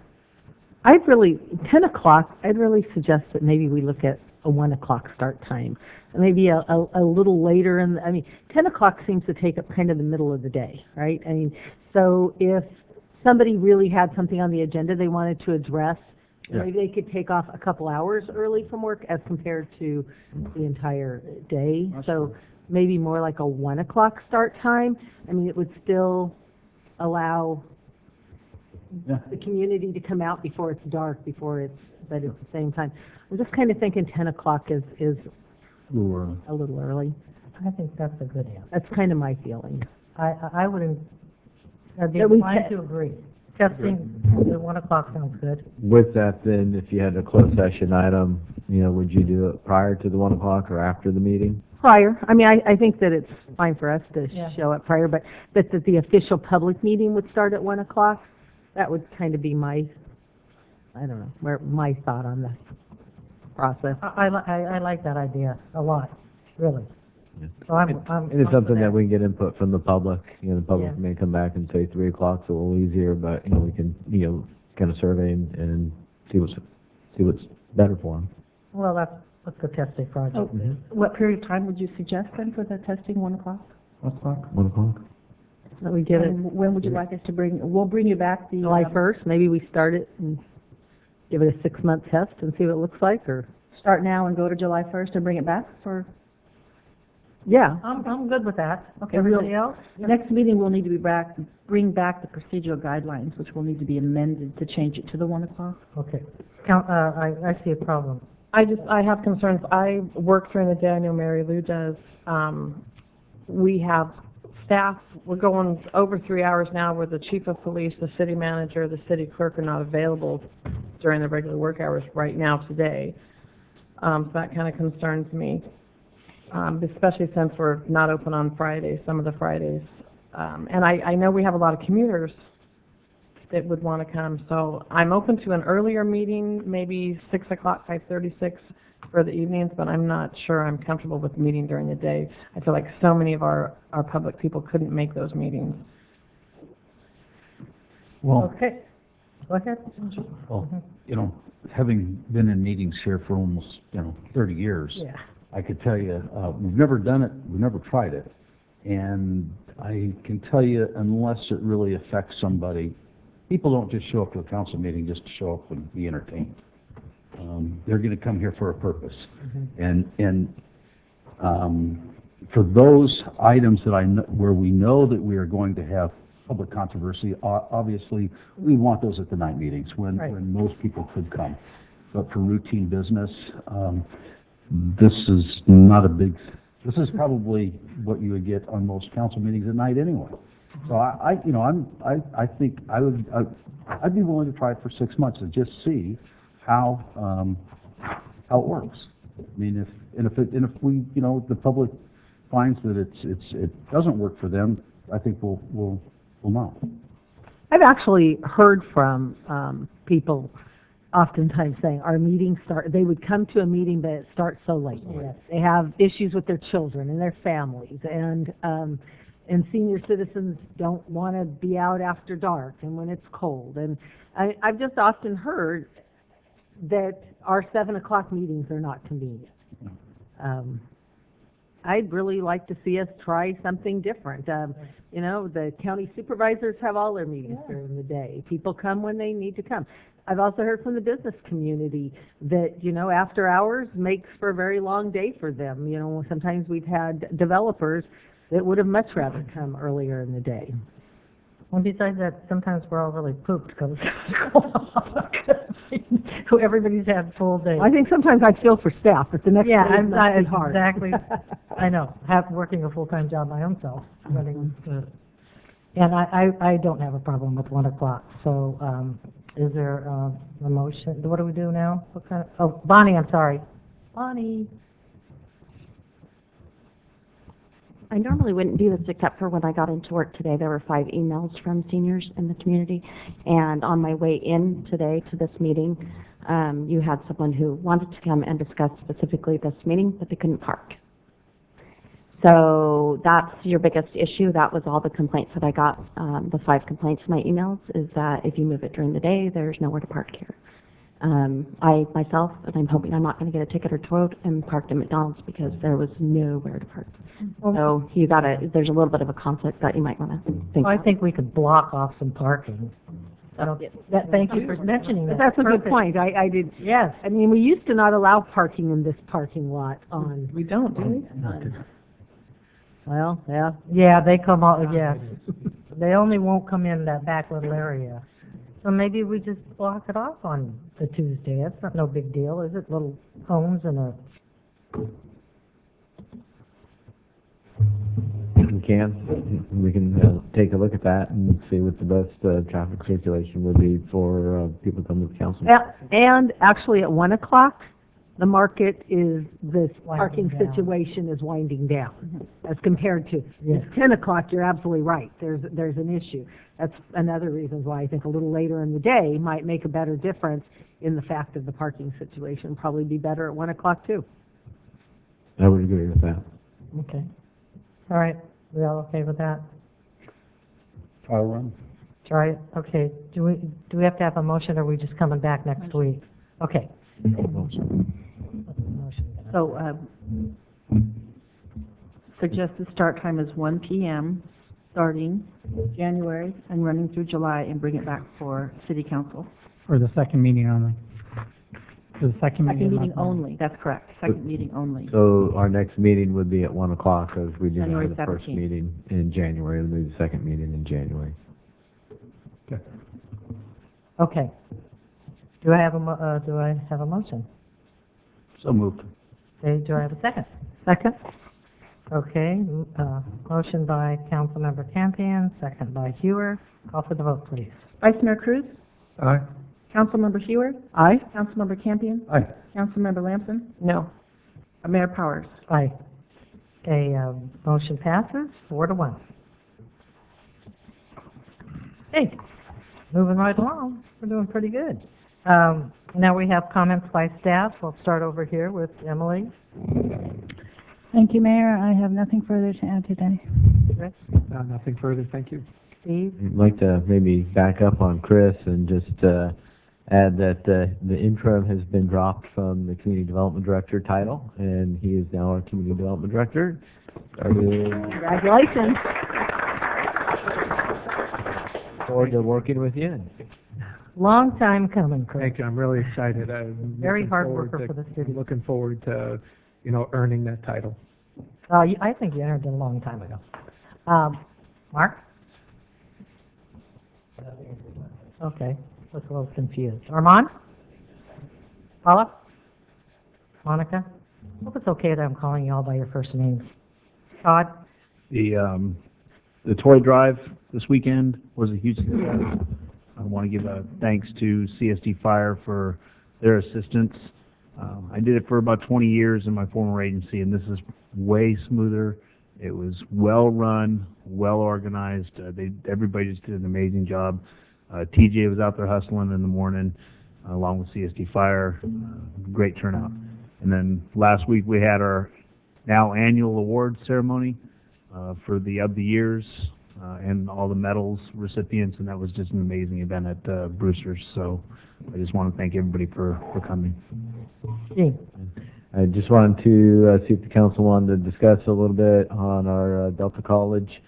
10 o'clock, I'd really suggest that maybe we look at a 1 o'clock start time. Maybe a little later, 10 o'clock seems to take up kind of the middle of the day, right? So if somebody really had something on the agenda they wanted to address, Yeah. maybe they could take off a couple hours early from work as compared to the entire day. So maybe more like a 1 o'clock start time. It would still allow the community to come out before it's dark, but at the same time. I'm just kind of thinking 10 o'clock is a little early. I think that's a good answer. That's kind of my feeling. I'd be That we inclined to agree. Testing at 1 o'clock sounds good. With that, then, if you had a closed session item, would you do it prior to the 1 o'clock or after the meeting? Prior. I think that it's fine for us to Yeah. show up prior, but that the official public meeting would start at 1 o'clock. That would kind of be my thought on the process. I like that idea a lot, really. Yeah. So I'm And it's something that we can get input from the public. The public Yeah. may come back and say 3 o'clock's a little easier, but, we can, kind of survey and see what's better for them. Well, that's what the testing project is. What period of time would you suggest then for the testing, 1 o'clock? 1 o'clock? 1 o'clock? That we get it And when would you like us to we'll bring you back the... July 1st. Maybe we start it and give it a 6-month test and see what it looks like, or... Start now and go to July 1st and bring it back for... Yeah. I'm good with that. Okay, Everybody else? Next meeting, we'll need to bring back the procedural guidelines, which will need to be amended to change it to the 1 o'clock. Okay. I see a problem. I have concerns. I work during the day, I know Mary Lou does. We have staff, we're going over 3 hours now where the chief of police, the city manager, the city clerk are not available during the regular work hours right now today. So that kind of concerns me, especially since we're not open on Fridays, some of the Fridays. And I know we have a lot of commuters that would want to come, so I'm open to an earlier meeting, maybe 6 o'clock, 5:36 for the evenings, but I'm not sure I'm comfortable with meeting during the day. I feel like so many of our public people couldn't make those meetings. Well, Okay. Go ahead. well, having been in meetings here for almost, 30 years, Yeah. I could tell you, we've never done it, we've never tried it. And I can tell you, unless it really affects somebody, people don't just show up to a council meeting just to show up and be entertained. They're going to come here for a purpose. And for those items where we know that we are going to have public controversy, obviously, we want those at the night meetings when most people could come. But for routine business, this is probably what you would get on most council meetings at night anyway. So I think I'd be willing to try it for 6 months and just see how it works. If we, the public finds that it doesn't work for them, I think we'll know. I've actually heard from people oftentimes saying our meetings they would come to a meeting but it starts so late. Yes. They have issues with their children and their families, and senior citizens don't want to be out after dark and when it's cold. And I've just often heard that our 7 o'clock meetings are not convenient. I'd really like to see us try something different. You know, the county supervisors have all their meetings during the day. People come when they need to come. I've also heard from the business community that, you know, after hours makes for a very long day for them. You know, sometimes we've had developers that would have much rather come earlier in the day. Well, besides that, sometimes we're all really pooped because everybody's had full days. I think sometimes I feel for staff, but the next day it's not as hard. Exactly. I know, working a full-time job my own self, running, and I don't have a problem with 1 o'clock, so, is there, a motion? What do we do now? What kind of, oh, Bonnie, I'm sorry. Bonnie. I normally wouldn't do this except for when I got into work today. There were 5 emails from seniors in the community, and on my way in today to this meeting, you had someone who wanted to come and discuss specifically this meeting, but they couldn't park. So that's your biggest issue. That was all the complaints that I got. The 5 complaints in my emails is that if you move it during the day, there's nowhere to park here. I myself, and I'm hoping I'm not going to get a ticket or towed, and parked at McDonald's because there was nowhere to park. So there's a little bit of a conflict that you might want to think I about. think we could block off some parking. Thank you for mentioning that. That's a good point. I did. Yes. I mean, we used to not allow parking in this parking lot on. We don't, do we? Well, yeah. Yeah, they come out, yes. They only won't come in that back little area. So maybe we just block it off on the Tuesday. That's not no big deal, is it? Little homes and a... We can take a look at that and see what the best traffic circulation would be for people coming to the council. And actually at 1 o'clock, the market is, this parking Winding down. situation is winding down as compared to, it's 10 o'clock, you're absolutely right, there's an issue. That's another reason why I think a little later in the day might make a better difference in the fact of the parking situation. Probably be better at 1 o'clock too. I would agree with that. Okay. All right, we all okay with that? Trial run. Try it, okay. Do we have to have a motion, or are we just coming back next week? Okay. So, suggested start time is 1 p.m., starting January and running through July, and bring it back for city council. For the second meeting only. For the second meeting. Second meeting only, that's correct, second meeting only. So our next meeting would be at 1 o'clock, as we did January for the first 17th. meeting in January, it'll be the second meeting in January. Okay. Do I have a motion? So moved. Okay, do I have a second? Second? Okay, motion by Councilmember Campion, second by Hewer. Call for the vote, please. Vice Mayor Cruz? Aye. Councilmember Hewer? Aye. Councilmember Campion? Aye. Councilmember Lamson? No. Mayor Powers? Aye. Okay, motion passes 4-1. Hey, moving right along. We're doing pretty good. Now we have comments by staff. We'll start over here with Emily. Thank you, Mayor. I have nothing further to add today. Chris? Nothing further, thank you. Steve? I'd like to maybe back up on Chris and just add that the interim has been dropped from the Community Development Director title, and he is now our Community Development Director. Congratulations. Forward to working with you. Long time coming, Chris. Thank you, I'm really excited. I'm Very looking hard forward worker to- for the city. I'm looking forward to, earning that title. I think you entered it a long time ago. Mark? Okay, was a little confused. Armand? Paula? Monica? I hope it's okay that I'm calling you all by your first names. Todd? The toy drive this weekend was a huge success. I want to give a thanks to CSD Fire for their assistance. I did it for about 20 years in my former agency, and this is way smoother. It was well run, well organized. Everybody just did an amazing job. TJ was out there hustling in the morning, along with CSD Fire. Great turnout. And then last week we had our now annual award ceremony for the Years and all the medals recipients, and that was just an amazing event at Brewster's. So I just want to thank everybody for coming. Gene? I just wanted to see if the council wanted to discuss a little bit on our Delta College.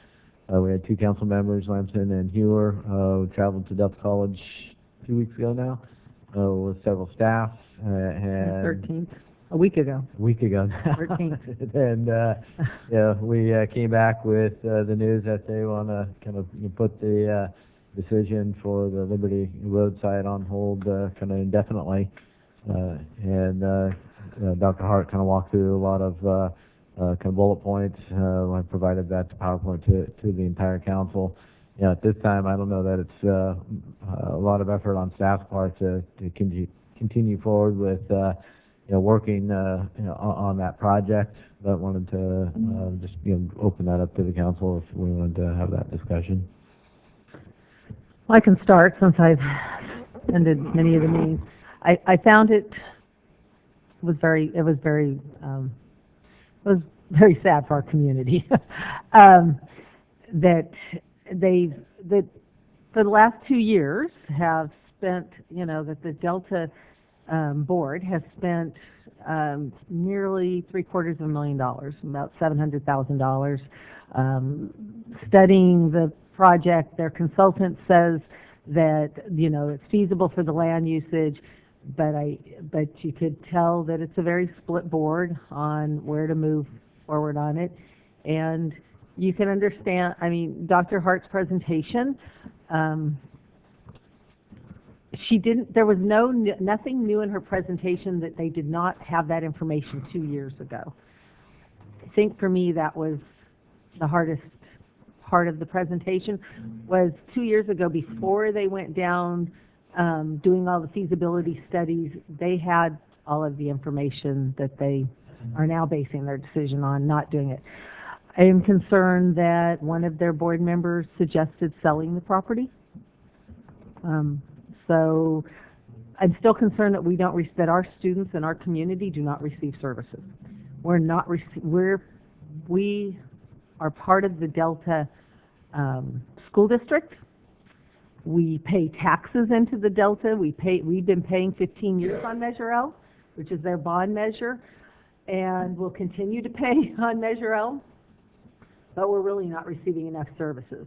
We had two council members, Lamson and Hewer, who traveled to Delta College 2 weeks ago now, with several staff, and 13th, a week ago. a week ago. 13th. And, yeah, we came back with the news that they want to kind of put the decision for the Liberty roadside on hold kind of indefinitely. And Dr. Hart kind of walked through a lot of kind of bullet points. I provided that to PowerPoint to the entire council. You know, at this time, I don't know that it's a lot of effort on staff's part to continue forward with working on that project, but wanted to just open that up to the council if we wanted to have that discussion. Well, I can start since I've attended many of the meetings. I found it was very sad for our community that for the last 2 years have spent, that the Delta board has spent nearly $750,000, about $700,000, studying the project. Their consultant says that it's feasible for the land usage, but you could tell that it's a very split board on where to move forward on it. And you can understand, Dr. Hart's presentation, there was nothing new in her presentation that they did not have that information 2 years ago. I think for me that was the hardest part of the presentation, was 2 years ago, before they went down doing all the feasibility studies, they had all of the information that they are now basing their decision on not doing it. I am concerned that one of their board members suggested selling the property. So I'm still concerned that that our students in our community do not receive services. We are part of the Delta school district. We pay taxes into the Delta. We've been paying 15 years on Measure L, which is their bond measure, and we'll continue to pay on Measure L, but we're really not receiving enough services.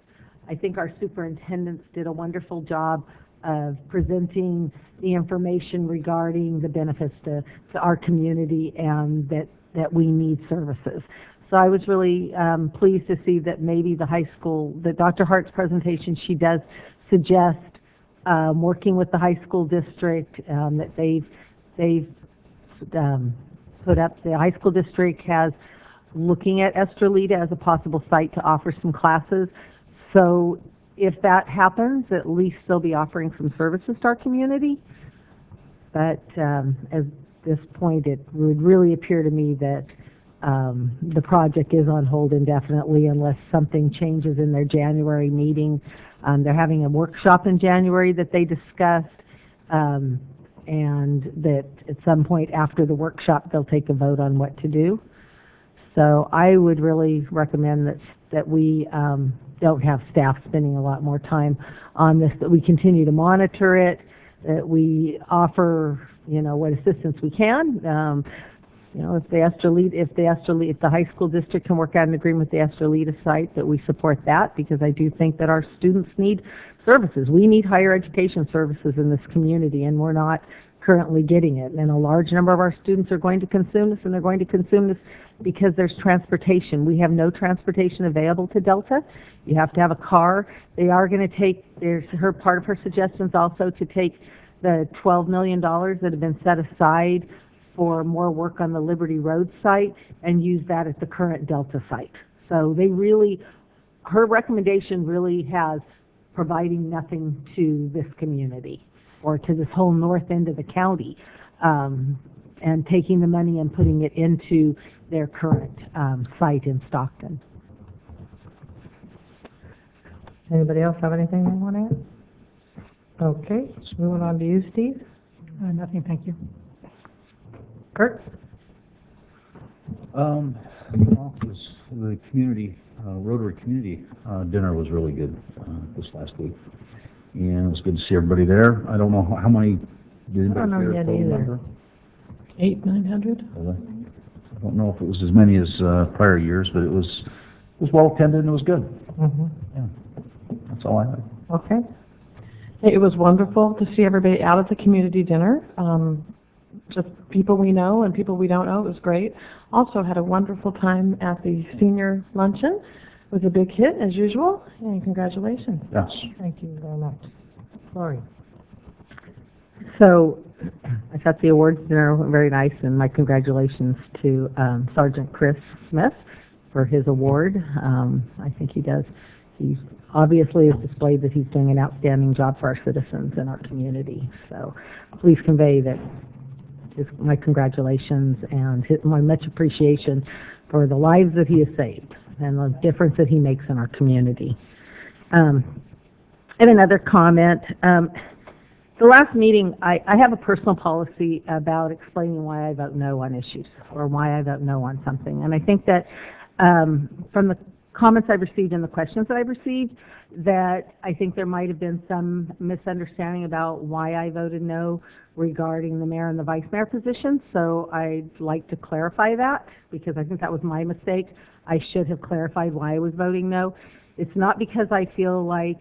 I think our superintendents did a wonderful job of presenting the information regarding the benefits to our community and that we need services. So I was really pleased to see that maybe the high school, that Dr. Hart's presentation, she does suggest working with the high school district, that they've put up, the high school district has looking at Estrelita as a possible site to offer some classes. So if that happens, at least they'll be offering some services to our community. But at this point, it would really appear to me that the project is on hold indefinitely unless something changes in their January meeting. They're having a workshop in January that they discussed, and that at some point after the workshop they'll take a vote on what to do. So I would really recommend that we don't have staff spending a lot more time on this, that we continue to monitor it, that we offer, what assistance we can. If the high school district can work out an agreement with the Estrelita site, that we support that, because I do think that our students need services. We need higher education services in this community, and we're not currently getting it. And a large number of our students are going to consume this, and they're going to consume this because there's transportation. We have no transportation available to Delta. You have to have a car. They are going to take, part of her suggestions also to take the $12 million that have been set aside for more work on the Liberty Road site and use that at the current Delta site. So her recommendation really has providing nothing to this community or to this whole north end of the county, and taking the money and putting it into their current site in Stockton. Anybody else have anything they want to add? Okay, moving on to you, Steve. Nothing, thank you. Kurt? Well, as the community, Rotary Community, dinner was really good, this last week. And it was good to see everybody there. I don't know how many, did I don't know anybody yet total either. number? 900? I don't know if it was as many as, prior years, but it was well attended and it was good. Mm-hmm. Yeah. That's all I have. Okay. It was wonderful to see everybody out at the community dinner. Just people we know and people we don't know. It was great. Also had a wonderful time at the senior luncheon. It was a big hit, as usual, and congratulations. Yes. Thank you very much. Lori? So, I thought the awards dinner went very nice, and my congratulations to Sergeant Chris Smith for his award. I think he obviously has displayed that he's doing an outstanding job for our citizens and our community. So, please convey that my congratulations and my much appreciation for the lives that he has saved and the difference that he makes in our community. And another comment. The last meeting, I have a personal policy about explaining why I vote no on issues or why I vote no on something. And I think that from the comments I've received and the questions that I've received, that I think there might have been some misunderstanding about why I voted no regarding the mayor and the vice mayor positions. So I'd like to clarify that because I think that was my mistake. I should have clarified why I was voting no. It's not because I feel like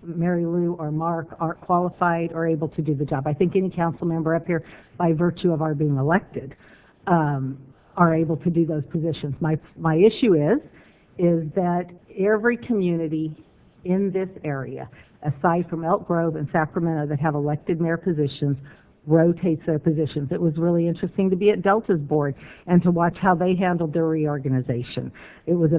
Mary Lou or Mark aren't qualified or able to do the job. I think any council member up here, by virtue of our being elected, are able to do those positions. My issue is that every community in this area, aside from Elk Grove and Sacramento that have elected mayor positions, rotates their positions. It was really interesting to be at Delta's board and to watch how they handled their reorganization. It was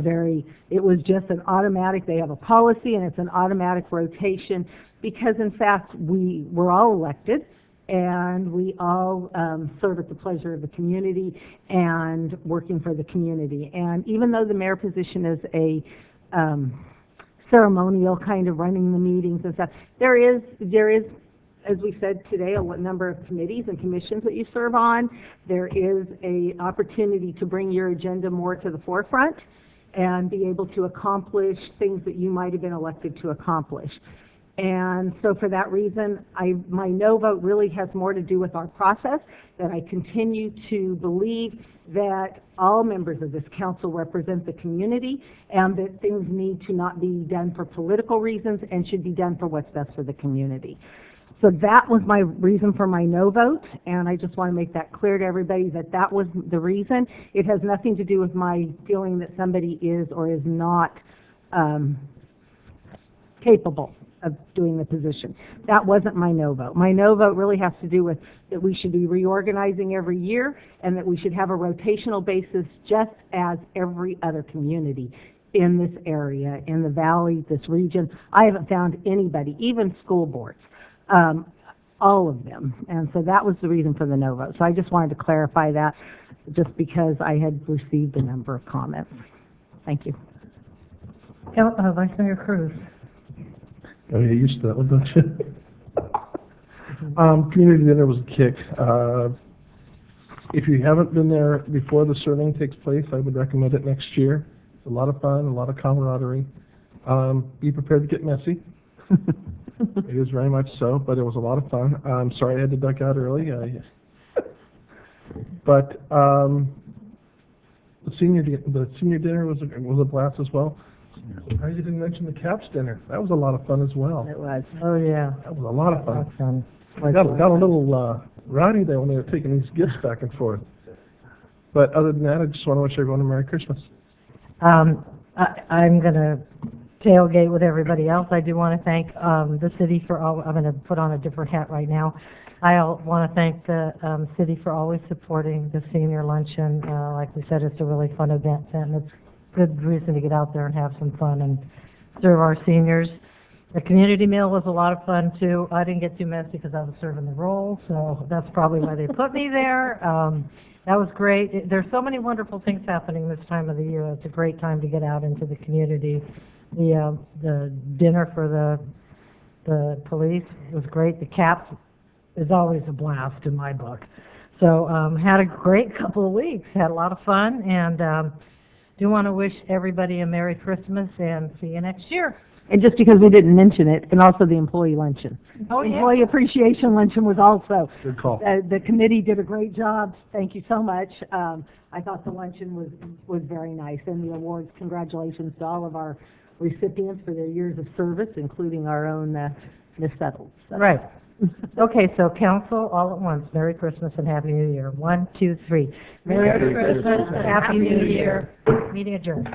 just an automatic, they have a policy and it's an automatic rotation because in fact we were all elected and we all serve at the pleasure of the community and working for the community. And even though the mayor position is a ceremonial kind of running the meetings and stuff, there is, as we said today, a number of committees and commissions that you serve on. There is an opportunity to bring your agenda more to the forefront and be able to accomplish things that you might have been elected to accomplish. And so for that reason, my no vote really has more to do with our process, that I continue to believe that all members of this council represent the community and that things need to not be done for political reasons and should be done for what's best for the community. So that was my reason for my no vote, and I just want to make that clear to everybody that that was the reason. It has nothing to do with my feeling that somebody is or is not capable of doing the position. That wasn't my no vote. My no vote really has to do with that we should be reorganizing every year and that we should have a rotational basis just as every other community in this area, in the valley, this region. I haven't found anybody, even school boards, all of them. And so that was the reason for the no vote. So I just wanted to clarify that just because I had received a number of comments. Thank you. Vice Mayor Cruz. Oh, you're used to that one, don't you? Community dinner was a kick. If you haven't been there before the serving takes place, I would recommend it next year. It's a lot of fun, a lot of camaraderie. Be prepared to get messy. It is very much so, but it was a lot of fun. I'm sorry I had to duck out early. But the senior dinner was a blast as well. Surprised you didn't mention the CAPS dinner. That was a lot of fun as well. It was. Oh, yeah. That was a lot of fun. Fun. Got a little rowdy there when they were taking these gifts back and forth. But other than that, I just want to wish everyone a Merry Christmas. I'm going to tailgate with everybody else. I do want to thank the city for all. I'm going to put on a different hat right now. I want to thank the city for always supporting the senior luncheon. Like we said, it's a really fun event, and it's good reason to get out there and have some fun and serve our seniors. The community meal was a lot of fun too. I didn't get too messy because I was serving the roll, so that's probably why they put me there. That was great. There's so many wonderful things happening this time of the year. It's a great time to get out into the community. The dinner for the police was great. The CAPS is always a blast in my book. So had a great couple of weeks. Had a lot of fun, and do want to wish everybody a Merry Christmas and see you next year. And just because we didn't mention it, and also the employee luncheon. Oh, yeah. Employee appreciation luncheon was also, Good call. the committee did a great job. Thank you so much. I thought the luncheon was very nice, and the awards, congratulations to all of our recipients for their years of service, including our own, Miss Settles. Right. Okay, so council, all at once, Merry Christmas and Happy New Year. 1, 2, 3. Merry Christmas, Happy New Year. Meeting adjourned.